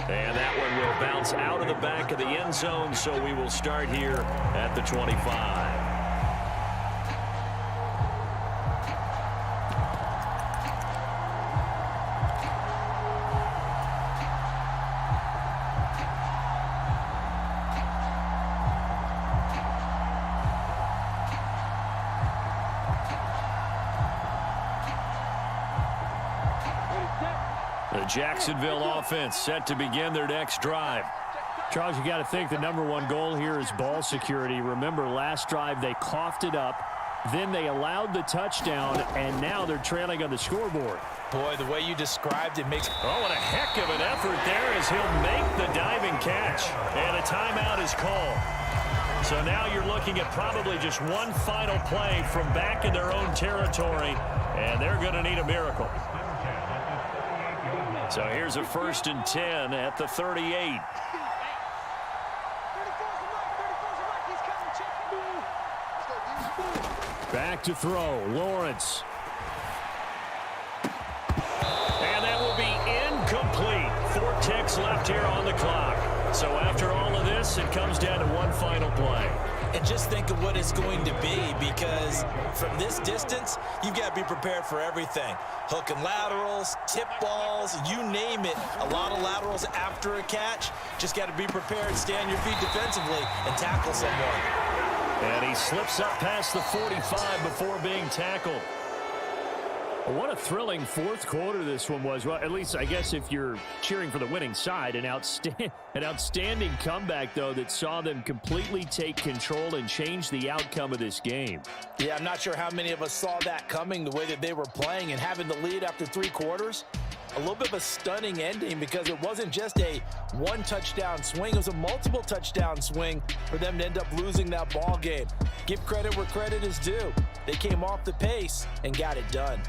K: And that one will bounce out of the back of the end zone, so we will start here at the 25. The Jacksonville offense set to begin their next drive. Charles, you got to think the #1 goal here is ball security. Remember, last drive they coughed it up, then they allowed the touchdown, and now they're trailing on the scoreboard.
L: Boy, the way you described it makes...
K: Oh, and a heck of an effort there as he'll make the diving catch. And a timeout is called. So now you're looking at probably just one final play from back in their own territory, and they're going to need a miracle. So here's a 1st and 10 at the 38. Back to throw, Lawrence. And that will be incomplete. 4 ticks left here on the clock. So after all of this, it comes down to one final play.
L: And just think of what it's going to be, because from this distance, you've got to be prepared for everything. Hook and laterals, tip balls, you name it. A lot of laterals after a catch. Just got to be prepared, stay on your feet defensively, and tackle someone.
K: And he slips up past the 45 before being tackled. What a thrilling 4th quarter this one was. Well, at least I guess if you're cheering for the winning side, an outstanding comeback, though, that saw them completely take control and change the outcome of this game.
M: Yeah, I'm not sure how many of us saw that coming, the way that they were playing and having the lead after 3 quarters. A little bit of a stunning ending, because it wasn't just a 1 touchdown swing. It was a multiple touchdown swing for them to end up losing that ball game. Give credit where credit is due. They came off the pace and got it done.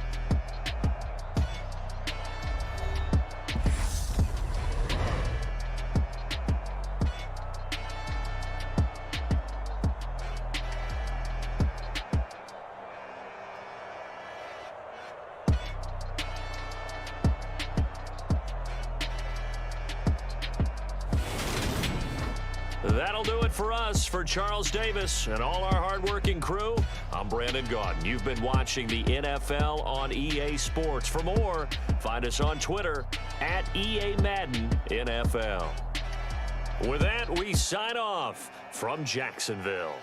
K: That'll do it for us. For Charles Davis and all our hardworking crew, I'm Brandon Gaudin. You've been watching the NFL on EA Sports. For more, find us on Twitter at EA Madden NFL. With that, we sign off from Jacksonville.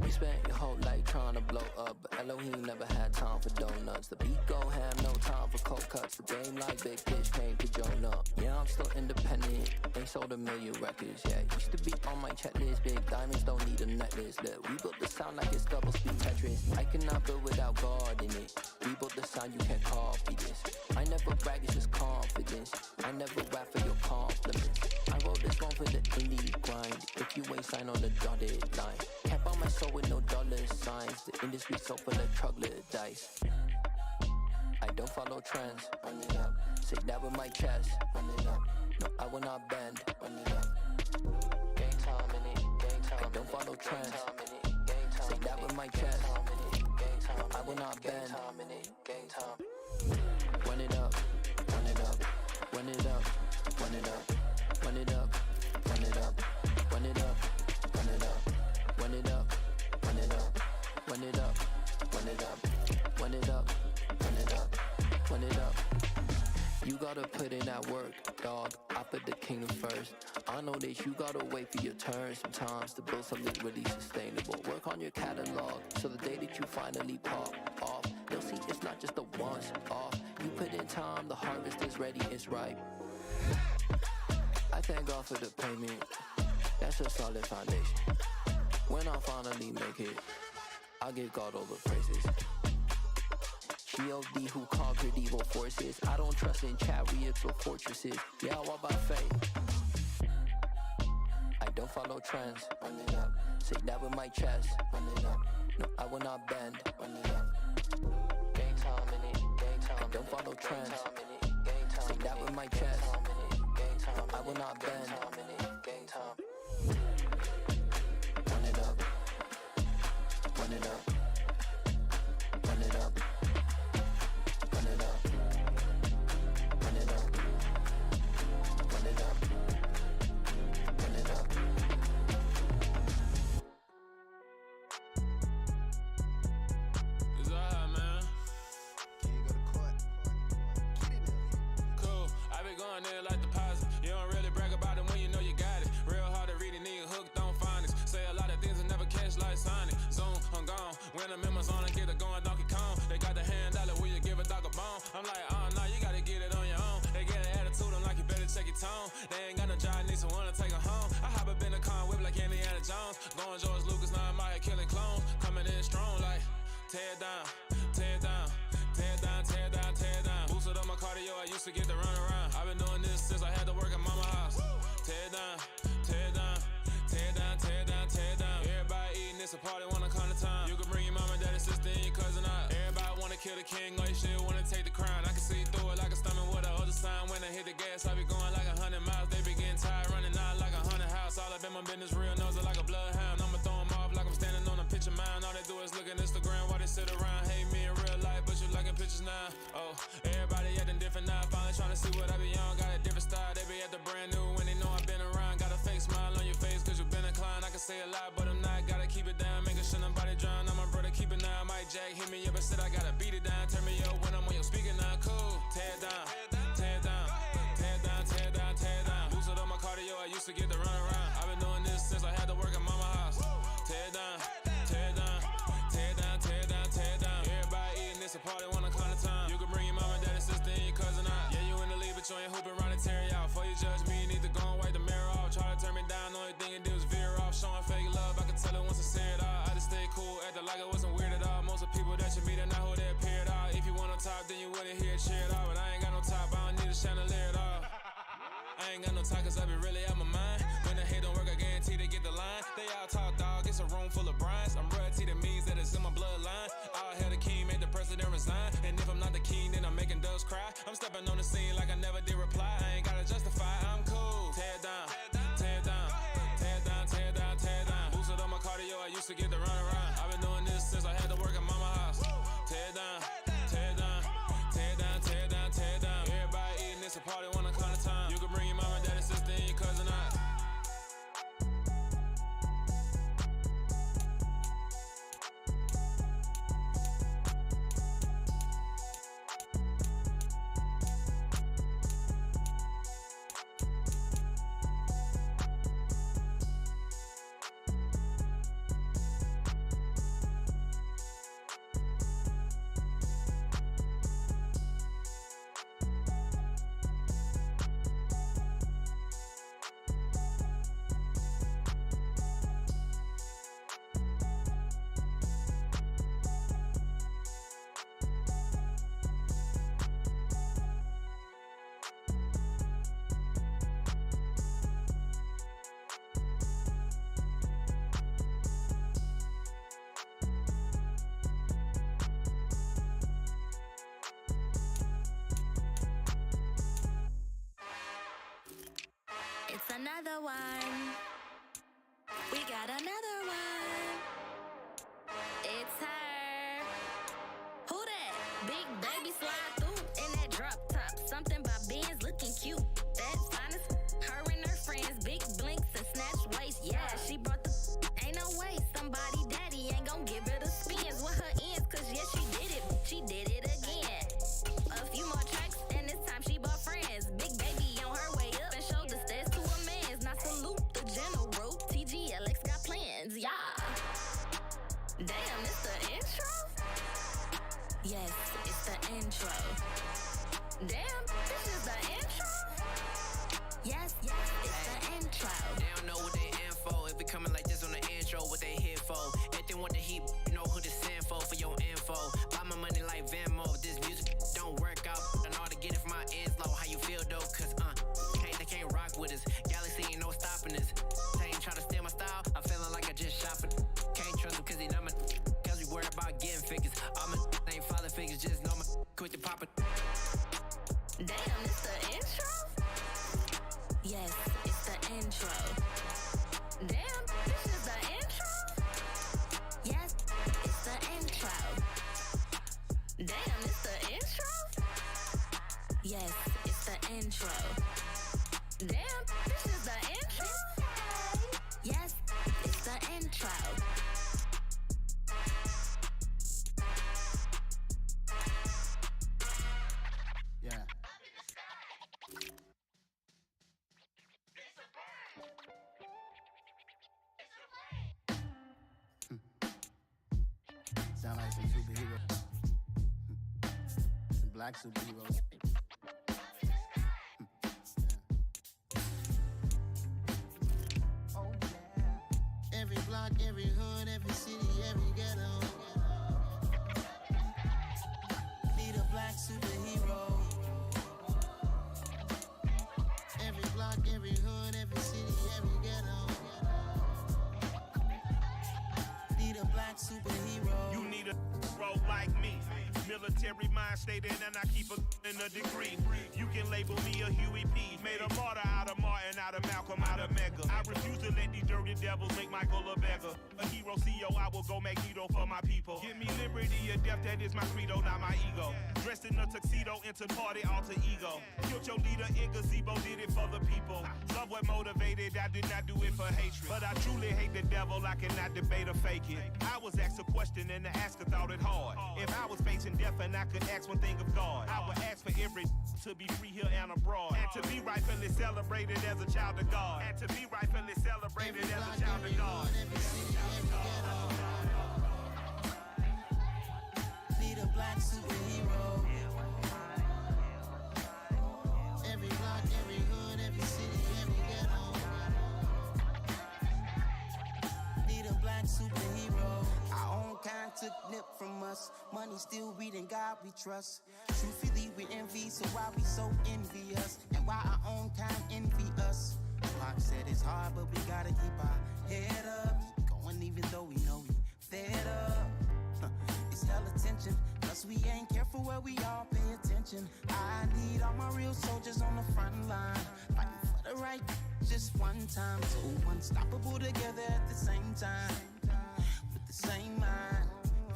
G: You spent your whole life trying to blow up, but Elohim never had time for donuts. The beat gon' have no time for cold cuts. The game like Big Fish came to Jonah. Yeah, I'm still independent. They sold 1 million records. Yeah, used to be on my checklist. Big diamonds don't need a necklace. Look, we built the sound like it's double speed Tetris. I cannot build without God in it. We built the sound, you can't copy this. I never brag, it's just confidence. I never rap for your compliments. I wrote this one for the indie grind. If you ain't signed on the dotted line, can't buy my soul with no dollar signs. The industry so full of troglodytes. I don't follow trends. Run it up. Say that with my chest. Run it up. No, I will not bend. Run it up. Game time in it. Game time. I don't follow trends. Say that with my chest. No, I will not bend. Game time. Run it up. Run it up. Run it up. Run it up. Run it up. Run it up. Run it up. Run it up. Run it up. Run it up. Run it up. Run it up. Run it up. Run it up. Run it up. You gotta put in that work, dog. I put the kingdom first. I know that you gotta wait for your turn sometimes to build something really sustainable. Work on your catalog, so the day that you finally pop off, you'll see it's not just a once off. You put in time, the harvest is ready, it's ripe. I thank God for the payment. That's a solid foundation. When I finally make it, I'll give God all the praises. G.O.D. who conquered evil forces. I don't trust in chariots or fortresses. Yeah, I walk by faith. I don't follow trends. Run it up. Say that with my chest. Run it up. No, I will not bend. Run it up. Game time in it. Game time. I don't follow trends. Say that with my chest. No, I will not bend. Game time.
F: Cool, I be going in like deposit. You don't really brag about it when you know you got it. Real hard to read, a nigga hooked on phonics. Say a lot of things and never catch like Sonic. Zoom, I'm gone. When the members on and get it going Donkey Kong. They got the hand dollar, will you give a dog a bone? I'm like, oh no, you gotta get it on your own. They get an attitude, I'm like, you better check your tone. They ain't got no job, need someone to take her home. I hop up in the car and whip like Indiana Jones. Going George Lucas, now I'm out here killing clones. Coming in strong like, tear down, tear down, tear down, tear down, tear down. Boosted up my cardio, I used to get to run around. I've been doing this since I had to work at mama house. Tear down, tear down, tear down, tear down, tear down. Everybody eating, it's a party, wanna come to time. You can bring your mama, daddy, sister, and your cousin out. Everybody wanna kill the king, or you shit wanna take the crown. I can see through it like a stomach with a other sign. When I hit the gas, I be going like 100 miles. They be getting tired, running out like 100 house. All up in my business, real nose like a bloodhound. I'ma throw 'em off like I'm standing on a picture mound. All they do is look at Instagram while they sit around. Hate me in real life, but you liking pictures now. Oh, everybody acting different now. Finally trying to see what I be on. Got a different style, they be at the brand new when they know I've been around. Got a fake smile on your face cause you been inclined. I can say a lot, but I'm not. Gotta keep it down, making sure nobody drown. I'm my brother, keep it now. Mike Jack hit me up and said I gotta beat it down. Turn me up when I'm on your speaker now. Cool, tear down, tear down, tear down, tear down, tear down. Boosted up my cardio, I used to get to run around. I've been doing this since I had to work at mama house. Tear down, tear down, tear down, tear down, tear down. Everybody eating, it's a party, wanna come to time. You can bring your mama, daddy, sister, and your cousin out. Yeah, you in the league, but you ain't hooping around and tear you out. Before you judge me, you need to go and wipe the mirror off. Try to turn me down, only thing it do is veer off. Showing fake love, I can tell it once I see it all. I just stay cool, acting like it wasn't weird at all. Most of the people that you meet are not who they appear at all. If you want on top, then you wouldn't hear it cheer at all. But I ain't got no top, I don't need a chandelier at all. I ain't got no time cause I be really out my mind. When the hate don't work, I guarantee they get the line. They all talk dog, it's a room full of brines. I'm royalty, that means that it's in my bloodline. All hail the king, made the president resign. And if I'm not the king, then I'm making doves cry. I'm stepping on the scene like I never did reply. I ain't gotta justify, I'm cool. Tear down, tear down, tear down, tear down, tear down. Boosted up my cardio, I used to get to run around. I've been doing this since I had to work at mama house. Tear down, tear down, tear down, tear down, tear down. Everybody eating, it's a party, wanna come to time. You can bring your mama, daddy, sister, and your cousin out.
P: It's another one. We got another one. It's her. Who that? Big baby slide through in that drop top. Something about Benz looking cute. That's finest. Her and her friends, big blinks and snatch waist. Yeah, she brought the. Ain't no way somebody daddy ain't gon' give her the spins with her ends. Cause yeah, she did it. She did it again. A few more tracks and this time she bought friends. Big baby on her way up and showed the stairs to a man's. Now salute the general. TGLX got plans, yeah. Damn, it's the intro? Yes, it's the intro. Damn, this is the intro? Yes, it's the intro.
Q: They don't know what they in for. If we coming like this on the intro, what they here for? If they want the heat, you know who to send for your info. Buy my money like Venmo. This music don't work out. I know how to get it from my ends low. How you feel though? Cause they can't rock with us. Galaxy ain't no stopping us. They ain't try to steal my style. I'm feeling like I just shopping. Can't trust them cause they not my. Cause we worried about getting figures. All my ain't father figures. Just know my quit the poppin'.
P: Damn, it's the intro? Yes, it's the intro. Damn, this is the intro? Yes, it's the intro. Damn, it's the intro? Yes, it's the intro. Damn, this is the intro? Yes, it's the intro.
R: sound like some superheroes. Some black superheroes. Oh yeah. Every block, every hood, every city, every ghetto. Need a black superhero. Every block, every hood, every city, every ghetto. Need a black superhero.
S: You need a role like me. Military mind stated, and I keep in a degree. You can label me a Huey P. Made a martyr out of Martin, out of Malcolm, out of Mega. I refuse to let these dirty devils make Michael a beggar. A hero CEO, I will go Magneto for my people. Give me liberty or death, that is my credo, not my ego. Dressed in a tuxedo, enter party, alter ego. Killed your leader in gazebo, did it for the people. Love what motivated, I did not do it for hatred. But I truly hate the devil, I cannot debate or fake it. I was asked a question and the asker thought it hard. If I was facing death and I could ask one thing of God, I would ask for every to be free here and abroad, and to be rightfully celebrated as a child of God, and to be rightfully celebrated as a child of God.
R: Need a black superhero. Every block, every hood, every city, every ghetto. Need a black superhero. Our own kind took nip from us. Money still reading God we trust. Truthfully we envy, so why we so envious? And why our own kind envy us? Pac said it's hard, but we gotta keep our head up. Keep going even though we know we fed up. It's hell attention, cause we ain't careful where we all pay attention. I need all my real soldiers on the front line, fighting for the right just one time. So unstoppable together at the same time, with the same mind.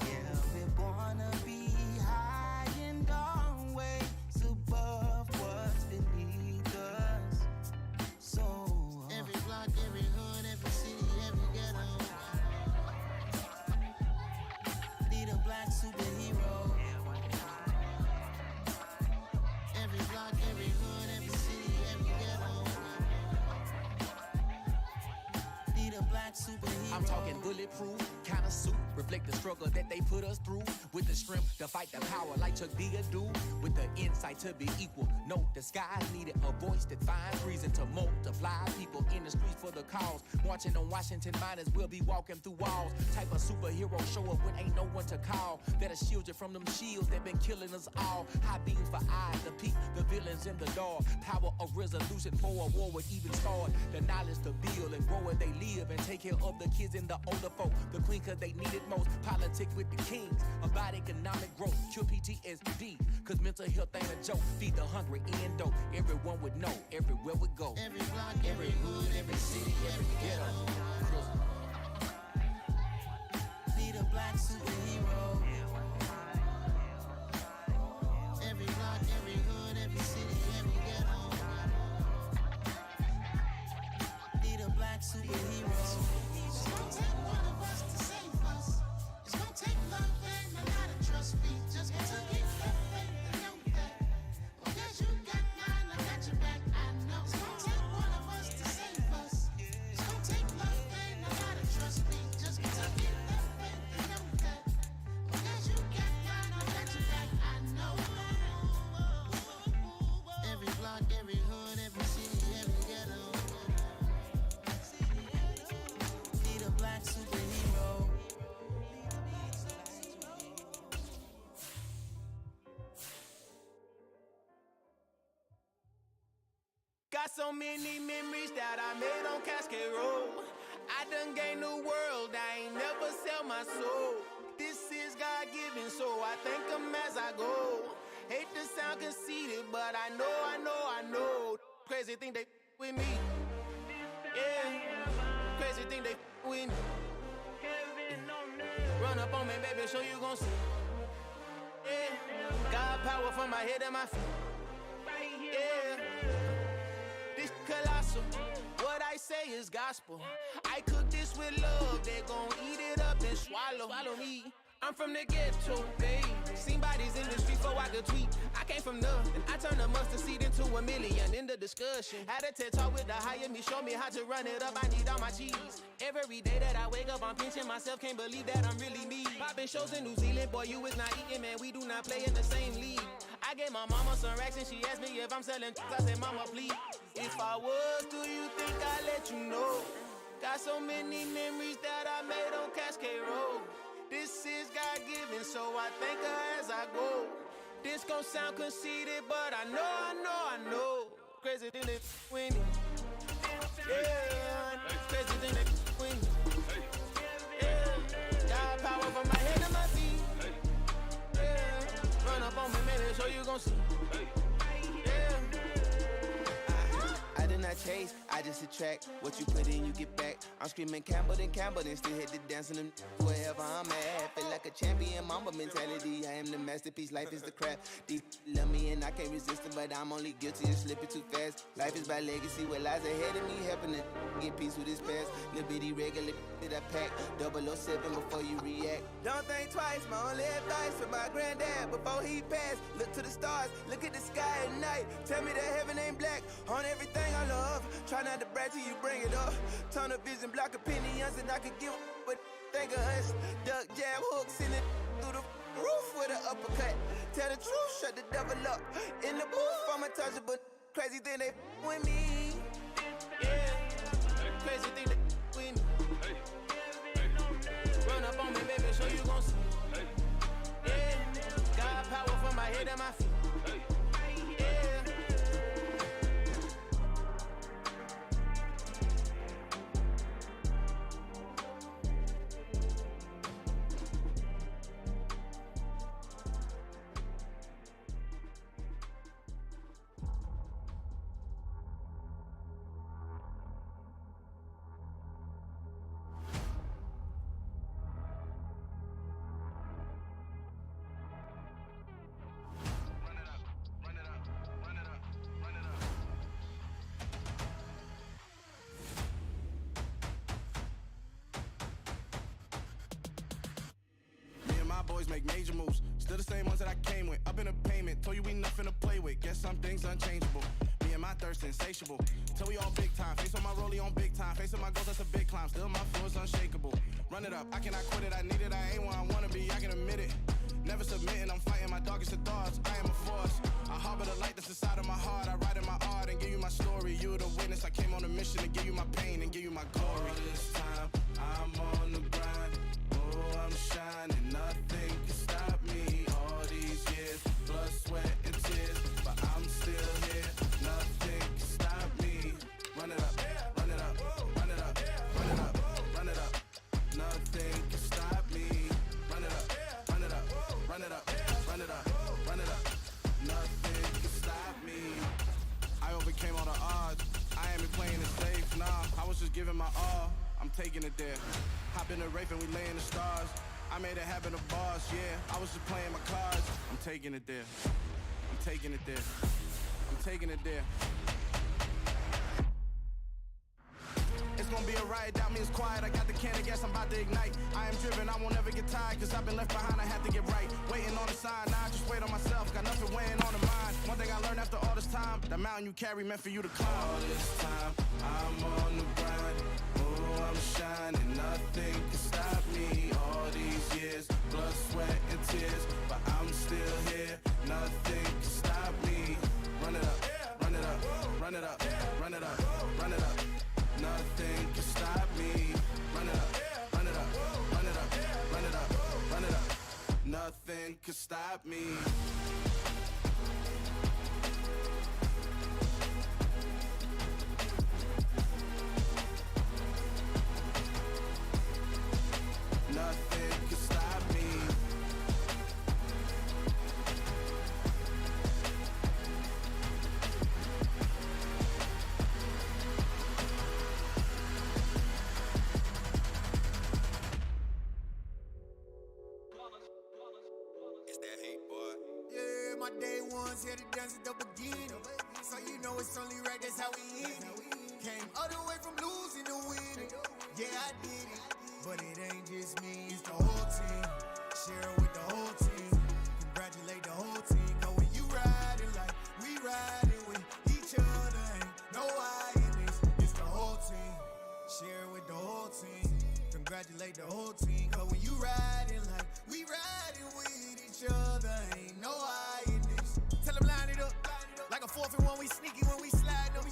R: Yeah, we're born to be high and always above what's beneath us. So every block, every hood, every city, every ghetto. Need a black superhero. Every block, every hood, every city, every ghetto. Need a black superhero.
T: I'm talking bulletproof kind of suit, reflect the struggle that they put us through, with the strength to fight the power like Chuck D do, with the insight to be equal. Note the skies needed a voice that finds reason to multiply people in the streets for the cause. Marching on Washington, might as well be walking through walls. Type of superhero show up when ain't no one to call. That'll shield you from them shields that been killing us all. High beams for eyes to peek the villains in the dark. Power of resolution for a war would even start. The knowledge to build and grow where they live and take care of the kids and the older folk. The queen cause they need it most. Politics with the kings about economic growth. Cure PTSD cause mental health ain't a joke. Feed the hungry and dope. Everyone would know everywhere we go.
R: Every block, every hood, every city, every ghetto. Need a black superhero. Every block, every hood, every city, every ghetto. Need a black superhero. It's gonna take one of us to save us. It's gonna take love and a lot of trust. We just got to get that faith and know that. Oh, yes, you got mine, I got your back, I know. It's gonna take one of us to save us. It's gonna take love and a lot of trust. We just got to get that faith and know that. Oh, yes, you got mine, I got your back, I know. Every block, every hood, every city, every ghetto. Need a black superhero.
C: Got so many memories that I made on Cascade Road. I done gained the world, I ain't never sell my soul. This is God-given, so I thank him as I go. Hate to sound conceited, but I know. Crazy thing they with me. Yeah, crazy thing they with me. Run up on me, baby, so you gon' see. Yeah, God power from my head and my feet. Yeah. This colossal, what I say is gospel. I cook this with love, they gon' eat it up and swallow me. I'm from the ghetto, babe. Seen bodies in the street before I could tweet. I
U: came from nothing. I turned a mustard seed into a million in the discussion. Had a TED talk with the higher me, show me how to run it up. I need all my cheese. Every day that I wake up, I'm pinching myself. Can't believe that I'm really me. Popping shows in New Zealand, boy, you is not eating, man. We do not play in the same league. I gave my mama some racks and she asked me if I'm selling. I said, mama, please. If I was, do you think I'd let you know? Got so many memories that I made on Cascade Road. This is God-given, so I thank her as I go. This gon' sound conceited, but I know. Crazy than it winning. Yeah, crazy than it winning. Yeah, got power from my head to my feet. Yeah, run up on me, man, and show you gon' see.
V: I did not chase, I just attract. What you put in, you get back. I'm screaming Campbell, then still hit the dance and them wherever I'm at. Feel like a champion, mamba mentality. I am the masterpiece, life is the crap. Deep love me and I can't resist it, but I'm only guilty of slipping too fast. Life is by legacy, what lies ahead of me, helping to get peace with this past. Little bitty regular that I pack, 007 before you react. Don't think twice, my only advice from my granddad before he passed. Look to the stars, look at the sky at night. Tell me that heaven ain't black on everything I love. Try not to brag till you bring it up. Tunnel vision, block opinions, and I could give but think of us. Duck jab hooks in it through the roof with an uppercut. Tell the truth, shut the devil up. In the booth, I'm untouchable. Crazy thing they with me.
U: Yeah, crazy thing they with me. Run up on me, baby, show you gon' see. Yeah, got power from my head and my feet.
W: Boys make major moves, still the same ones that I came with. Up in a payment, told you we nothing to play with. Guess some things unchangeable. Me and my thirst insatiable. Till we all big time. Face on my rollie on big time. Facing my goals, that's a big climb. Still my flow is unshakable. Run it up, I cannot quit it. I need it, I ain't where I wanna be. I can admit it. Never submitting, I'm fighting my darkest of thoughts. I am a force. I harbor the light that's inside of my heart. I write in my art and give you my story. You the witness. I came on a mission to give you my pain and give you my glory. All this time, I'm on the grind. Oh, I'm shining. Nothing can stop me. All these years, blood, sweat, and tears. But I'm still here. Nothing can stop me. Run it up, run it up, run it up, run it up, run it up. Nothing can stop me. Run it up, run it up, run it up, run it up, run it up. Nothing can stop me. I overcame all the odds. I ain't been playing it safe, nah. I was just giving my all. I'm taking it there. Hop in the Wraith and we lay in the stars. I made it happen to boss, yeah. I was just playing my cards. I'm taking it there. I'm taking it there. I'm taking it there. It's gonna be a riot, doubt me it's quiet. I got the can of gas, I'm about to ignite. I am driven, I won't ever get tired. Cause I've been left behind, I have to get right. Waiting on the sign, now I just wait on myself. Got nothing weighing on the mind. One thing I learned after all this time, the mountain you carry meant for you to climb. All this time, I'm on the grind. Oh, I'm shining, nothing can stop me. All these years, blood, sweat, and tears. But I'm still here, nothing can stop me. Run it up, run it up, run it up, run it up, run it up. Nothing can stop me. Run it up, run it up, run it up, run it up, run it up. Nothing can stop me. Nothing can stop me.
O: Yeah, my day ones here to dance at the beginning. So you know it's only right, that's how we hit it. Came all the way from losing to winning. Yeah, I did it. But it ain't just me, it's the whole team. Share it with the whole team. Congratulate the whole team. Cause when you ride, Congratulate the whole team, cause when you riding like we riding with each other, ain't no hiding this. Tell them line it up, like a 4th and 1, we sneaky when we slide them.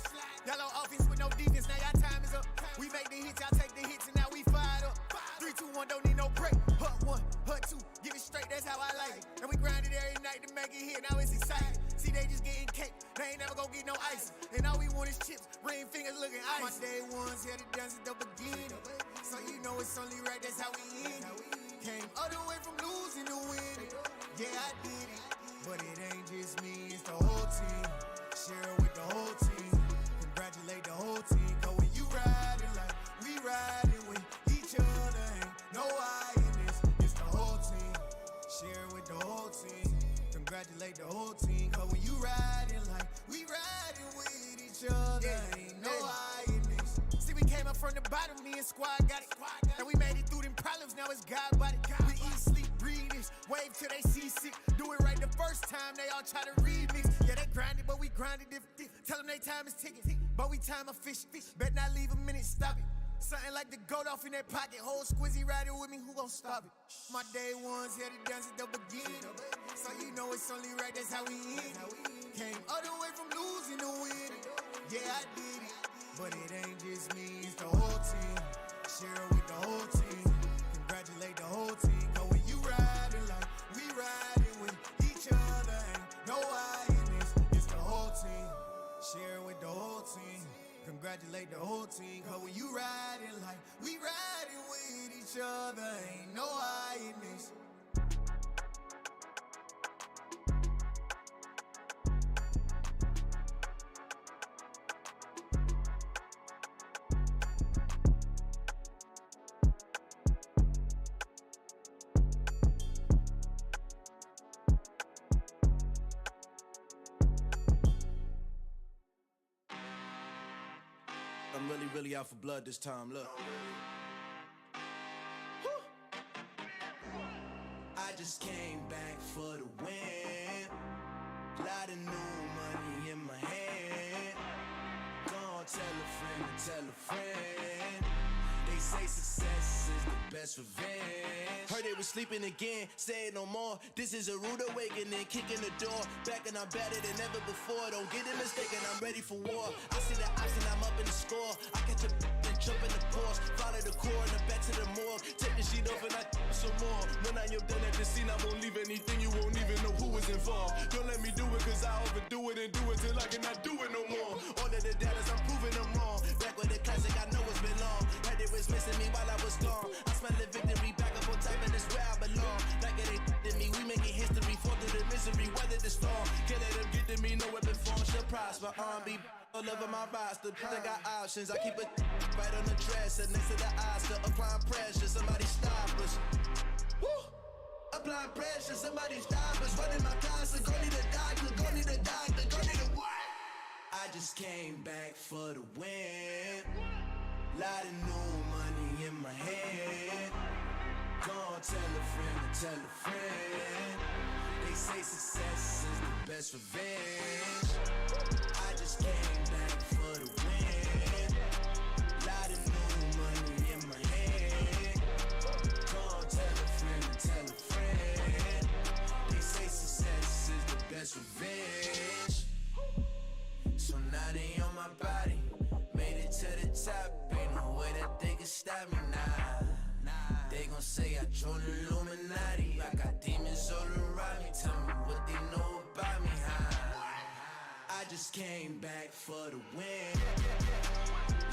O: Yellow offense with no defense, now y'all time is up. We make the hits, y'all take the hits, and now we fired up. 3, 2, 1, don't need no break. Hut 1, hut 2, give it straight, that's how I like it. And we grind it every night to make it hit, now it's exciting. See, they just getting cake, they ain't never gonna get no ice. And all we want is chips, ring fingers looking ice. My day ones here to dance at the beginning. So you know it's only right, that's how we end it. Came all the way from losing to winning. Yeah, I did it, but it ain't just me, it's the whole team. Share it with the whole team. Congratulate the whole team, cause when you riding like we riding with each other, ain't no hiding this, it's the whole team. Share it with the whole team. Congratulate the whole team, cause when you riding like we riding with each other, ain't no hiding this. See, we came up from the bottom, me and squad got it. And we made it through them problems, now it's God body. We eat, sleep, breathe this, wave till they seasick. Do it right the first time, they all try to remix. Yeah, they grinded, but we grinded different. Tell them they time is ticking, but we time a fish. Bet not leave a minute, stop it. Something like the goat off in their pocket. Whole squizzy riding with me, who gon' stop it? My day ones here to dance at the beginning. So you know it's only right, that's how we end it. Came all the way from losing to winning. Yeah, I did it, but it ain't just me, it's the whole team. Share it with the whole team. Congratulate the whole team, cause when you riding like we riding with each other, ain't no hiding this, it's the whole team. Share it with the whole team. Congratulate the whole team, cause when you riding like we riding with each other, ain't no hiding this.
W: I'm really out for blood this time, look. I just came back for the win. Lot of new money in my hand. Gonna tell a friend to tell a friend. They say success is the best revenge. Heard they was sleeping again, say it no more. This is a rude awakening, kicking the door. Back and I'm better than ever before. Don't get it mistaken, I'm ready for war. I see the option, I'm up in the score. I catch a and jump in the course. Follow the core and then back to the morgue. Take the sheet off and I some more. When I am done at the scene, I won't leave anything. You won't even know who was involved. Don't let me do it, cause I overdo it and do it till I cannot do it no more. All of the doubters, I'm proving them wrong. Back with the classic, I know it's been long. Had it was missing me while I was gone. I smell the victory back up on top, and it's where I belong. Like it ain't to me, we making history. Fall through the misery, weather the storm. Can't let them get to me, no weapon form shall prosper. R&B all over my roster, I got options. I keep it right on the dresser, next to the Oscar. Applying pressure, somebody stop us. Woo! Applying pressure, somebody stop us. Running my closet, go need a doctor, go need a doctor, go need a what? I just came back for the win. Lot of new money in my hand. Gonna tell a friend to tell a friend. They say success is the best revenge. I just came back for the win. Lot of new money in my hand. Gonna tell a friend to tell a friend. They say success is the best revenge. So now they on my body. Made it to the top. Ain't no way that they can stop me now. They gon' say I joined the Illuminati. I got demons all around me. Tell me what they know about me, huh? I just came back for the win.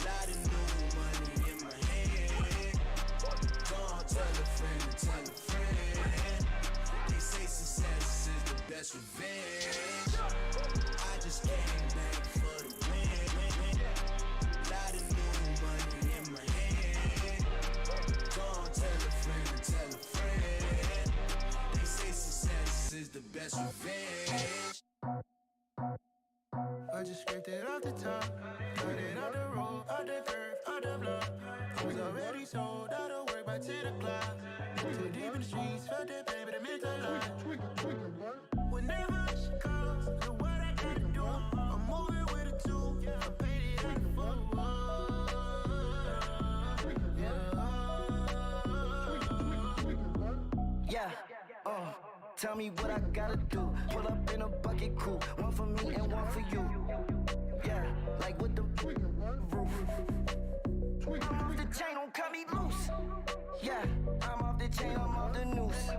W: Lot of new money in my hand. Gonna tell a friend to tell a friend. They say success is the best revenge. I just came back for the win. Lot of new money in my hand. Gonna tell a friend to tell a friend. They say success is the best revenge.
O: I just scraped it off the top, got it off the road, off the curve, off the block. I was already sold out of work by 10 o'clock. Too deep in the streets, felt that pain, but it meant a lot. Whenever she calls, look what I gotta do. I'm moving with a two, I'm painted like a fool. Yeah.
A: Tell me what I gotta do. Pull up in a bucket crew, one for me and one for you. Yeah, like with the roof. I'm off the chain, don't cut me loose. Yeah, I'm off the chain, I'm off the noose.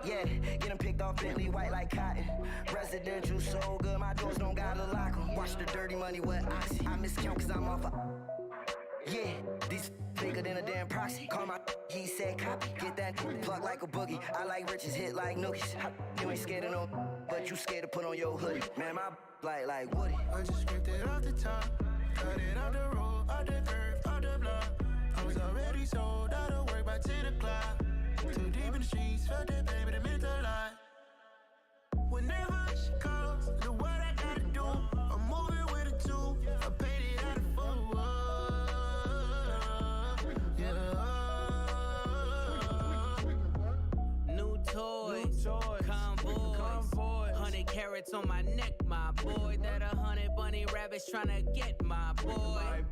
A: Yeah, getting picked off Bentley, white like cotton. Residential so good, my doors don't gotta lock 'em. Watch the dirty money with oxy. I miscount cause I'm off yeah, these bigger than a damn proxy. Call my he said copy. Get that plug like a boogie. I like riches, hit like nookies. You ain't scared of no, but you scared to put on your hoodie. Man, my like Woody.
O: I just scraped it off the top, cut it off the road, off the curve, off the block. I was already sold out of work by 10 o'clock. Too deep in the streets, felt that baby, that meant a lot. Whenever she calls, do what I gotta do. I'm moving with a two, I paid it out of full.
U: Yeah. New toys, convoys, 100 carats on my neck, my boy. That 100 bunny rabbits tryna get my boy.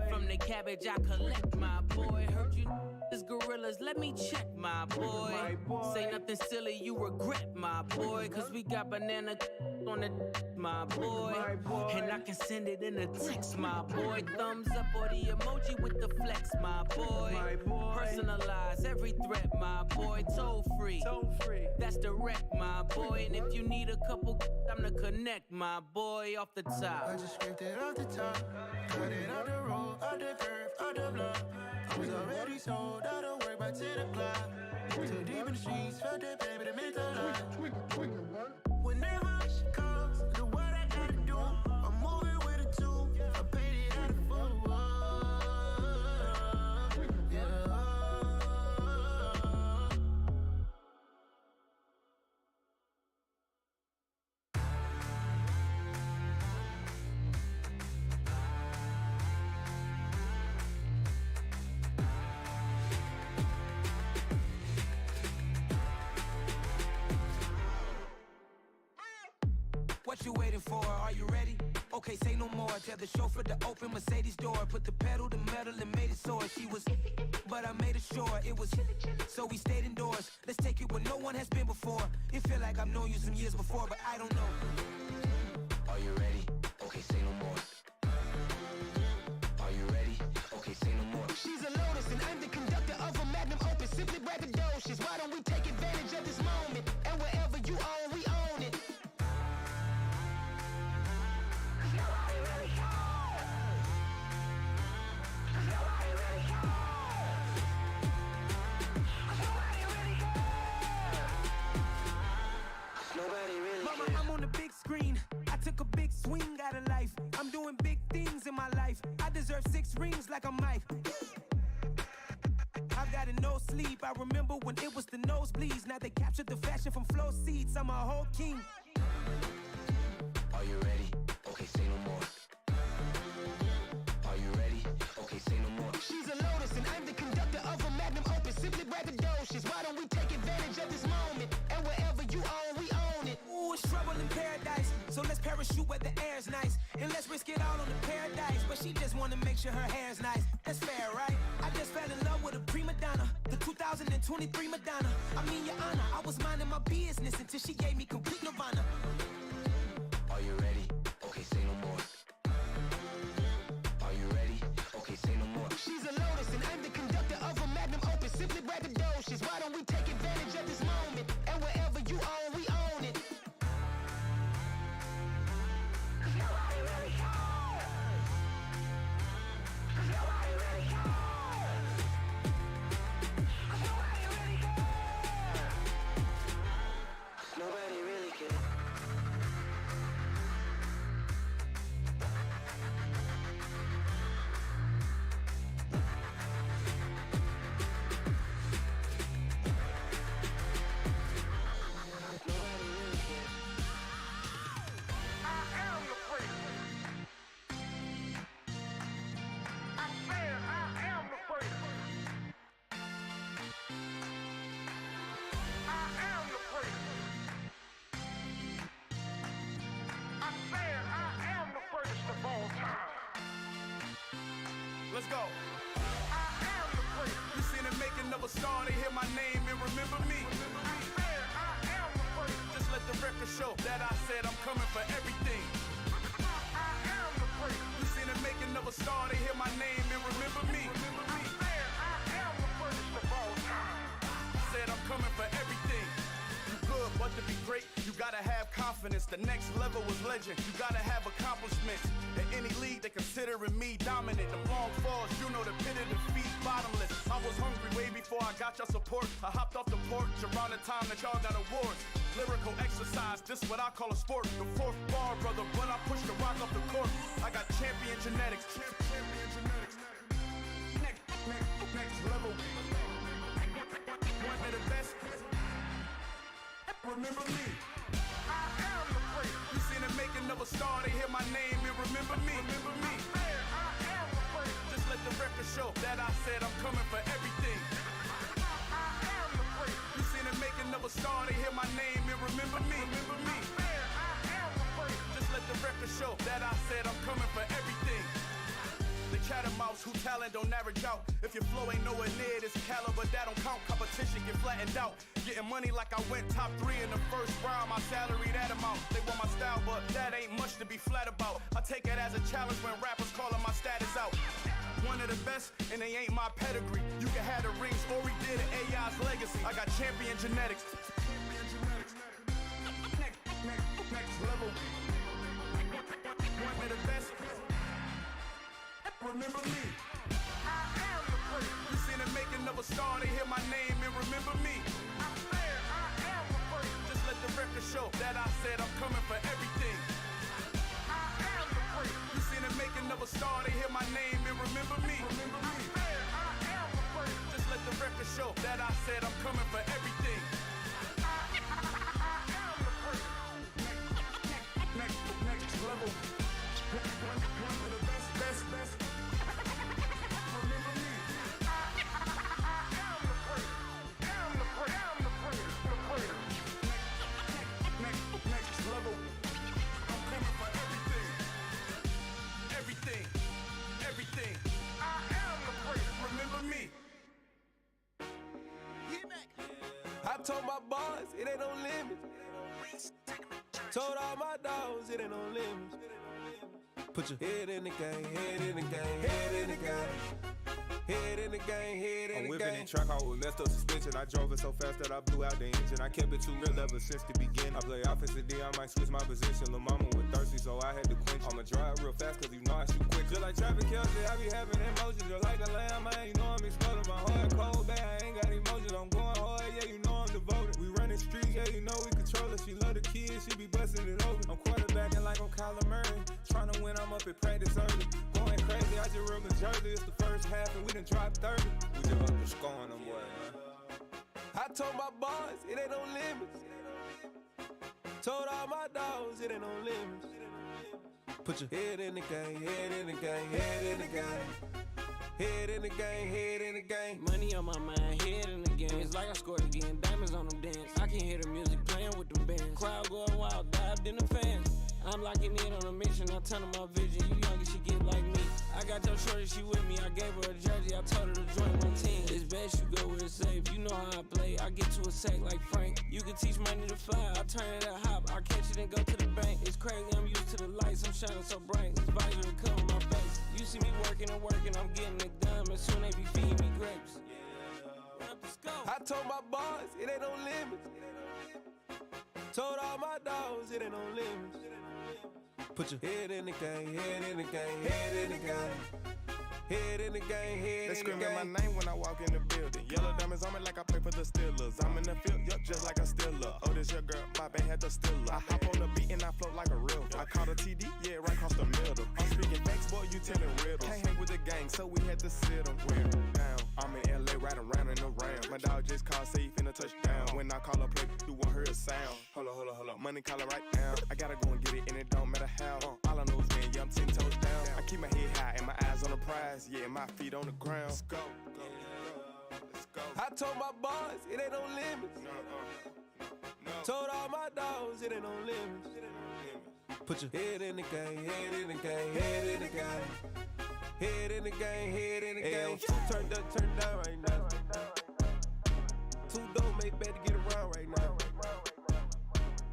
U: From the cabbage I collect, my boy. Heard you is gorillas, let me check, my boy. Say nothing silly, you regret, my boy. Cause we got banana on the my boy. And I can send it in a text, my boy. Thumbs up or the emoji with the flex, my boy. Personalize every threat, my boy. Toll free, that's direct, my boy. And if you need a couple, I'm the connect, my boy. Off the top,
O: I just scraped it off the top, cut it off the road, off the curve, off the block. I was already sold out of work by 10 o'clock. Too deep in the streets, felt that baby, that meant a lot. Whenever she calls, do what I gotta do. I'm moving with a two, I paid it out of full. Yeah.
T: What you waiting for? Are you ready? Okay, say no more. Tell the chauffeur to open Mercedes door. Put the pedal to metal and made it soar. She was, but I made it sure it was. So we stayed indoors. Let's take it where no one has been before. It feel like I've known you some years before, but I don't know. Are you ready? Okay, say no more. Are you ready? Okay, say no more.
O: She's a Lotus and I'm the conductor of a magnum opus. Simply braggadocious. Why don't we take advantage of this moment? And wherever you own, we own it.
T: Mama, I'm on the big screen. I took a big swing out of life. I'm doing big things in my life. I deserve 6 rings like I'm Mike. I've got no sleep. I remember when it was the nosebleeds. Now they captured the fashion from flow seats. I'm a whole king. Are you ready? Okay, say no more. Are you ready? Okay, say no more.
O: She's a Lotus and I'm the conductor of a magnum opus. Simply braggadocious. Why don't we take advantage of this moment? And wherever you own, we own it.
T: Ooh, it's trouble in paradise. So let's parachute where the air's nice. And let's risk it all on the paradise. But she just wanna make sure her hair's nice. That's fair, right? I just fell in love with a prima donna. The 2023 Madonna. I mean, your honor, I was minding my business until she gave me complete nirvana. Are you ready? Okay, say no more. Are you ready? Okay, say no more.
O: She's a Lotus and I'm the conductor of a magnum opus. Simply braggadocious. Why don't we take advantage of this moment? And wherever you own, we own it. Nobody really cares. Nobody really cares. Nobody really cares. Nobody really cares.
S: Let's go. I am the great. Listen and making of a star, they hear my name and remember me. I am the great.
W: record show that I said I'm coming for everything. I am the great. You seen the making of a star, they hear my name and remember me. I am the greatest of all time. Said I'm coming for everything. You good, but to be great, you gotta have confidence. The next level was legend. You gotta have accomplishments. In any league, they considering me dominant. The long falls, you know the pit of defeat, bottomless. I was hungry way before I got your support. I hopped off the porch around the time that y'all got awards. Lyrical exercise, this what I call a sport. The fourth bar, brother, but I push the rock off the court. I got champion genetics. Champion genetics. Next level. One of the best. Remember me. I am the great. You seen the making of a star, they hear my name and remember me. Remember me. I am the great. Just let the record show that I said I'm coming for everything. I am the great. You seen the making of a star, they hear my name and remember me. Remember me. I am the great. Just let the record show that I said I'm coming for everything. The chattermouths who talent don't average out. If your flow ain't nowhere near this caliber, that don't count. Competition get flattened out. Getting money like I went top 3 in the first round. My salary that amount. They want my style, but that ain't much to be flat about. I take it as a challenge when rappers calling my status out. One of the best, and they ain't my pedigree. You can have the rings, or we did it, AI's legacy. I got champion genetics. Next level. One of the best. Remember me. I am the great. You seen the making of a star, they hear my name and remember me. I am the great. Just let the record show that I said I'm coming for everything. I am the great. You seen the making of a star, they hear my name and remember me. Remember me. I am the great. Just let the record show that I said I'm coming for everything. I am the great. Next level. One of the best. Everything. I am the great. Remember me. I told my boys it ain't no limits. Told all my dogs it ain't no limits. Put your head in the game, head in the game, head in the game. Head in the game, head in the game. I'm whipping in track out with messed up suspension. I drove it so fast that I blew out the engine. I kept it too real ever since the beginning. I play offensive D, I might switch my position. Lil' mama was thirsty, so I had to quench. I'ma drive real fast, cause you know I shoot quick. Just like traffic Kelsey, I be having emotions. Just like a lamb, man, you know I'm exploding. My heart cold, bad, I ain't got emotions. I'm going hard, yeah, you know I'm devoted. We running streets, yeah, you know we control it. She love the kids, she be busting it open. I'm quarterbacking like I'm Kyler Murray. Trying to win, I'm up at practice early. Going crazy, I just real the jersey. It's the first half and we done dropped 30. We just up to scoring them, boy, man. I told my boys, it ain't no limits. Told all my dogs, it ain't no limits. Put your head in the game, head in the game, head in the game. Head in the game, head in the game.
D: Money on my mind, head in the game. It's like I scored again, diamonds on them dance. I can hear the music playing with them bands. Crowd going wild, dived in the fans. I'm locking in on a mission, I tell her my vision. You young and she get like me. I got your shorty, she with me. I gave her a jersey, I told her to join my team. It's best you go where it's safe. You know how I play. I get to a sack like Frank. You can teach money to fly. I turn it a hop. I catch it and go to the bank. It's crazy, I'm used to the lights. I'm shining so bright. This visor to cover my face. You see me working and working. I'm getting it done. And soon they be feeding me grapes.
W: I told my boys, it ain't no limits. Told all my dogs, it ain't no limits. Put your head in the game, head in the game, head in the game. Head in the game, head in the game. They screaming my name when I walk in the building. Yellow diamonds on me like I play for the Steelers. I'm in the field, yup, just like a Steeler. Oh, this your girl, my band had the Steeler. I hop on the beat and I float like a river. I caught a TD, yeah, right across the middle. I'm speaking facts, boy, you telling riddles. Can't hang with the gang, so we had to sit them down. I'm in LA, riding round and around. My dog just called, say he finna touchdown. When I call a play, you won't hear a sound. Hold up, money calling right now. I gotta go and get it, and it don't matter how. All I know is win, yeah, I'm 10 toes down. I keep my head high and my eyes on the prize. Yeah, my feet on the ground. Let's go. I told my boys, it ain't no limits. Told all my dogs, it ain't no limits. Put your head in the game, head in the game, head in the game. Head in the game, head in the game. Two turned up, turned down right now. Two don't make bad to get around right now.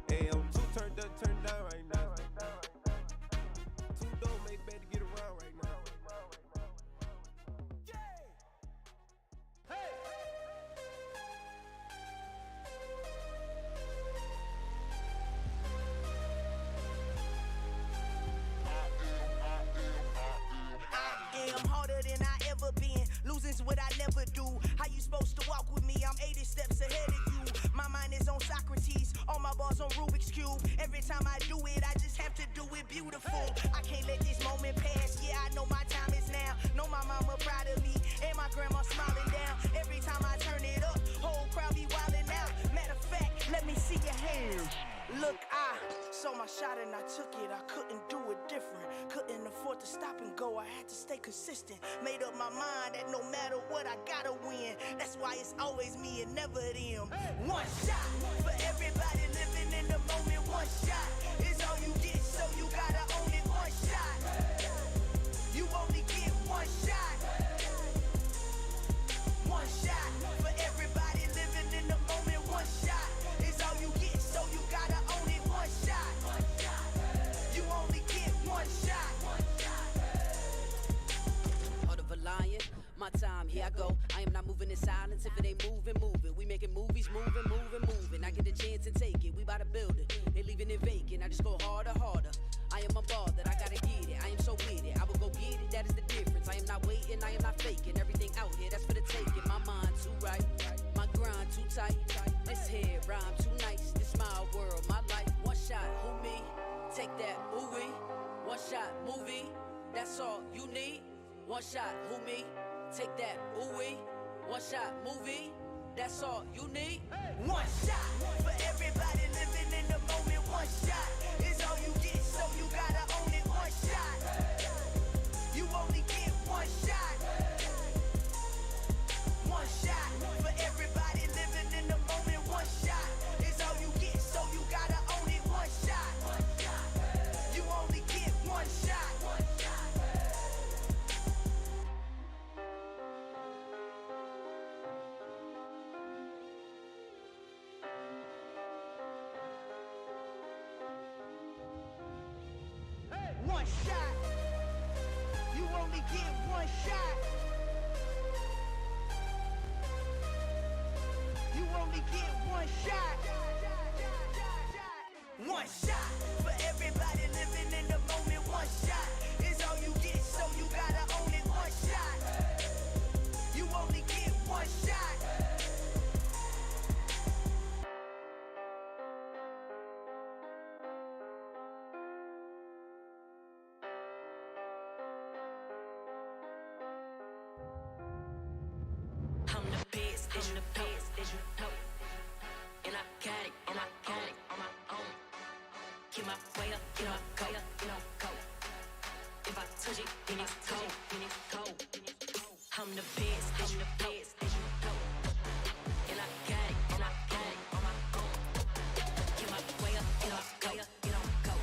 W: AM2.
E: down right now. Too dope, make bad to get around right now.
B: I'm harder than I ever been. Losing's what I never do. How you supposed to walk with me? I'm 80 steps ahead of you. My mind is on Socrates. All my bars on Rubik's Cube. Every time I do it, I just have to do it beautiful. I can't let this moment pass. Yeah, I know my time is now. Know my mama proud of me. And my grandma smiling down. Every time I turn it up, whole crowd be wildin' out. Matter of fact, let me see your hands. Look, I saw my shot and I took it. I couldn't do it different. Couldn't afford to stop and go. I had to stay consistent. Made up my mind that no matter what, I gotta win. That's why it's always me and never them. One shot for everybody living in the moment. One shot is all you get, so you gotta own it. One shot. You only get one shot. One shot for everybody living in the moment. One shot is all you get, so you gotta own it. One shot. You only get one shot.
H: Heart of a lion, my time, here I go. I am not moving in silence. If it ain't moving, moving. We making movies, moving, moving, moving. I get a chance and take it. We bout to build it. They leaving it vacant. I just go harder, harder. I am a ball that I gotta get it. I am so with it. I will go get it. That is the difference. I am not waiting. I am not faking. Everything out here, that's for the taking. My mind too right. My grind too tight. This head rhyme too nice. This my world, my life. One shot, who me? Take that, ooh wee. One shot, movie. That's all you need. One shot, who me? Take that, ooh wee. One shot, movie. That's all you need.
B: One shot for everybody living in the moment. One shot is all you get, so you gotta own it. One shot. You only get one shot. One shot for everybody living in the moment. One shot is all you get, so you gotta own it. One shot. You only get one shot. One shot. You only get one shot. You only get one shot. One shot for everybody living in the moment. One shot is all you get, so you gotta own it. One shot. You only get one shot.
H: I'm the best, as you know, and I got it, and I got it on my own. Get my way up, get my go, go. If I touch it, then it's cold, I'm the best, as you know, and I got it, on my own. Get my way up, get my go.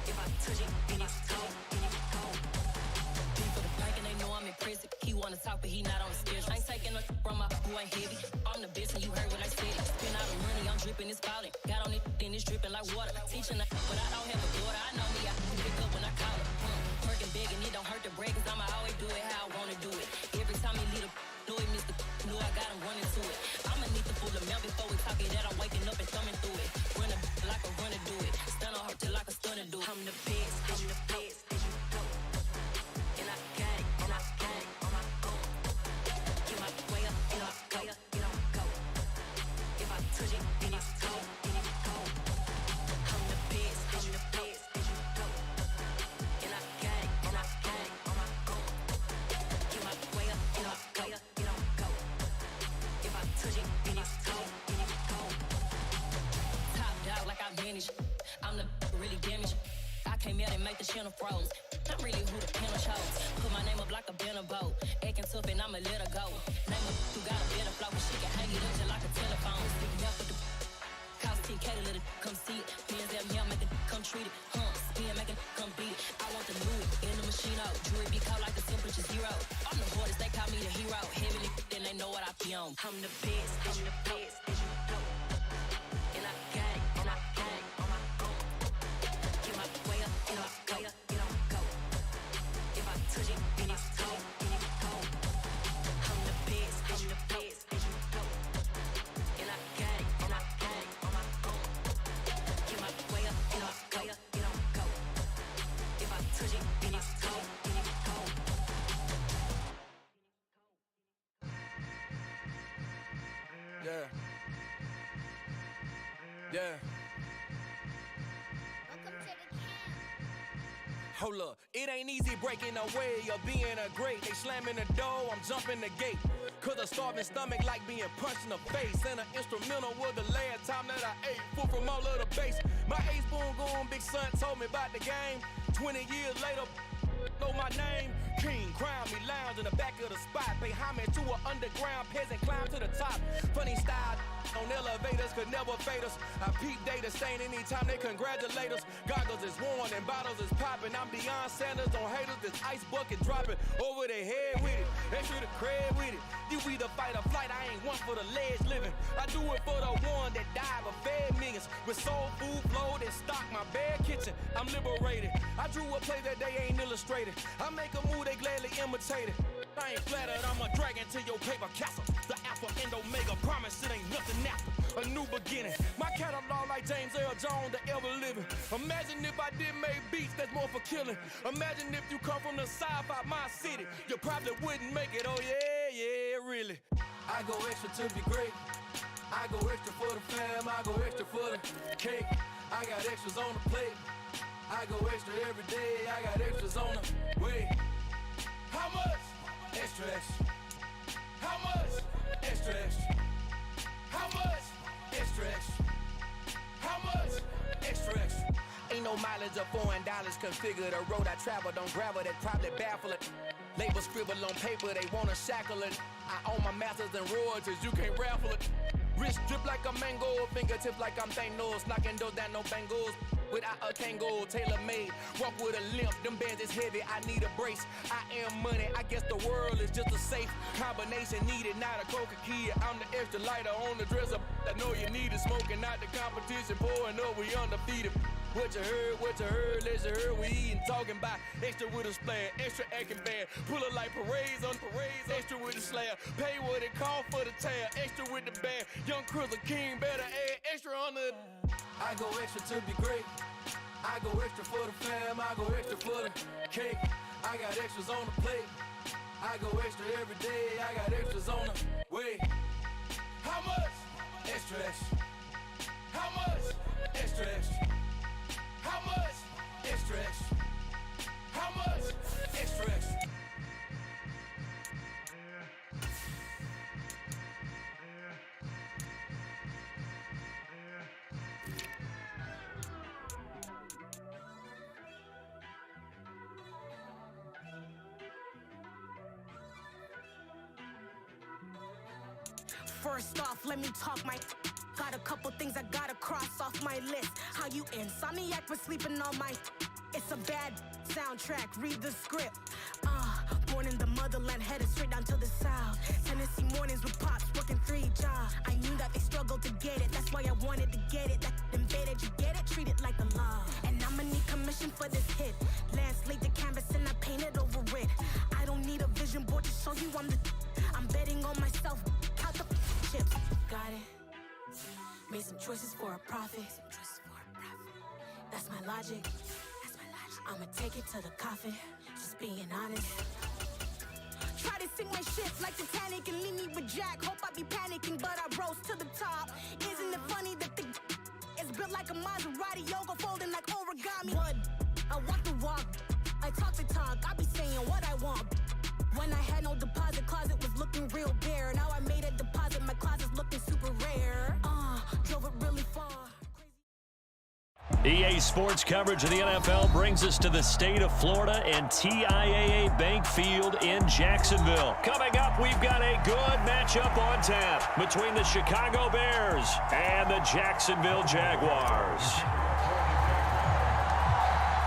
H: If I touch it, then it's cold, People the bank and they know I'm in prison. He wanna talk, but he not on the schedule. I ain't taking no from my who ain't heavy. I'm the best and you heard what I said. Spend all the money, I'm dripping, it's falling. Got on it, then it's dripping like water. Teaching but I don't have a daughter. I know me, I can pick up when I call her. Working big and it don't hurt to break, cause I'ma always do it how I wanna do it. Every time he lead a do it, Mr. Knew I got him running to it. I'ma need the full amount before we talk it that I'm waking up and thumbing through it. Run like a runner do it. Stun on her till like a stunner do it. I'm the best, as you know. And I got it, and I got it on my own. Get my way up, get my go. If I touch it, then it's cold, I'm the best, as you know. And I got it, and I got it on my own. Get my way up, get my go. If I touch it, then it's cold, Top dog like I manage. I'm the really damaged. I came out and make the channel froze. I'm really who the piano chose. Put my name up like a banner boat. Acting tough and I'ma let her go. Name her who got a better flow. She can hang it up just like a telephone. Sticking up with the cost 10K to let it come see it. Hands down here, make it come treat it. Spin, make it come beat it. I want the Louis in the machine out. Jewelry be cold like the temperature 0. I'm the hardest, they call me the hero. Heavily, then they know what I be on. I'm the best, as you know. And I got it, on my own.
T: Yeah. Hold up, it ain't easy breaking away or being a great. They slamming the door, I'm jumping the gate. Cause a starving stomach like being punched in the face. And an instrumental was the last time that I ate. Full from all of the bass. My ace boom goon, big son told me about the game. 20 years later, know my name. King, crown me, lounge in the back of the spot. Pay homage to an underground peasant, climb to the top. Funny style on elevators could never fade us. I peep data stain anytime they congratulate us. Goggles is worn and bottles is popping. I'm Deion Sanders on haters, this ice bucket dropping over their head with it. Extra the cred with it. You either fight or flight, I ain't one for the ledge living. I do it for the one that died but fed millions. With soul food flowed and stocked my bare kitchen. I'm liberated. I drew a play that they ain't illustrated. I make a move, they gladly imitate it. I ain't flattered, I'm a dragon to your paper castle. The alpha and omega, promise it ain't nothing after. A new beginning. My catalog like James Earl Jones, the ever living. Imagine if I did make beats that's more for killing. Imagine if you come from the sci-fi, my city. You probably wouldn't make it, oh yeah, really. I go extra to be great. I go extra for the fam, I go extra for the cake. I got extras on the plate. I go extra every day, I got extras on the way. How much? Extra, extra. How much? Extra, extra. How much? Extra, extra. How much? Extra, extra. Ain't no mileage of $4 configure the road I travel. Don't gravel that probably baffle it. Label scribble on paper, they wanna shackle it. I own my masters and royalties, you can't raffle it. Wrist drip like a mango, fingertips like I'm Thanos. Knocking those down, no bangles. Without a Kango, tailor-made. Walk with a limp, them bands is heavy, I need a brace. I am money, I guess the world is just a safe combination needed, not a coca key. I'm the extra lighter on the dresser. I know you need it, smoking out the competition, pouring up, we undefeated. What you heard, let's you heard, we eatin', talking about extra with a splash, extra acting bad. Pull it like parades on parades, extra with the slab. Pay what it cost for the tab, extra with the bag. Young Crizzle King, better add extra on the. I go extra to be great. I go extra for the fam, I go extra for the cake. I got extras on the plate. I go extra every day, I got extras on the way. How much? Extra, extra. How much? Extra, extra. How much? Extra, extra. How much? Extra, extra.
I: First off, let me talk my. Got a couple things I gotta cross off my list. How you insomniac for sleeping on my. It's a bad soundtrack, read the script. Born in the motherland, headed straight down to the south. Tennessee mornings with pops, working 3 jobs. I knew that they struggled to get it, that's why I wanted to get it. That invaded, you get it, treat it like a law. And I'ma need commission for this hit. Lance laid the canvas and I painted over it. I don't need a vision board to show you I'm betting on myself, count the chips. Got it. Made some choices for a profit. That's my logic. I'ma take it to the coffin. Just being honest. Try to sing my shit like Titanic and leave me with Jack. Hope I be panicking, but I rose to the top. Isn't it funny that the is built like a Maserati, yoga folding like origami? What? I walk the walk. I talk the talk. I be saying what I want. When I had no deposit, closet was looking real bare. Now I made a deposit, my closet's looking super rare. Drove it really far.
K: EA Sports coverage of the NFL brings us to the state of Florida and TIAA Bank Field in Jacksonville. Coming up, we've got a good matchup on tap between the Chicago Bears and the Jacksonville Jaguars.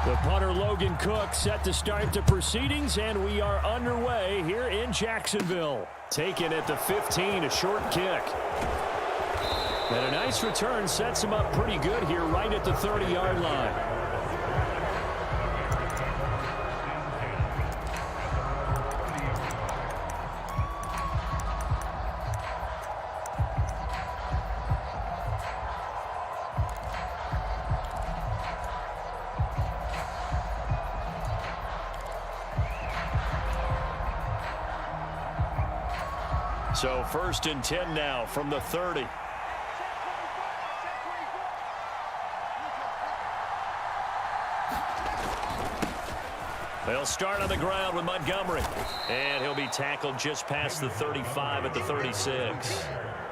K: The punter Logan Cook set to start the proceedings, and we are underway here in Jacksonville. Taken at the 15, a short kick. And a nice return sets him up pretty good here right at the 30-yard line. So 1st and 10 now from the 30. They'll start on the ground with Montgomery. And he'll be tackled just past the 35 at the 36.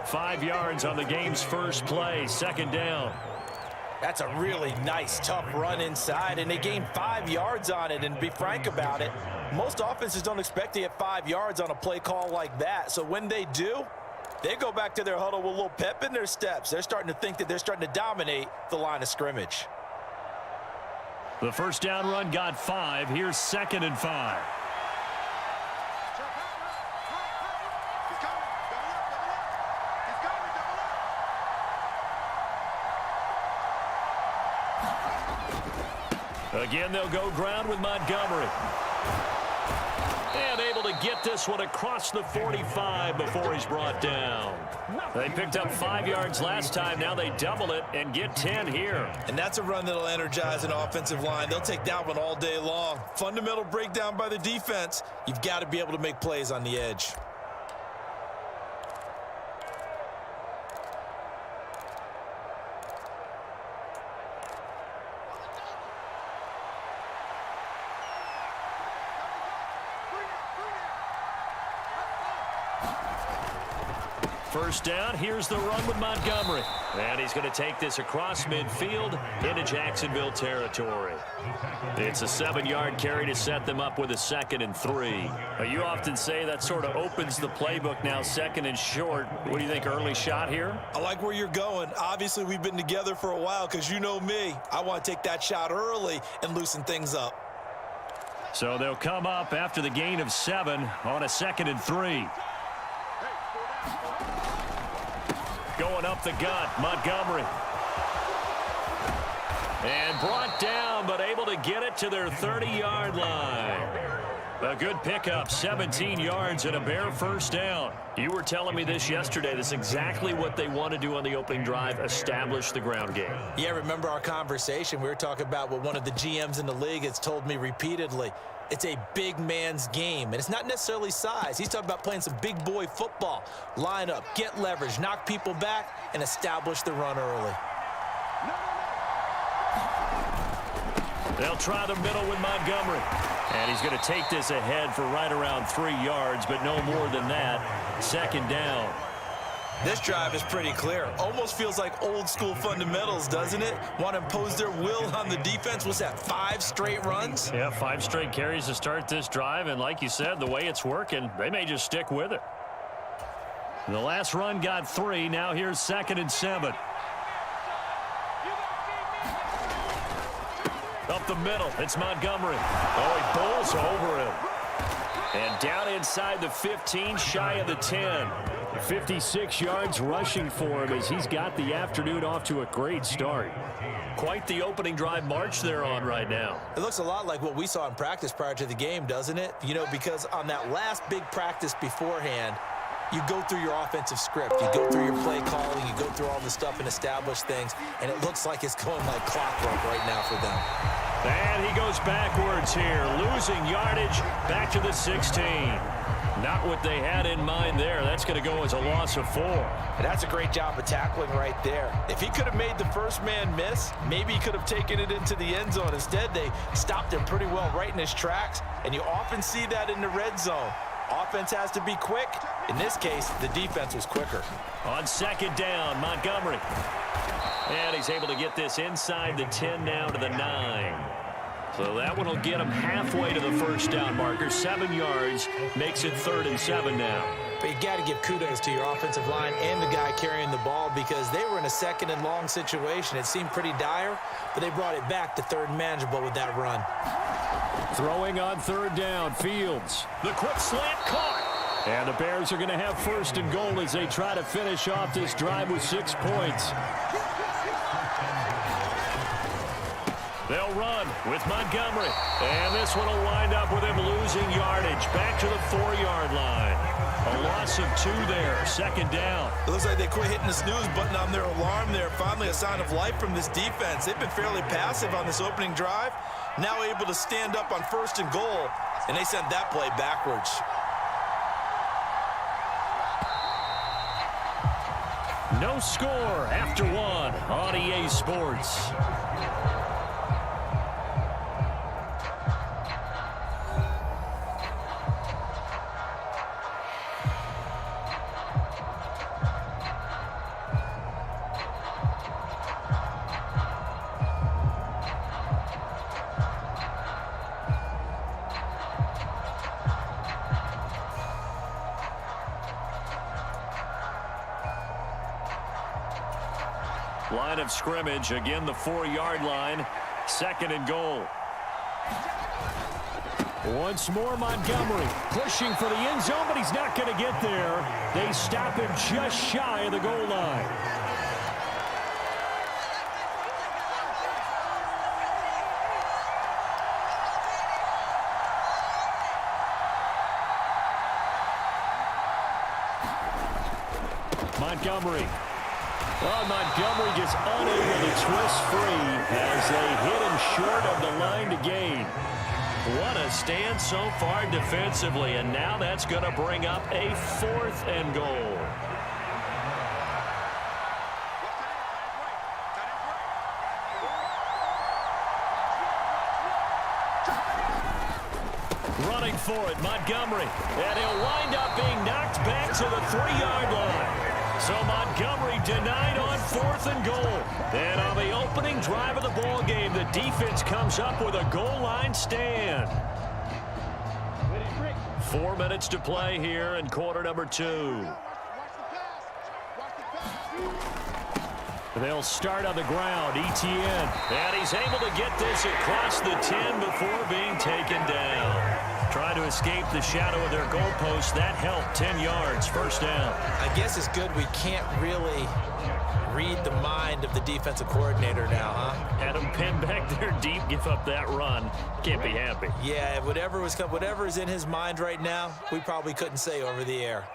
K: 5 yards on the game's first play. 2nd down.
M: That's a really nice, tough run inside, and they gained 5 yards on it. And to be frank about it, most offenses don't expect to get 5 yards on a play call like that. So when they do, they go back to their huddle with a little pep in their steps. They're starting to think that they're starting to dominate the line of scrimmage.
K: The first down run got 5. Here's 2nd and 5. Again, they'll go ground with Montgomery. And able to get this one across the 45 before he's brought down. They picked up 5 yards last time. Now they double it and get 10 here.
M: And that's a run that'll energize an offensive line. They'll take that one all day long. Fundamental breakdown by the defense. You've got to be able to make plays on the edge.
K: First down, here's the run with Montgomery. And he's going to take this across midfield into Jacksonville territory. It's a 7-yard carry to set them up with a 2nd and 3. You often say that sort of opens the playbook now, 2nd and short. What do you think, early shot here?
M: I like where you're going. Obviously, we've been together for a while because you know me. I want to take that shot early and loosen things up.
K: So they'll come up after the gain of 7 on a 2nd and 3. Going up the gut, Montgomery. And brought down, but able to get it to their 30-yard line. A good pickup, 17 yards and a bare first down. You were telling me this yesterday. That's exactly what they want to do on the opening drive, establish the ground game.
M: Yeah, remember our conversation? We were talking about what one of the GMs in the league has told me repeatedly. It's a big man's game, and it's not necessarily size. He's talking about playing some big boy football. Line up, get leverage, knock people back, and establish the run early.
K: They'll try the middle with Montgomery. And he's going to take this ahead for right around 3 yards, but no more than that. 2nd down.
M: This drive is pretty clear. Almost feels like old school fundamentals, doesn't it? Want to impose their will on the defense. What's that, 5 straight runs?
K: Yeah, 5 straight carries to start this drive. And like you said, the way it's working, they may just stick with it. The last run got 3. Now here's 2nd and 7. Up the middle, it's Montgomery. Oh, he bowls over him. And down inside the 15, shy of the 10. 56 yards rushing for him as he's got the afternoon off to a great start. Quite the opening drive march they're on right now.
M: It looks a lot like what we saw in practice prior to the game, doesn't it? You know, because on that last big practice beforehand, you go through your offensive script. You go through your play calling. You go through all the stuff and establish things. And it looks like it's going like clockwork right now for them.
K: And he goes backwards here, losing yardage back to the 16. Not what they had in mind there. That's going to go as a loss of 4.
M: And that's a great job of tackling right there. If he could have made the first man miss, maybe he could have taken it into the end zone. Instead, they stopped him pretty well right in his tracks. And you often see that in the red zone. Offense has to be quick. In this case, the defense was quicker.
K: On 2nd down, Montgomery. And he's able to get this inside the 10 now to the 9. So that one will get him halfway to the first down marker. 7 yards makes it 3rd and 7 now.
M: But you got to give kudos to your offensive line and the guy carrying the ball because they were in a 2nd and long situation. It seemed pretty dire, but they brought it back to 3rd and manageable with that run.
K: Throwing on 3rd down, Fields. The quick slant caught. And the Bears are going to have 1st and goal as they try to finish off this drive with 6 points. They'll run with Montgomery. And this one will wind up with him losing yardage back to the 4-yard line. A loss of 2 there, 2nd down.
M: It looks like they quit hitting the snooze button on their alarm there. Finally a sign of life from this defense. They've been fairly passive on this opening drive. Now able to stand up on 1st and goal. And they sent that play backwards.
K: No score after one on EA Sports. Line of scrimmage, again the 4-yard line, 2nd and goal. Once more Montgomery pushing for the end zone, but he's not going to get there. They stop him just shy of the goal line. Montgomery. Well, Montgomery gets unable to twist free as they hit him short of the line to gain. What a stand so far defensively, and now that's going to bring up a 4th and goal. Running for it, Montgomery, and he'll wind up being knocked back to the 3-yard line. So Montgomery denied on 4th and goal. And on the opening drive of the ball game, the defense comes up with a goal line stand. 4 minutes to play here in quarter number 2. They'll start on the ground. Etienne. And he's able to get this across the 10 before being taken down. Trying to escape the shadow of their goalpost. That helped. 10 yards. First down.
M: I guess it's good we can't really read the mind of the defensive coordinator now, huh?
K: Had him pinned back there deep, give up that run. Can't be happy.
M: Yeah, whatever is in his mind right now, we probably couldn't say over the air.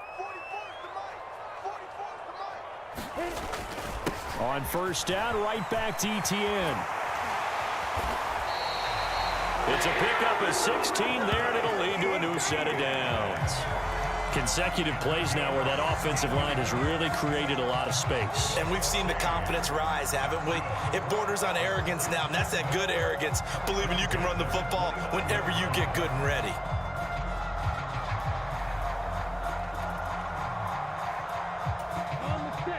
K: On first down, right back to Etienne. It's a pickup of 16 there, and it'll lead to a new set of downs. Consecutive plays now where that offensive line has really created a lot of space.
M: And we've seen the confidence rise, haven't we? It borders on arrogance now, and that's that good arrogance, believing you can run the football whenever you get good and ready.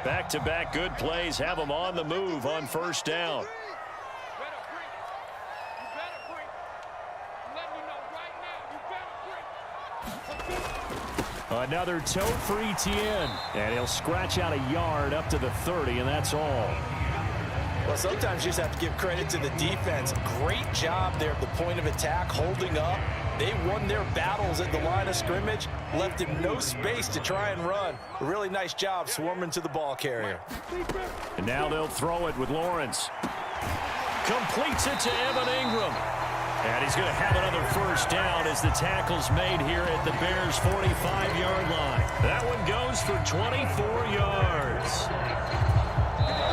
K: Back-to-back good plays have them on the move on first down. Another tote for Etienne. And he'll scratch out a yard up to the 30, and that's all.
M: Well, sometimes you just have to give credit to the defense. Great job there at the point of attack, holding up. They won their battles at the line of scrimmage, left him no space to try and run. A really nice job swarming to the ball carrier.
K: And now they'll throw it with Lawrence. Completes it to Evan Ingram. And he's going to have another first down as the tackle's made here at the Bears' 45-yard line. That one goes for 24 yards.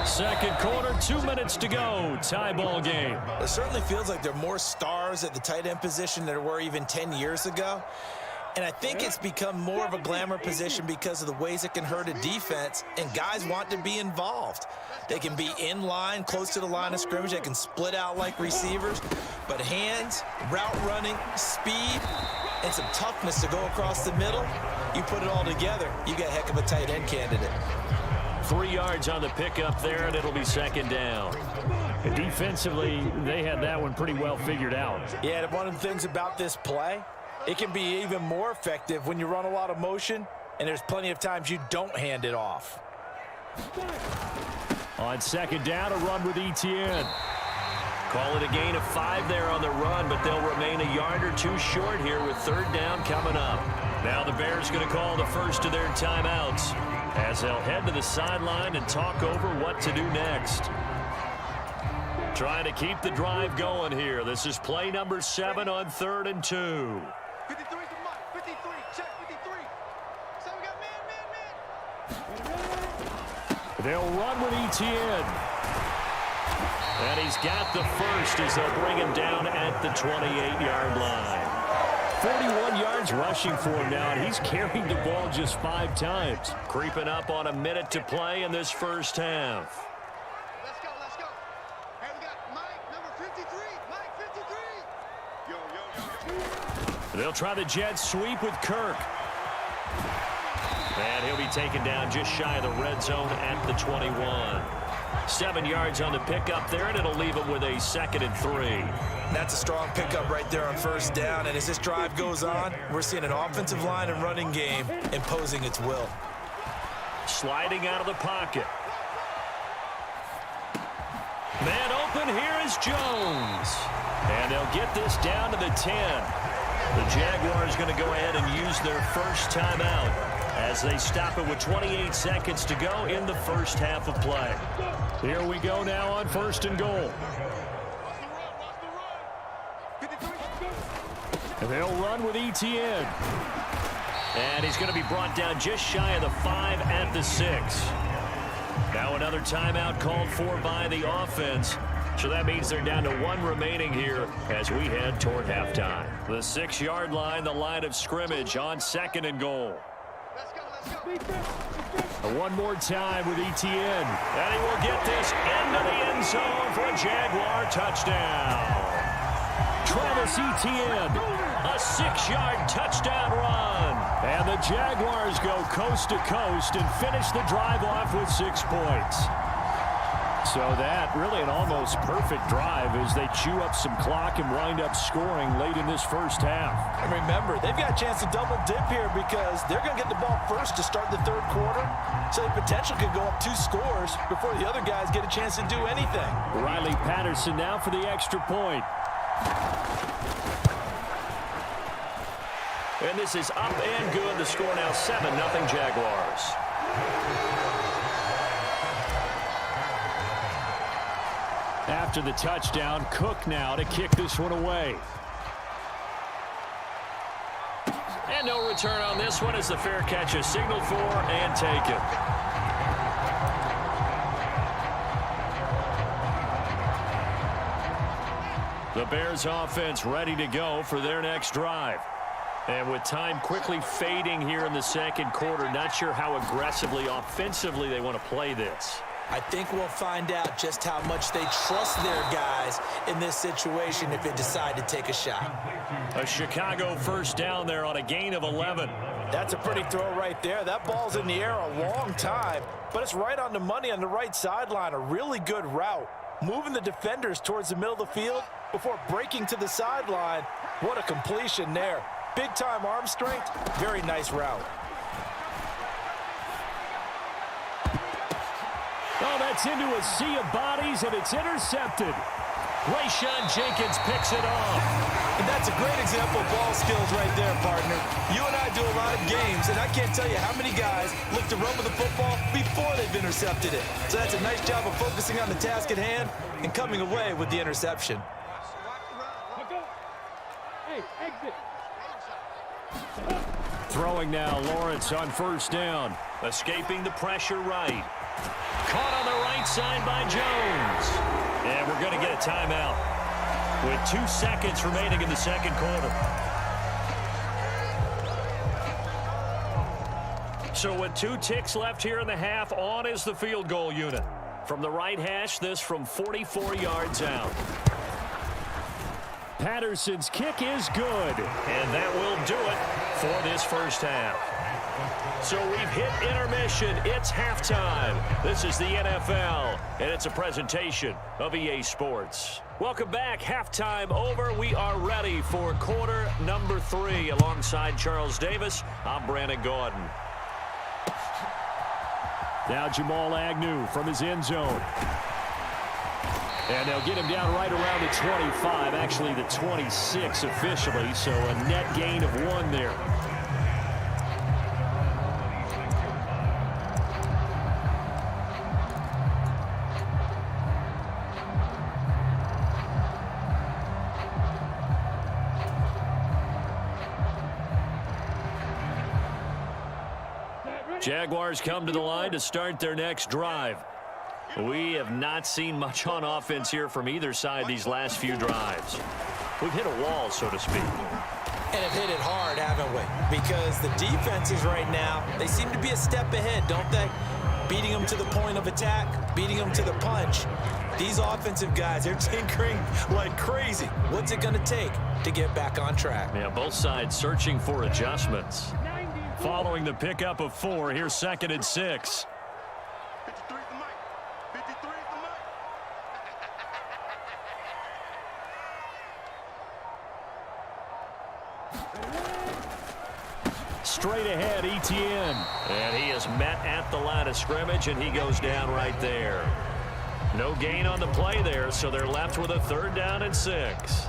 K: Second quarter, 2 minutes to go. Tie ball game.
M: It certainly feels like there are more stars at the tight end position than there were even 10 years ago. And I think it's become more of a glamour position because of the ways it can hurt a defense, and guys want to be involved. They can be in line, close to the line of scrimmage. They can split out like receivers. But hands, route running, speed, and some toughness to go across the middle, you put it all together, you got a heck of a tight end candidate.
K: 3 yards on the pickup there, and it'll be second down. Defensively, they had that one pretty well figured out.
M: Yeah, and one of the things about this play, it can be even more effective when you run a lot of motion, and there's plenty of times you don't hand it off.
K: On second down, a run with Etienne. Call it a gain of 5 there on the run, but they'll remain a yard or two short here with third down coming up. Now the Bears going to call the first of their timeouts as they'll head to the sideline and talk over what to do next. Trying to keep the drive going here. This is play number 7 on 3rd and 2.
E: 53's the mark. 53. Check 53. So we got man.
K: They'll run with Etienne. And he's got the first as they'll bring him down at the 28-yard line. 41 yards rushing for him now, and he's carried the ball just 5 times. Creeping up on a minute to play in this first half.
J: Let's go, let's go. Hey, we got Mike, number 53. Mike, 53.
K: They'll try the jet sweep with Kirk. And he'll be taken down just shy of the red zone at the 21. 7 yards on the pickup there, and it'll leave him with a 2nd and 3.
M: That's a strong pickup right there on first down, and as this drive goes on, we're seeing an offensive line and running game imposing its will.
K: Sliding out of the pocket. Man open, here is Jones. And they'll get this down to the 10. The Jaguars going to go ahead and use their first timeout as they stop it with 28 seconds to go in the first half of play. Here we go now on 1st and goal. And they'll run with ETN. And he's going to be brought down just shy of the 5 at the 6. Now another timeout called for by the offense. So that means they're down to 1 remaining here as we head toward halftime. The 6-yard line, the line of scrimmage on 2nd and goal. One more time with ETN. And he will get this into the end zone for a Jaguar touchdown. Travis Etienne, a 6-yard touchdown run. And the Jaguars go coast to coast and finish the drive off with 6 points. So that really an almost perfect drive as they chew up some clock and wind up scoring late in this first half.
M: And remember, they've got a chance to double dip here because they're going to get the ball first to start the 3rd quarter. So they potentially could go up 2 scores before the other guys get a chance to do anything.
K: Riley Patterson now for the extra point. And this is up and good. The score now 7-0 Jaguars. After the touchdown, Cook now to kick this one away. And no return on this one as the fair catch is signaled for and taken. The Bears offense ready to go for their next drive. And with time quickly fading here in the 2nd quarter, not sure how aggressively, offensively they want to play this.
M: I think we'll find out just how much they trust their guys in this situation if they decide to take a shot.
K: A Chicago first down there on a gain of 11.
M: That's a pretty throw right there. That ball's in the air a long time, but it's right on the money on the right sideline. A really good route. Moving the defenders towards the middle of the field before breaking to the sideline. What a completion there. Big-time arm strength. Very nice route.
K: Oh, that's into a sea of bodies, and it's intercepted. Rayshawn Jenkins picks it off.
M: And that's a great example of ball skills right there, partner. You and I do a lot of games, and I can't tell you how many guys look to run with the football before they've intercepted it. So that's a nice job of focusing on the task at hand and coming away with the interception.
K: Throwing now, Lawrence on first down. Escaping the pressure right. Caught on the right side by Jones. And we're going to get a timeout with 2 seconds remaining in the 2nd quarter. So with 2 ticks left here in the half, on is the field goal unit. From the right hash, this from 44 yards out. Patterson's kick is good. And that will do it for this first half. So we've hit intermission. It's halftime. This is the NFL, and it's a presentation of EA Sports. Welcome back. Halftime over. We are ready for quarter number 3. Alongside Charles Davis, I'm Brandon Gordon. Now Jamal Agnew from his end zone. And they'll get him down right around the 25, actually the 26 officially, so a net gain of 1 there. Jaguars come to the line to start their next drive. We have not seen much on offense here from either side these last few drives. We've hit a wall, so to speak.
M: And have hit it hard, haven't we? Because the defenses right now, they seem to be a step ahead, don't they? Beating them to the point of attack, beating them to the punch. These offensive guys, they're tinkering like crazy. What's it going to take to get back on track?
K: Yeah, both sides searching for adjustments. Following the pickup of 4, here's 2nd and 6. Straight ahead, Etienne. And he is met at the line of scrimmage, and he goes down right there. No gain on the play there, so they're left with a 3rd down and 6.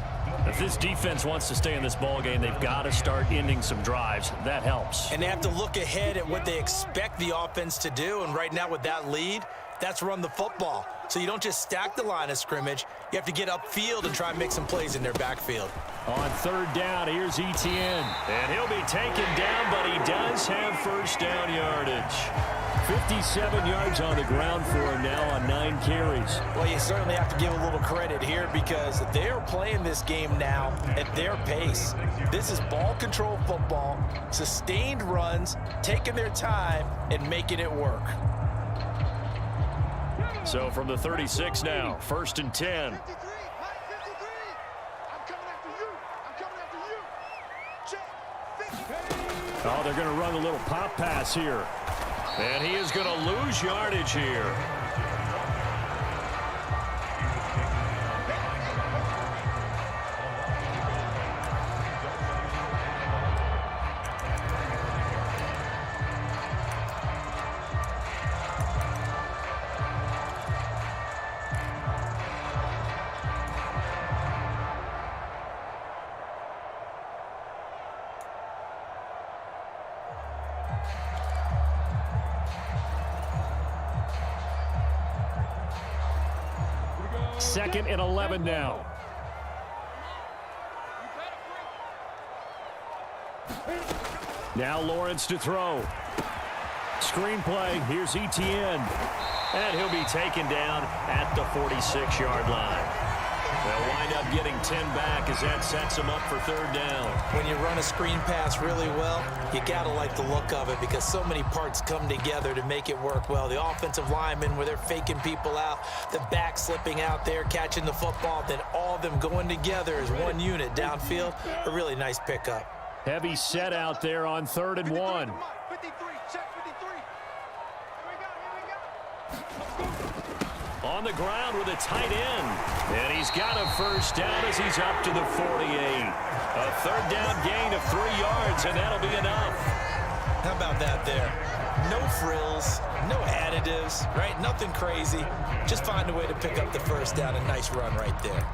K: If this defense wants to stay in this ballgame, they've got to start ending some drives. That helps.
M: And they have to look ahead at what they expect the offense to do. And right now with that lead, that's run the football. So you don't just stack the line of scrimmage. You have to get upfield and try and make some plays in their backfield.
K: On 3rd down, here's Etienne. And he'll be taken down, but he does have 1st down yardage. 57 yards on the ground for him now on 9 carries.
M: Well, you certainly have to give a little credit here because they're playing this game now at their pace. This is ball control football, sustained runs, taking their time and making it work.
K: So from the 36 now, 1st and 10. Oh, they're going to run a little pop pass here. And he is going to lose yardage here. Second and 11 now. Now Lawrence to throw. Screenplay. Here's Etienne. And he'll be taken down at the 46-yard line. They'll wind up getting 10 back as that sets them up for 3rd down.
M: When you run a screen pass really well, you got to like the look of it because so many parts come together to make it work well. The offensive linemen where they're faking people out, the back slipping out there, catching the football, then all of them going together as one unit downfield. A really nice pickup.
K: Heavy set out there on 3rd and 1.
J: 53, check 53.
K: On the ground with a tight end. And he's got a 1st down as he's up to the 48. A 3rd down gain of 3 yards, and that'll be enough.
M: How about that there? No frills, no additives, right? Nothing crazy. Just find a way to pick up the 1st down. A nice run right there.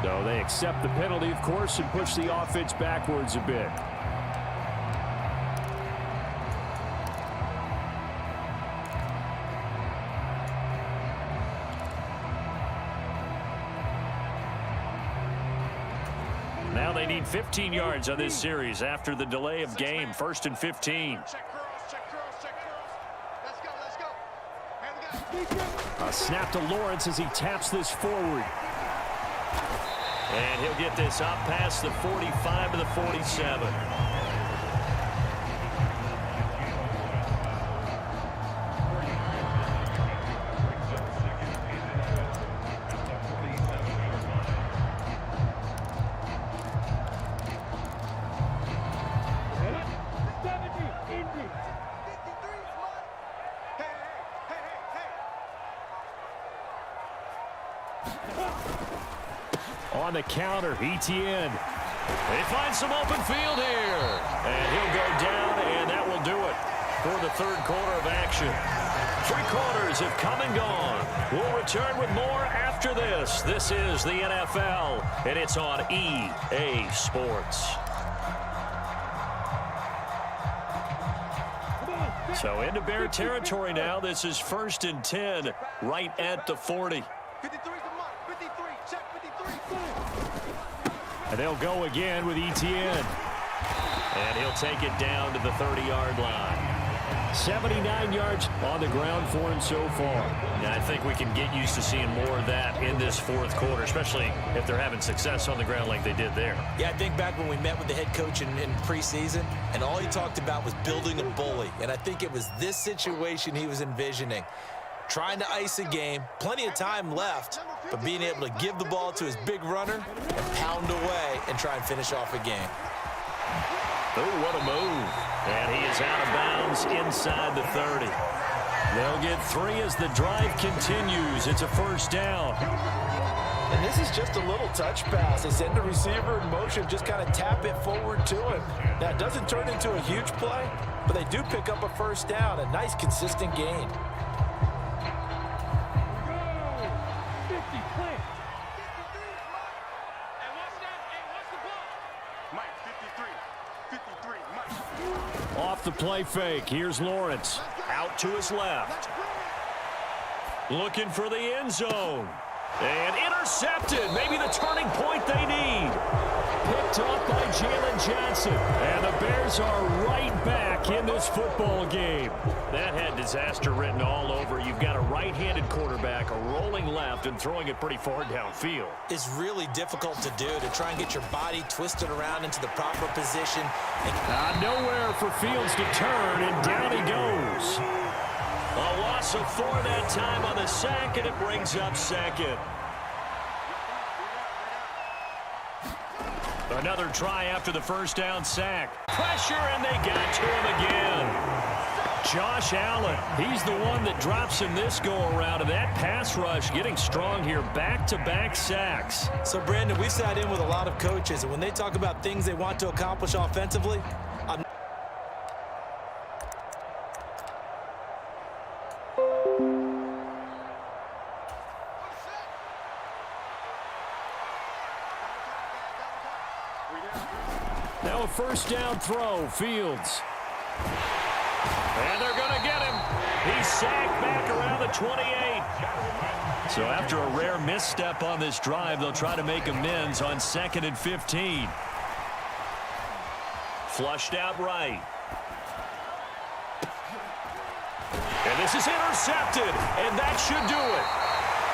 K: So they accept the penalty, of course, and push the offense backwards a bit. Now they need 15 yards on this series after the delay of game. 1st and 15. A snap to Lawrence as he taps this forward. And he'll get this up past the 45 to the 47. On the counter, Etienne. They find some open field here. And he'll go down, and that will do it for the 3rd quarter of action. 3 quarters have come and gone. We'll return with more after this. This is the NFL, and it's on EA Sports. So into Bear territory now. This is 1st and 10 right at the 40.
J: 53 to Mike. 53. Check 53.
K: And they'll go again with Etienne. And he'll take it down to the 30-yard line. 79 yards on the ground for him so far.
G: And I think we can get used to seeing more of that in this fourth quarter, especially if they're having success on the ground like they did there.
M: Yeah, I think back when we met with the head coach in preseason, and all he talked about was building a bully. And I think it was this situation he was envisioning. Trying to ice a game, plenty of time left, but being able to give the ball to his big runner and pound away and try and finish off a game.
K: Oh, what a move. And he is out of bounds inside the 30. They'll get 3 as the drive continues. It's a first down.
M: And this is just a little touch pass. They send the receiver in motion, just kind of tap it forward to him. Now, it doesn't turn into a huge play, but they do pick up a first down, a nice, consistent gain.
K: Off the play fake. Here's Lawrence. Out to his left. Looking for the end zone. And intercepted. Maybe the turning point they need. Picked off by Jalen Johnson. And the Bears are right back in this football game.
G: That had disaster written all over. You've got a right-handed quarterback, a rolling left, and throwing it pretty far downfield.
M: It's really difficult to do, to try and get your body twisted around into the proper position.
K: Nowhere for Fields to turn, and down he goes.
G: A loss of 4 that time on the sack, and it brings up second.
K: Another try after the first down sack. Pressure, and they got to him again. Josh Allen, he's the one that drops him this go-around, and that pass rush getting strong here, back-to-back sacks.
M: So, Brandon, we've sat in with a lot of coaches, and when they talk about things they want to accomplish offensively,
K: Now a first down throw, Fields. And they're going to get him. He's sacked back around the 28. So after a rare misstep on this drive, they'll try to make amends on 2nd and 15. Flushed out right. And this is intercepted, and that should do it.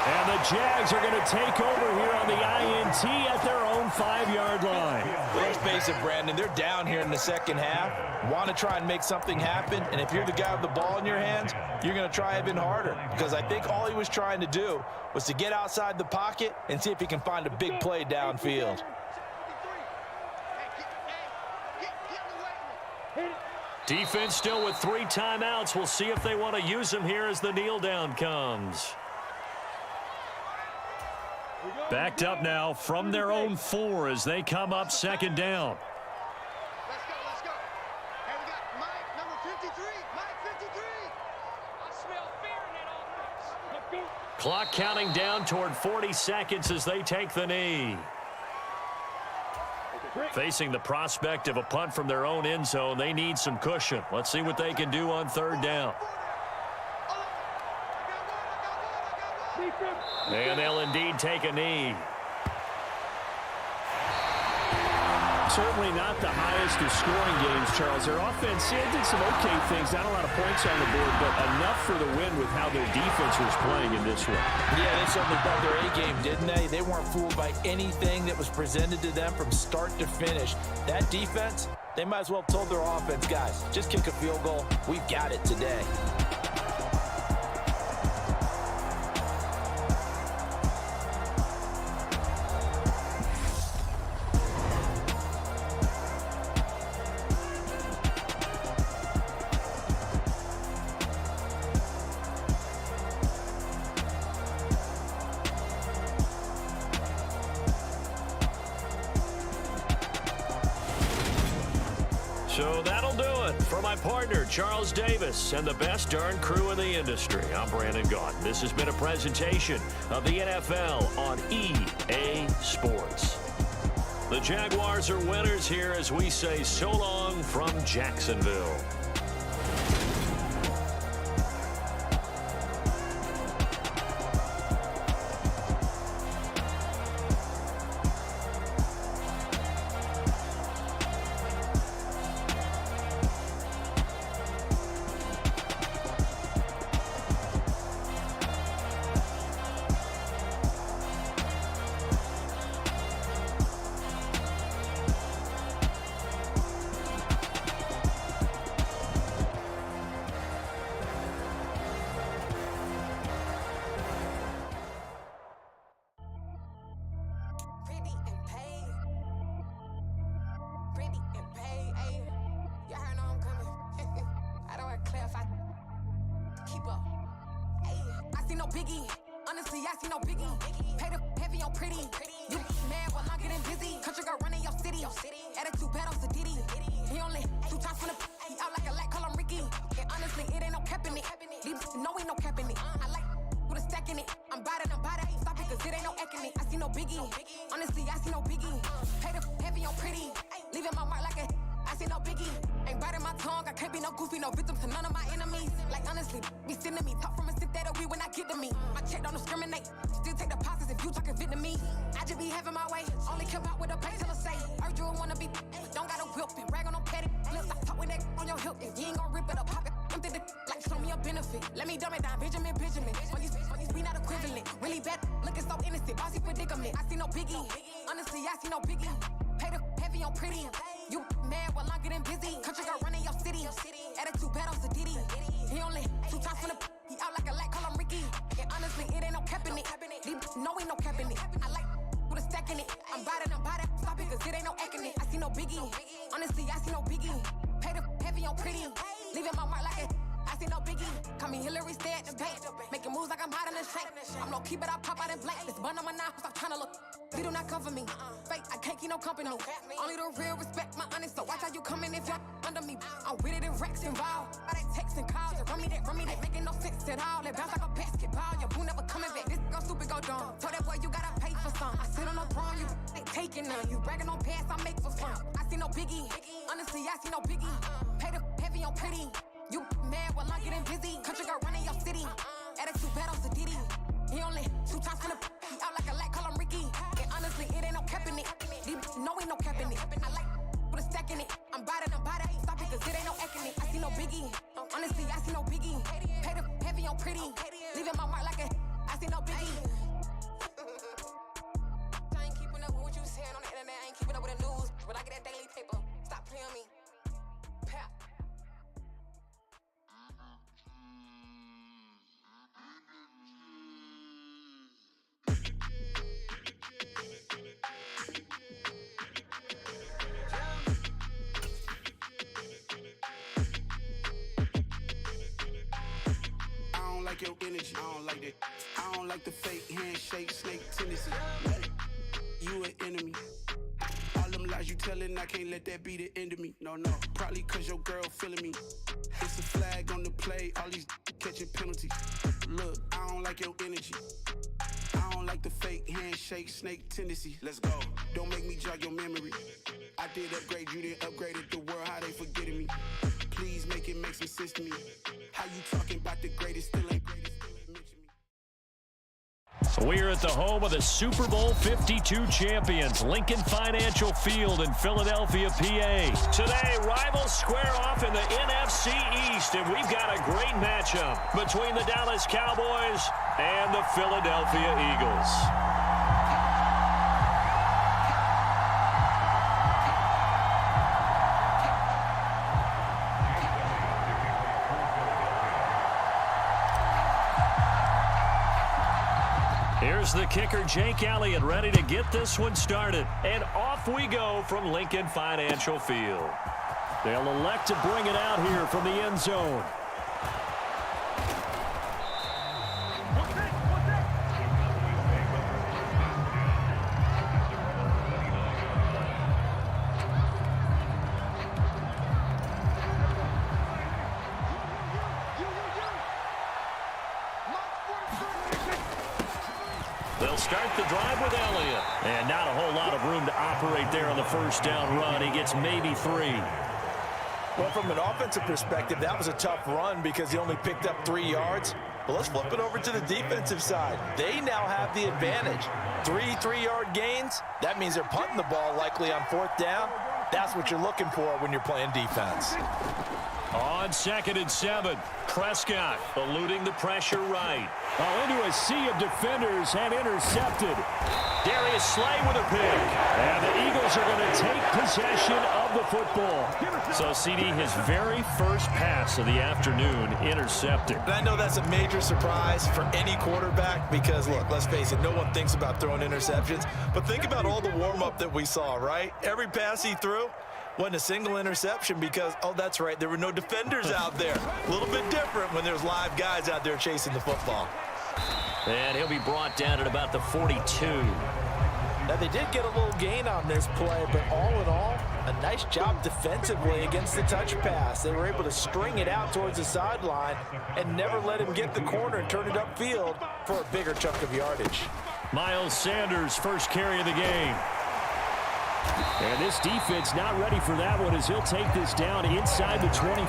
K: And the Jags are going to take over here on the INT at their own 5-yard line.
M: Let's face it, Brandon, they're down here in the second half. Want to try and make something happen, and if you're the guy with the ball in your hands, you're going to try even harder, because I think all he was trying to do was to get outside the pocket and see if he can find a big play downfield.
K: Defense still with 3 timeouts. We'll see if they want to use them here as the kneel down comes. Backed up now from their own 4 as they come up 2nd down.
J: Let's go. Hey, we got Mike, number 53. Mike, 53. I smell fear in that offense. Let's go.
K: Clock counting down toward 40 seconds as they take the knee. Facing the prospect of a punt from their own end zone, they need some cushion. Let's see what they can do on 3rd down. And they'll indeed take a knee. Certainly not the highest of scoring games, Charles. Their offense did some okay things. Not a lot of points on the board, but enough for the win with how their defense was playing in this one.
M: Yeah, they certainly brought their A-game, didn't they? They weren't fooled by anything that was presented to them from start to finish. That defense, they might as well have told their offense, guys, just kick a field goal. We've got it today.
K: So that'll do it for my partner, Charles Davis, and the best darn crew in the industry. I'm Brandon Gaudin. This has been a presentation of the NFL on EA Sports. The Jaguars are winners here as we say so long from Jacksonville.
I: no biggie. Honestly, I see no biggie. Pay the heavy on pretty. You mad while I'm getting busy. Country girl running your city. Attitude bad on Diddy. He only 2 times from the he out like a light, call him Ricky. And honestly, it ain't no cap in it. These no ain't no cap in it. I like with a stack in it. I'm bad. Stop it, cause it ain't no eck in it. I see no biggie. Honestly, I see no biggie. Pay the heavy on pretty. Leaving my mark like a I see no biggie. Ain't biting my tongue. I can't be no goofy, no victim to none of my enemies. Like honestly, be sending me talk from a sit that we when I get to me. My check don't discriminate. Still take deposits if you talking Vietnamese. I just be having my way. Only come out with a pay till I say. Heard you wanna be, don't got a whip and rag on no petty. Lips, I talk with that on your hip. If you ain't gon' rip it up, pop it. Empty the like show me a benefit. Let me dumb it down, Benjamin. For you, we not equivalent. Really bad, looking so innocent. Bossy predicament. I see no biggie. Honestly, I see no biggie. Pay the heavy on pretty. You mad while I'm getting busy. Country girl running your city. Attitude bad on Diddy. He only 2 times from the he out like a light, call him Ricky. And honestly, it ain't no cap in it. No ain't no cap in it. I like with a stack in it. I'm bad. Stop it, cause it ain't no eck in it. I see no biggie. Honestly, I see no biggie. Pay the heavy on pretty. Leaving my mark like it. I see no biggie. Call me Hillary, stay at the bank. Making moves like I'm hot in the shank. I'm low key, but I pop out in blank. This bun on my knife, stop trying to look. They do not come for me. Fake, I can't keep no company. Only the real respect my honest. So watch how you coming if you're under me. I'm with it and Rex involved. All that text and calls. Run me that, making no sense at all. They bounce like a basketball. Your boo never coming back. This go stupid, go dumb. Told that boy you gotta pay for some. I sit on the throne, you ain't taking none. You bragging on past, I make for fun. I see no biggie. Honestly, I see no biggie. Pay the heavy on pretty. You mad while I'm getting busy. Country girl running your city. Attitude bad on Diddy. He only 2 times from the he out like a light, call him Ricky. And honestly, it ain't no cap in it. No ain't no cap in it. I like with a stack in it. I'm bad. Stop it, cause it ain't no eck in it. I see no biggie. Honestly, I see no biggie. Pay the heavy on pretty. Leaving my mark like a I see no biggie. I ain't keeping up with what you saying on the internet. I ain't keeping up with the news. But I get that daily paper. Stop playing me. Pap.
W: I don't like your energy. I don't like that. I don't like the fake handshake, snake tendency. You an enemy. All them lies you telling, I can't let that be the end of me. No, probably cause your girl feeling me. It's a flag on the play, all these catching penalties. Look, I don't like your energy. I don't like the fake handshake, snake tendency. Let's go. Don't make me jog your memory. I did upgrade, you didn't upgrade it. The world, how they forgetting me. Please make it make some sense to me. How you talking about the greatest, still ain't greatest.
K: We're at the home of the Super Bowl 52 champions, Lincoln Financial Field in Philadelphia, PA. Today, rivals square off in the NFC East, and we've got a great matchup between the Dallas Cowboys and the Philadelphia Eagles. Here's the kicker, Jake Elliott, ready to get this one started. And off we go from Lincoln Financial Field. They'll elect to bring it out here from the end zone. They'll start the drive with Elliott. And not a whole lot of room to operate there on the first down run. He gets maybe 3.
M: Well, from an offensive perspective, that was a tough run because he only picked up 3 yards. But let's flip it over to the defensive side. They now have the advantage. 3 3-yard gains. That means they're punting the ball likely on 4th down. That's what you're looking for when you're playing defense.
K: On 2nd and 7, Prescott eluding the pressure right. Into a sea of defenders and intercepted. Darius Slay with a pick. And the Eagles are going to take possession of the football. So, CD, his very first pass of the afternoon intercepted.
M: And I know that's a major surprise for any quarterback because, look, let's face it, no one thinks about throwing interceptions. But think about all the warm-up that we saw, right? Every pass he threw wasn't a single interception because, oh, that's right, there were no defenders out there. A little bit different when there's live guys out there chasing the football.
K: And he'll be brought down at about the 42.
M: Now, they did get a little gain on this play, but all in all, a nice job defensively against the touch pass. They were able to string it out towards the sideline and never let him get the corner and turn it upfield for a bigger chunk of yardage.
K: Miles Sanders, first carry of the game. And this defense not ready for that one as he'll take this down inside the 25.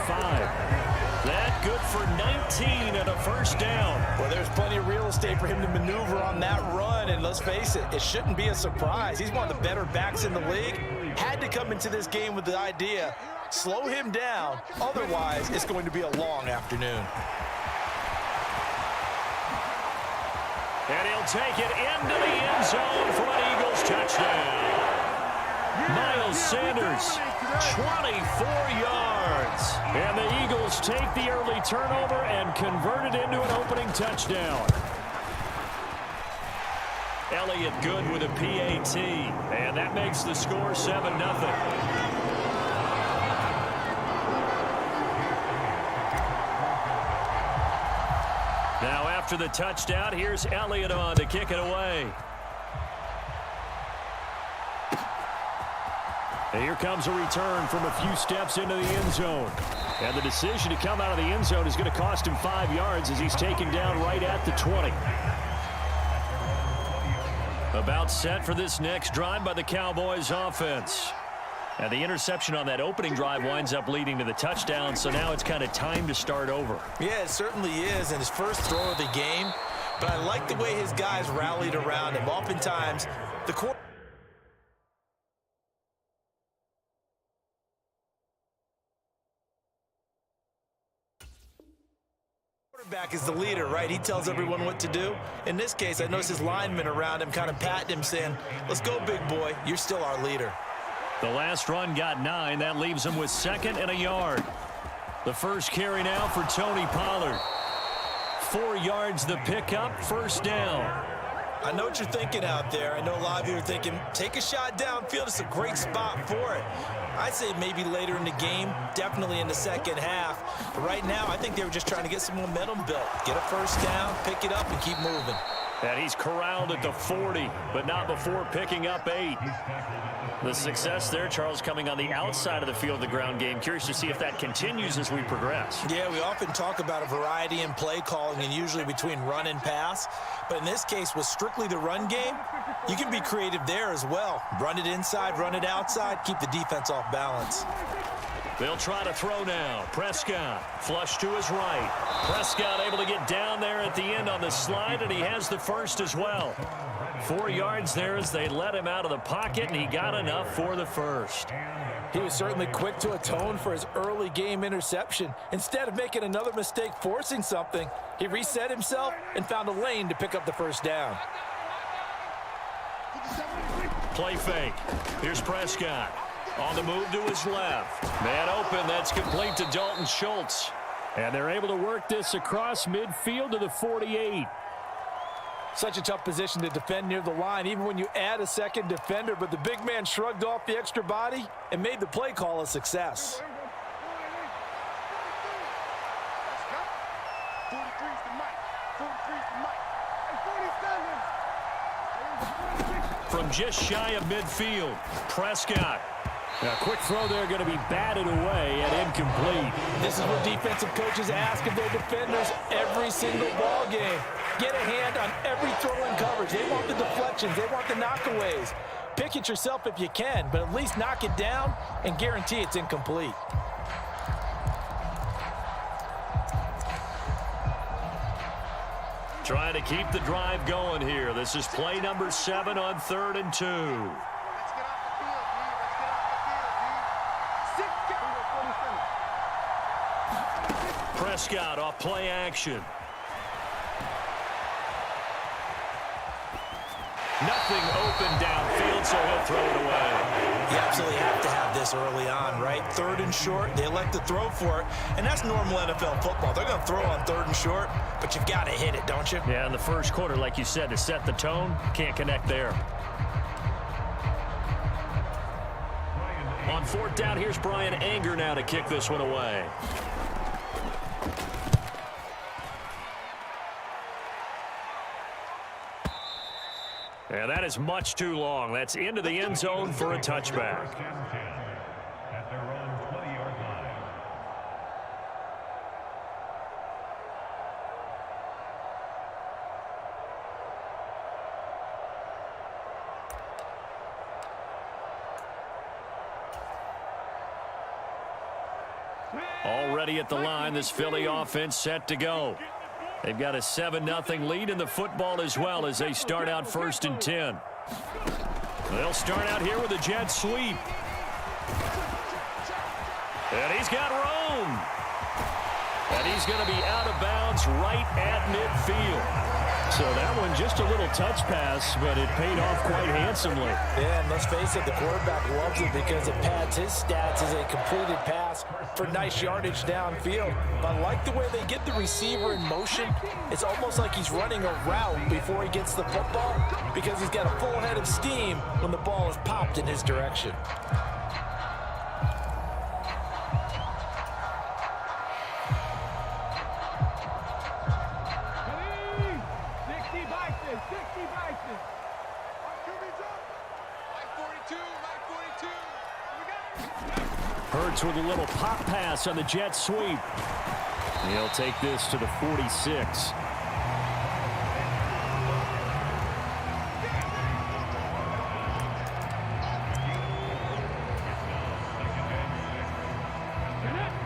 K: That good for 19 and a first down.
M: Well, there's plenty of real estate for him to maneuver on that run, and let's face it, it shouldn't be a surprise. He's one of the better backs in the league. Had to come into this game with the idea, slow him down, otherwise it's going to be a long afternoon.
K: And he'll take it into the end zone for an Eagles touchdown. Miles Sanders, 24 yards. And the Eagles take the early turnover and convert it into an opening touchdown. Elliott good with a PAT. And that makes the score 7-0. Now after the touchdown, here's Elliott on to kick it away. And here comes a return from a few steps into the end zone. And the decision to come out of the end zone is going to cost him 5 yards as he's taken down right at the 20. About set for this next drive by the Cowboys offense. And the interception on that opening drive winds up leading to the touchdown, so now it's kind of time to start over.
M: Yeah, it certainly is, and his first throw of the game. But I like the way his guys rallied around him. Oftentimes, the quarterback is the leader, right? He tells everyone what to do. In this case, I noticed his linemen around him kind of patting him, saying, let's go, big boy. You're still our leader.
K: The last run got 9. That leaves him with 2nd and a yard. The first carry now for Tony Pollard. 4 yards the pickup, first down.
M: I know what you're thinking out there. I know a lot of you are thinking, take a shot downfield. It's a great spot for it. I'd say maybe later in the game, definitely in the second half. But right now, I think they were just trying to get some momentum built. Get a first down, pick it up, and keep moving.
K: And he's corralled at the 40, but not before picking up 8. The success there, Charles, coming on the outside of the field, the ground game. Curious to see if that continues as we progress.
M: Yeah, we often talk about a variety in play calling and usually between run and pass. But in this case, with strictly the run game, you can be creative there as well. Run it inside, run it outside, keep the defense off balance.
K: They'll try to throw now. Prescott, flush to his right. Prescott able to get down there at the end on the slide, and he has the first as well. 4 yards there as they let him out of the pocket, and he got enough for the first.
M: He was certainly quick to atone for his early game interception. Instead of making another mistake forcing something, he reset himself and found a lane to pick up the first down.
K: Play fake. Here's Prescott. On the move to his left. Man open, that's complete to Dalton Schultz. And they're able to work this across midfield to the 48.
M: Such a tough position to defend near the line, even when you add a second defender, but the big man shrugged off the extra body and made the play call a success.
K: From just shy of midfield, Prescott. A quick throw there going to be batted away and incomplete.
M: This is what defensive coaches ask of their defenders every single ball game. Get a hand on every throw in coverage. They want the deflections. They want the knockaways. Pick it yourself if you can, but at least knock it down and guarantee it's incomplete.
K: Trying to keep the drive going here. This is play number 7 on 3rd and 2. Prescott off play action. Nothing open downfield, so he'll throw it away.
M: You absolutely have to have this early on, right? 3rd and short, they elect to throw for it, and that's normal NFL football. They're going to throw on 3rd and short, but you've got to hit it, don't you?
K: Yeah, in the first quarter, like you said, to set the tone, can't connect there. On 4th down, here's Brian Anger now to kick this one away. And that is much too long. That's into the end zone for a touchback.
F: At their own 20-yard line.
K: Already at the line, this Philly offense set to go. They've got a 7-0 lead in the football as well as they start out 1st and 10. They'll start out here with a jet sweep. And he's got room. And he's going to be out of bounds right at midfield. So that one just a little touch pass, but it paid off quite handsomely.
M: Yeah, and let's face it, the quarterback loves it because it pads his stats as a completed pass for nice yardage downfield. But I like the way they get the receiver in motion. It's almost like he's running a route before he gets the football because he's got a full head of steam when the ball is popped in his direction.
K: Hurts with a little pop pass on the jet sweep. He'll take this to the 46.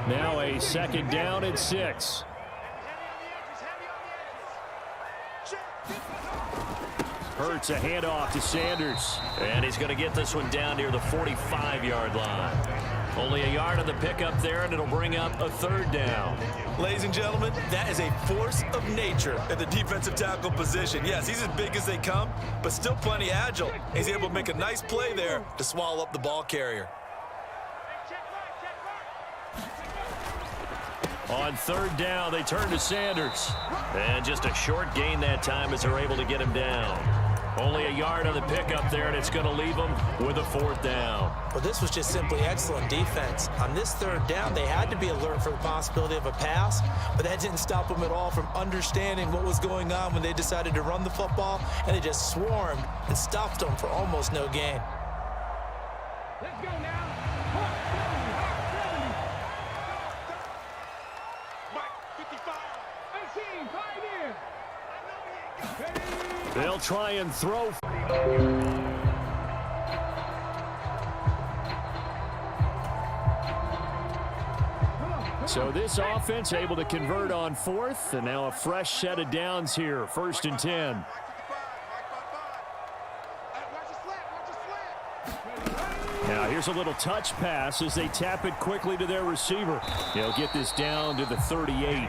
K: Now a 2nd down and 6. Hurts a handoff to Sanders. And he's going to get this one down near the 45-yard line. Only a yard on the pickup there, and it'll bring up a 3rd down.
M: Ladies and gentlemen, that is a force of nature at the defensive tackle position. Yes, he's as big as they come, but still plenty agile. He's able to make a nice play there to swallow up the ball carrier.
K: On 3rd down, they turn to Sanders. And just a short gain that time as they're able to get him down. Only a yard on the pickup there, and it's going to leave them with a 4th down.
M: Well, this was just simply excellent defense. On this 3rd down, they had to be alert for the possibility of a pass, but that didn't stop them at all from understanding what was going on when they decided to run the football, and they just swarmed and stopped them for almost no gain.
J: Let's go now.
K: They'll try and throw. So this offense able to convert on 4th, and now a fresh set of downs here. 1st and 10. Now here's a little touch pass as they tap it quickly to their receiver. They'll get this down to the 38.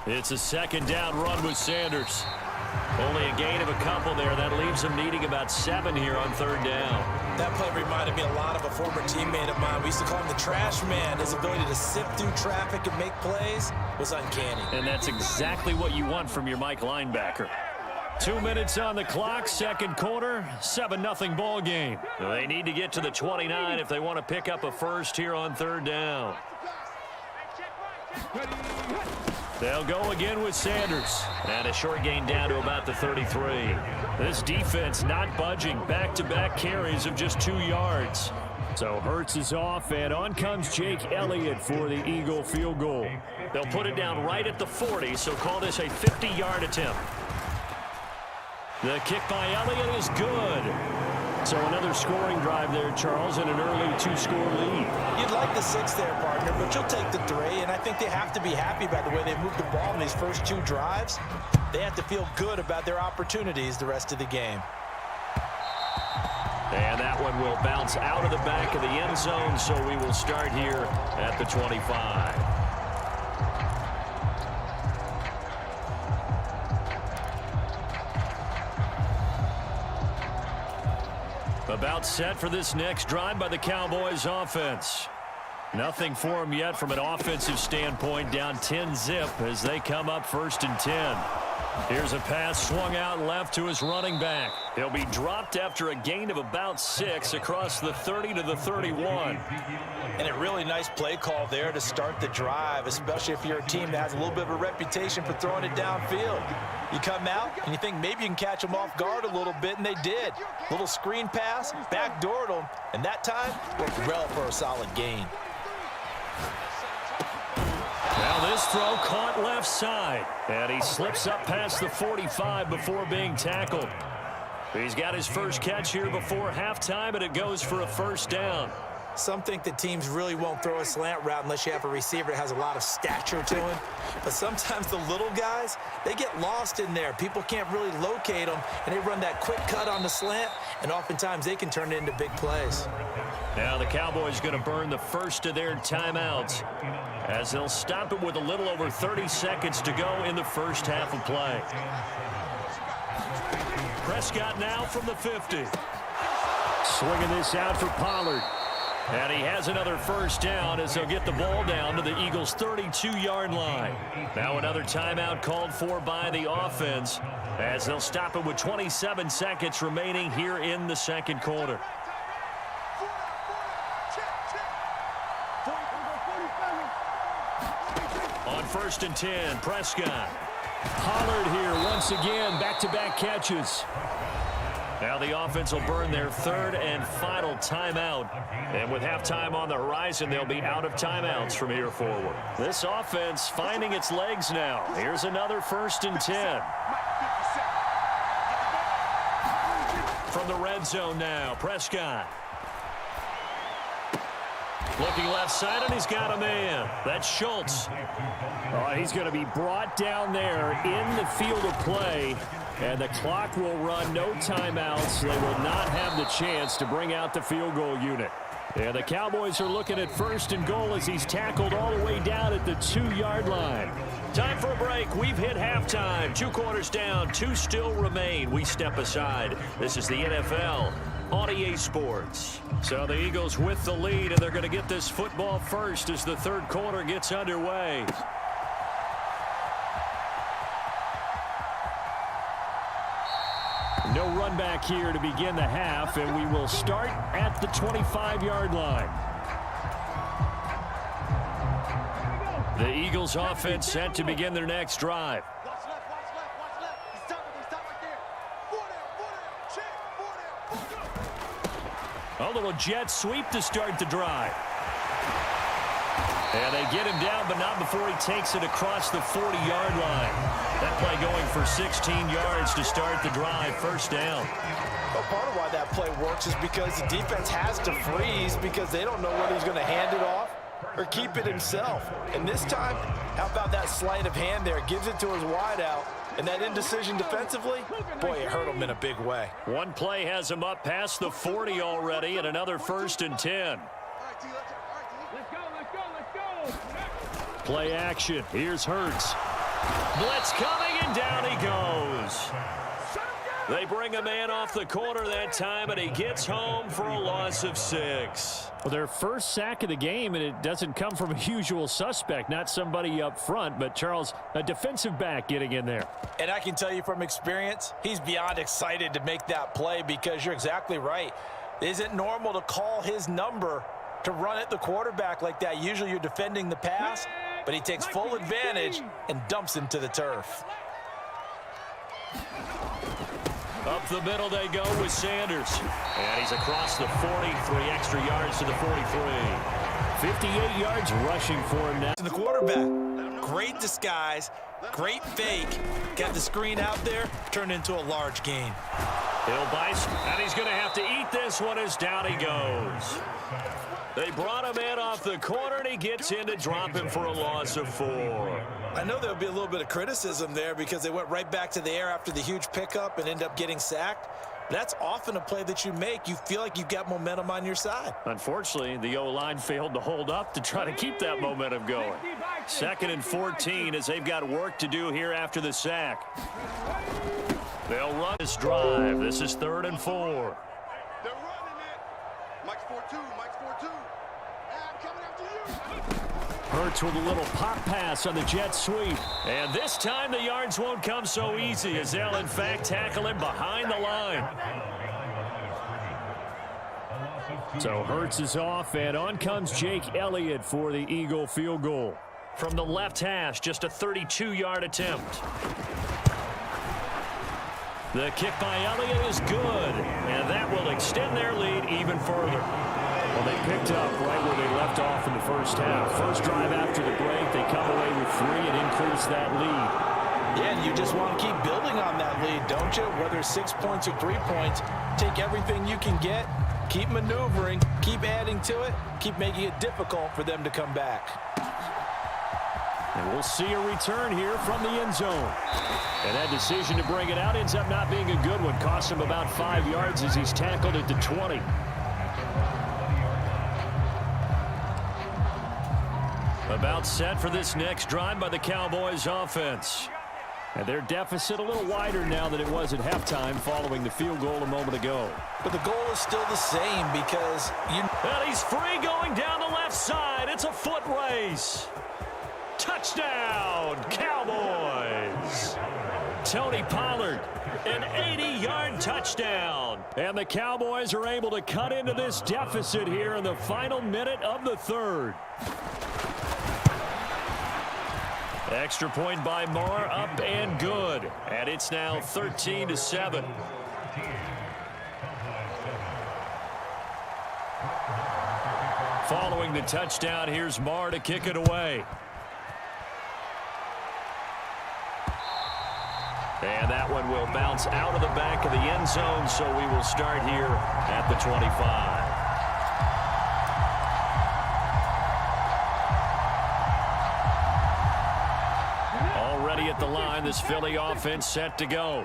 K: It's a 2nd down run with Sanders. Only a gain of a couple there. That leaves them needing about 7 here on 3rd down.
M: That play reminded me a lot of a former teammate of mine. We used to call him the trash man. His ability to sift through traffic and make plays was uncanny.
K: And that's exactly what you want from your Mike linebacker. 2 minutes on the clock, 2nd quarter, 7-0 ball game. They need to get to the 29 if they want to pick up a 1st here on 3rd down. They'll go again with Sanders. And a short gain down to about the 33. This defense not budging. Back-to-back carries of just 2 yards. So Hurts is off, and on comes Jake Elliott for the Eagle field goal. They'll put it down right at the 40, so call this a 50-yard attempt. The kick by Elliott is good. So another scoring drive there, Charles, and an early 2-score lead.
M: You'd like the 6 there, partner, but you'll take the 3, and I think they have to be happy about the way they moved the ball in these first 2 drives. They have to feel good about their opportunities the rest of the game.
K: And that one will bounce out of the back of the end zone, so we will start here at the 25. About set for this next drive by the Cowboys offense. Nothing for them yet from an offensive standpoint, down 10-zip as they come up 1st and 10. Here's a pass swung out left to his running back. He'll be dropped after a gain of about 6 across the 30 to the 31.
M: And a really nice play call there to start the drive, especially if you're a team that has a little bit of a reputation for throwing it downfield. You come out and you think maybe you can catch them off guard a little bit, and they did. Little screen pass, backdoored them, and that time worked well for a solid gain.
K: Now this throw caught left side, and he slips up past the 45 before being tackled. He's got his first catch here before halftime, and it goes for a 1st down.
M: Some think that teams really won't throw a slant route unless you have a receiver that has a lot of stature to him. But sometimes the little guys, they get lost in there. People can't really locate them, and they run that quick cut on the slant, and oftentimes they can turn it into big plays.
K: Now the Cowboys going to burn the first of their timeouts as they'll stop it with a little over 30 seconds to go in the first half of play. Prescott now from the 50. Swinging this out for Pollard. And he has another 1st down as they'll get the ball down to the Eagles' 32-yard line. Now another timeout called for by the offense as they'll stop it with 27 seconds remaining here in the second quarter. On 1st and 10, Prescott. Pollard here once again, back-to-back catches. Now the offense will burn their 3rd and final timeout. And with halftime on the horizon, they'll be out of timeouts from here forward. This offense finding its legs now. Here's another 1st and 10. From the red zone now, Prescott. Looking left side, and he's got a man. That's Schultz. Oh, he's going to be brought down there in the field of play. And the clock will run, no timeouts. They will not have the chance to bring out the field goal unit. And the Cowboys are looking at 1st and goal as he's tackled all the way down at the 2-yard line. Time for a break. We've hit halftime. 2 quarters down, 2 still remain. We step aside. This is the NFL on EA Sports. So the Eagles with the lead, and they're going to get this football first as the 3rd quarter gets underway. No run back here to begin the half, and we will start at the 25-yard line. The Eagles offense set to begin their next drive. A little jet sweep to start the drive. And they get him down, but not before he takes it across the 40-yard line. That play going for 16 yards to start the drive, 1st down.
M: Well, part of why that play works is because the defense has to freeze because they don't know whether he's going to hand it off or keep it himself. And this time, how about that sleight of hand there? Gives it to his wideout. And that indecision defensively, boy, it hurt him in a big way.
K: One play has him up past the 40 already, and another 1st and 10. Play action. Here's Hurts. Blitz coming, and down he goes. They bring a man off the corner that time, and he gets home for a loss of 6. Well, their first sack of the game, and it doesn't come from a usual suspect, not somebody up front, but Charles, a defensive back getting in there.
M: And I can tell you from experience, he's beyond excited to make that play because you're exactly right. It isn't normal to call his number to run at the quarterback like that. Usually you're defending the pass, but he takes full advantage and dumps him to the turf.
K: Up the middle they go with Sanders. And he's across the 40, 3 extra yards to the 43. 58 yards rushing for him now.
M: The quarterback, great disguise, great fake. Got the screen out there, turned into a large gain.
K: He'll bite, and he's going to have to eat this one as down he goes. They brought him in off the corner, and he gets in to drop him for a loss of 4.
M: I know there'll be a little bit of criticism there because they went right back to the air after the huge pickup and end up getting sacked. That's often a play that you make. You feel like you've got momentum on your side.
K: Unfortunately, the O-line failed to hold up to try to keep that momentum going. 2nd and 14 as they've got work to do here after the sack. They'll run this drive. This is 3rd and 4.
J: Mike's 4-2. I'm coming after you.
K: Hurts with a little pop pass on the jet sweep. And this time the yards won't come so easy as they'll in fact tackle him behind the line. So Hurts is off, and on comes Jake Elliott for the Eagle field goal. From the left hash, just a 32-yard attempt. The kick by Elliott is good, and that will extend their lead even further. Well, they picked up right where they left off in the first half. First drive after the break, they come away with 3 and increase that lead.
M: Yeah, and you just want to keep building on that lead, don't you? Whether it's 6 points or 3 points, take everything you can get, keep maneuvering, keep adding to it, keep making it difficult for them to come back.
K: And we'll see a return here from the end zone. And that decision to bring it out ends up not being a good one. Costs him about 5 yards as he's tackled at the 20. About set for this next drive by the Cowboys offense. And their deficit a little wider now than it was at halftime following the field goal a moment ago.
M: But the goal is still the same because you...
K: And he's free going down the left side. It's a foot race. Touchdown, Cowboys. Tony Pollard, an 80-yard touchdown. And the Cowboys are able to cut into this deficit here in the final minute of the third. Extra point by Moore, up and good. And it's now 13-7. Following the touchdown, here's Moore to kick it away. And that one will bounce out of the back of the end zone, so we will start here at the 25. At the line, this Philly offense set to go.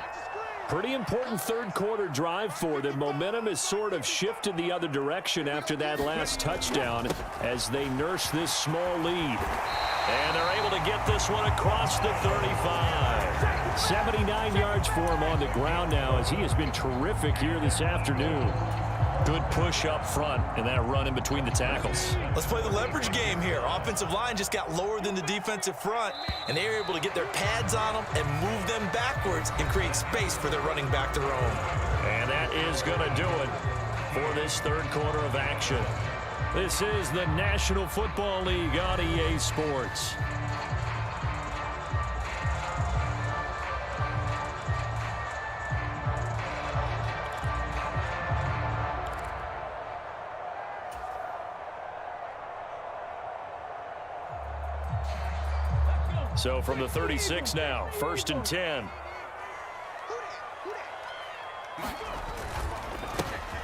K: Pretty important third quarter drive for them. Momentum has sort of shifted the other direction after that last touchdown as they nurse this small lead. And they're able to get this one across the 35. 79 yards for him on the ground now as he has been terrific here this afternoon. Good push up front and that run in between the tackles.
M: Let's play the leverage game here. Offensive line just got lower than the defensive front, and they were able to get their pads on them and move them backwards and create space for their running back to roam.
K: And that is going to do it for this third quarter of action. This is the National Football League on EA Sports. So from the 36 now, 1st and 10.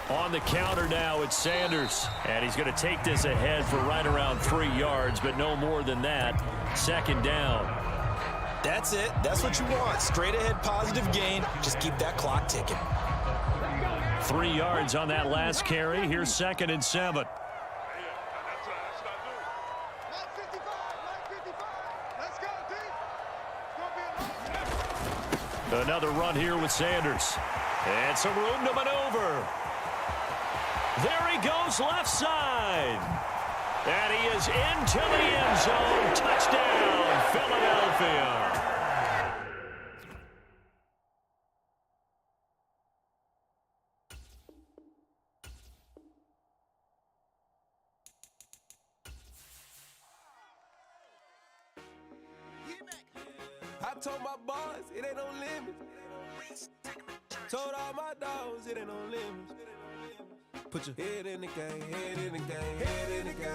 K: On the counter now, it's Sanders. And he's going to take this ahead for right around 3 yards, but no more than that. 2nd down.
M: That's it. That's what you want. Straight ahead positive gain. Just keep that clock ticking.
K: 3 yards on that last carry. Here's 2nd and 7. Another run here with Sanders. And some room to maneuver. There he goes left side. And he is into the end zone. Touchdown, Philadelphia.
E: I told my boys it ain't no limits. Told all my dogs it ain't no limits. Put your head in the game, head in the game, head in the game.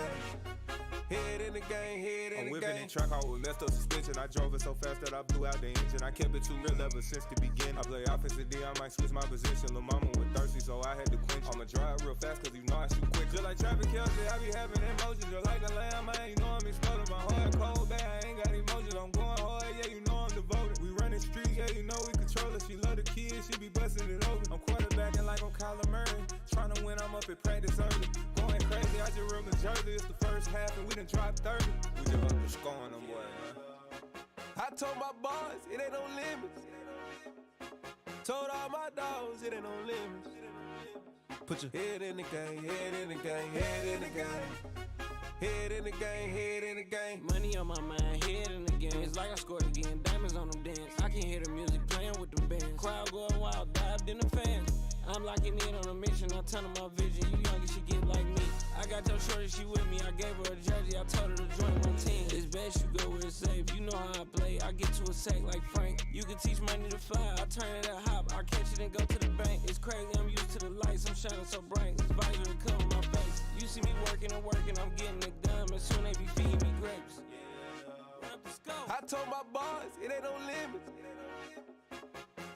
E: Head in the game, head in the game. I'm whipping in truck, I was messed up suspension. I drove it so fast that I blew out the engine. I kept it too real ever since the beginning. I play offensive D, I might switch my position. Lil' mama was thirsty, so I had to quench. I'ma drive real fast, cause you know I shoot quick. Just like traffic Kelsey, I be having emotions. Just like a lamb, man, you know I'm exploding. My heart cold, bad, I ain't got emotions. I'm going hard, yeah, you know I'm devoted. We running streets, yeah, you know we control it. She love the kids, she be busting it open. I'm quarterbacking like I'm Kyler Murray. Trying to win, I'm up at practice early. Going crazy, I just real New Jersey. It's the first half and we done dropped 30. We just up to scoring them, boy, man. I told my boys it ain't no limits. Told all my dogs it ain't no limits. Put your head in the game, head in the game, head in the game. Head in the game, head in the game.
D: Money on my mind, head in the game. It's like I scored again, diamonds on them dance. I can hear the music playing with them bands. Crowd going wild, dived in the fans. I'm locking in on a mission, I tell her my vision. You young, she get like me. I got your shorty, she with me. I gave her a jersey, I told her to join my team. It's best you go where it's safe. You know how I play. I get to a sack like Frank. You can teach money to fly. I turn it a hop. I catch it and go to the bank. It's crazy, I'm used to the lights. I'm shining so bright. This visor to cover my face. You see me working and working. I'm getting it done. And soon they be feeding me grapes.
E: I told my boys it ain't no limits.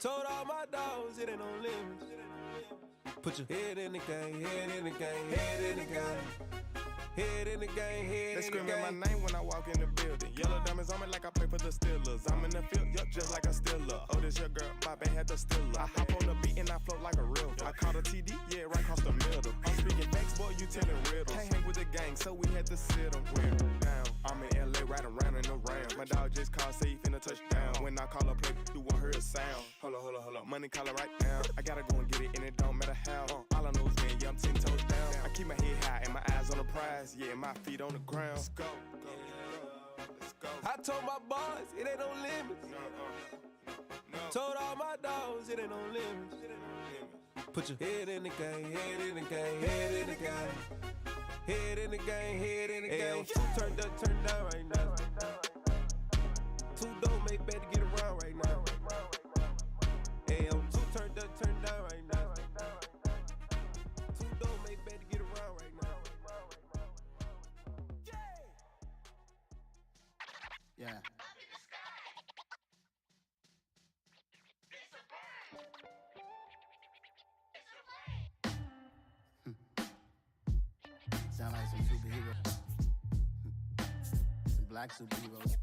E: Told all my dogs it ain't no limits. Put your head in the game, head in the game, head in the game. Head in the game, head
W: They
E: in the
W: screaming
E: game.
W: my name when I walk in the building. Yellow diamonds on me like I play for the Steelers. I'm in the field, yup, just like a Steeler. Oh, this your girl, my band had the Steeler. I hop on the beat and I float like a river. I caught a TD, yeah, right across the middle. I'm speaking facts, boy, you telling riddles. Can't hang with the gang, so we had to sit them down. I'm in LA, riding round and around. My dog just called, say he finna touchdown. When I call a play, you won't hear a sound. Hold up, money calling right now. I gotta go and get it, and it don't matter how. All I know is win, yeah, I'm 10 toes down. I keep my head high and my eyes on the prize. Yeah, my feet on the ground. Let's go.
E: I told my boys it ain't no limits. Told all my dogs it ain't no limits. Put your head in the game, head in the game, head in the game. Head in the game, head in the game. Two turned up, turned down right now. Two don't make better get around right now. Hey, I'm two turned up, turned down right now. Two don't make better get around right now.
R: Yeah. Sound like some superheroes. Some black superheroes.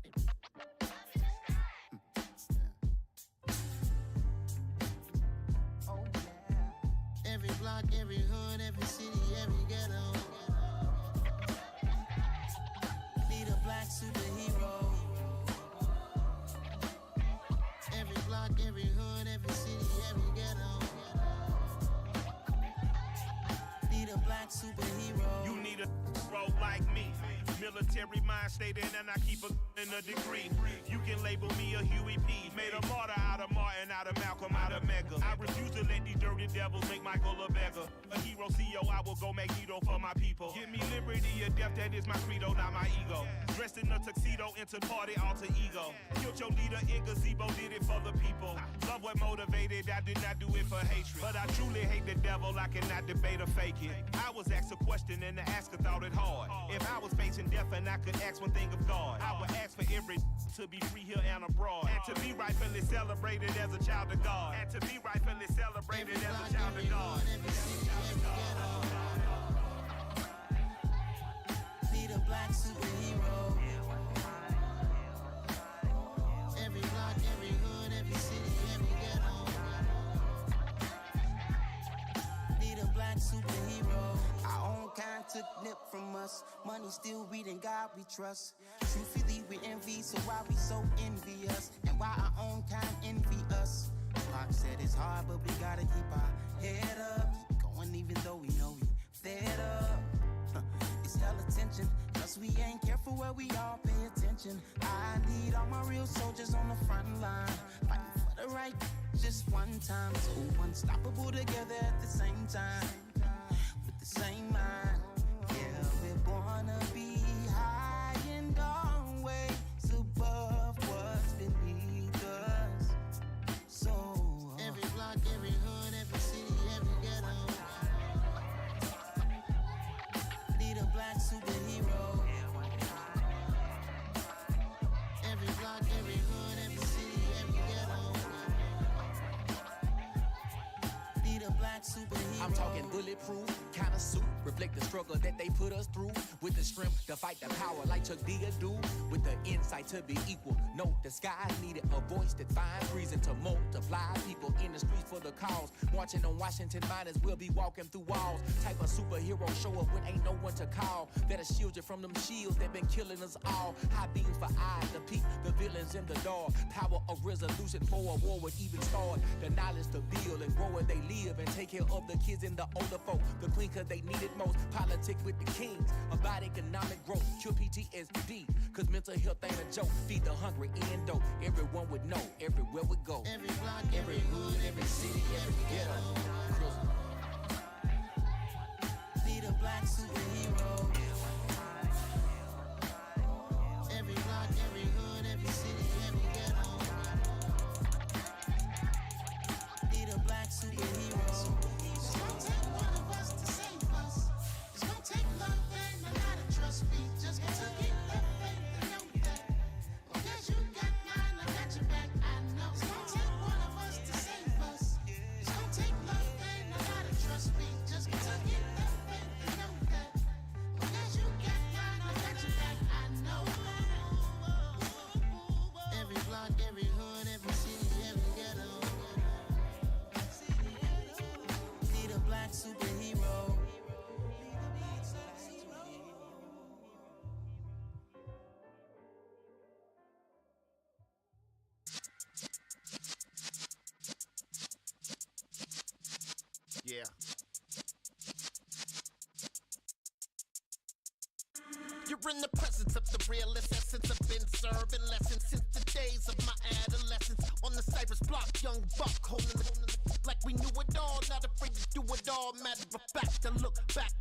R: Oh yeah. Every block, every hood, every city, every ghetto. Need a black superhero. Every block, every hood, every city, every ghetto. Need a black superhero.
S: You need a role like me. Military mind state and I keep in a degree. You can label me a Huey P. Made a martyr out of Martin, out of Malcolm, out of Mega. I refuse to let these dirty devils make Michael a beggar. A hero CEO, I will go Magneto for my people. Give me liberty or death, that is my credo, not my ego. Dressed in a tuxedo, into party, alter ego. Killed your leader in gazebo, did it for the people. Love what motivated, I did not do it for hatred. But I truly hate the devil, I cannot debate or fake it. I was asked a question and the asker thought it hard. If I was facing death and I could ask one thing of God, I would ask for every to be free here and abroad. And to be rightfully celebrated as a child of God. And to be rightfully celebrated as a child of God.
R: Need a black superhero. Every block, every hood, every city, every ghetto. Need a black superhero. Our own kind took nip from us. Money still reading God we trust. Truthfully we envy, so why we so envious? And why our own kind envy us? Pac said it's hard, but we gotta keep our head up. Keep going even though we know we fed up. It's hell attention, cause we ain't careful where we all pay attention. I need all my real soldiers on the front line, fighting for the right just one time. So unstoppable together at the same time, with the same mind. Yeah, we're born to be high and always above what's beneath us. So every block, every hood, every city, every ghetto. Need a black superhero. Every block, every hood, every city, every ghetto. Need a black superhero.
T: I'm talking bulletproof kind of suit. reflect the struggle that they put us through. With the strength to fight the power like Chuck D do. With the insight to be equal. No disguise needed. A voice that finds reason to multiply. People in the streets for the cause. Marching on Washington miners will be walking through walls. Type of superhero show up when ain't no one to call. That'll shield you from them shields that been killing us all. High beams for eyes to peek the villains in the dark. Power of resolution for a war would even start. The knowledge to build and grow where they live and take care of the kids and the older folk. The clean cause they need it most. Politics with the kings. About economic growth. Cure PTSD. Cause mental health ain't a joke. Feed the hungry and dope. Everyone would know. Everywhere we go.
R: Every block, every hood, every city, every ghetto. Need a black superhero. Every block, every hood, every city, every ghetto. Need a black superhero. It's gonna take one of us to save us. It's gonna take love and a lot of trust. We just got to get that faith and know that. Well, guess you got mine, I got your back. I know. It's gonna take one of us to save us. It's gonna take love and a lot of trust. We just got to get that faith and know that. Well, guess you got mine, I got your back. I know. Every block, every hood, every city, every ghetto. Need a black superhero.
L: Yeah. You're in the presence of the realest essence. I've been serving lessons since the days of my adolescence. On the Cypress block, young buck holding it like we knew it all. Not afraid to do it all. Matter of fact, I look back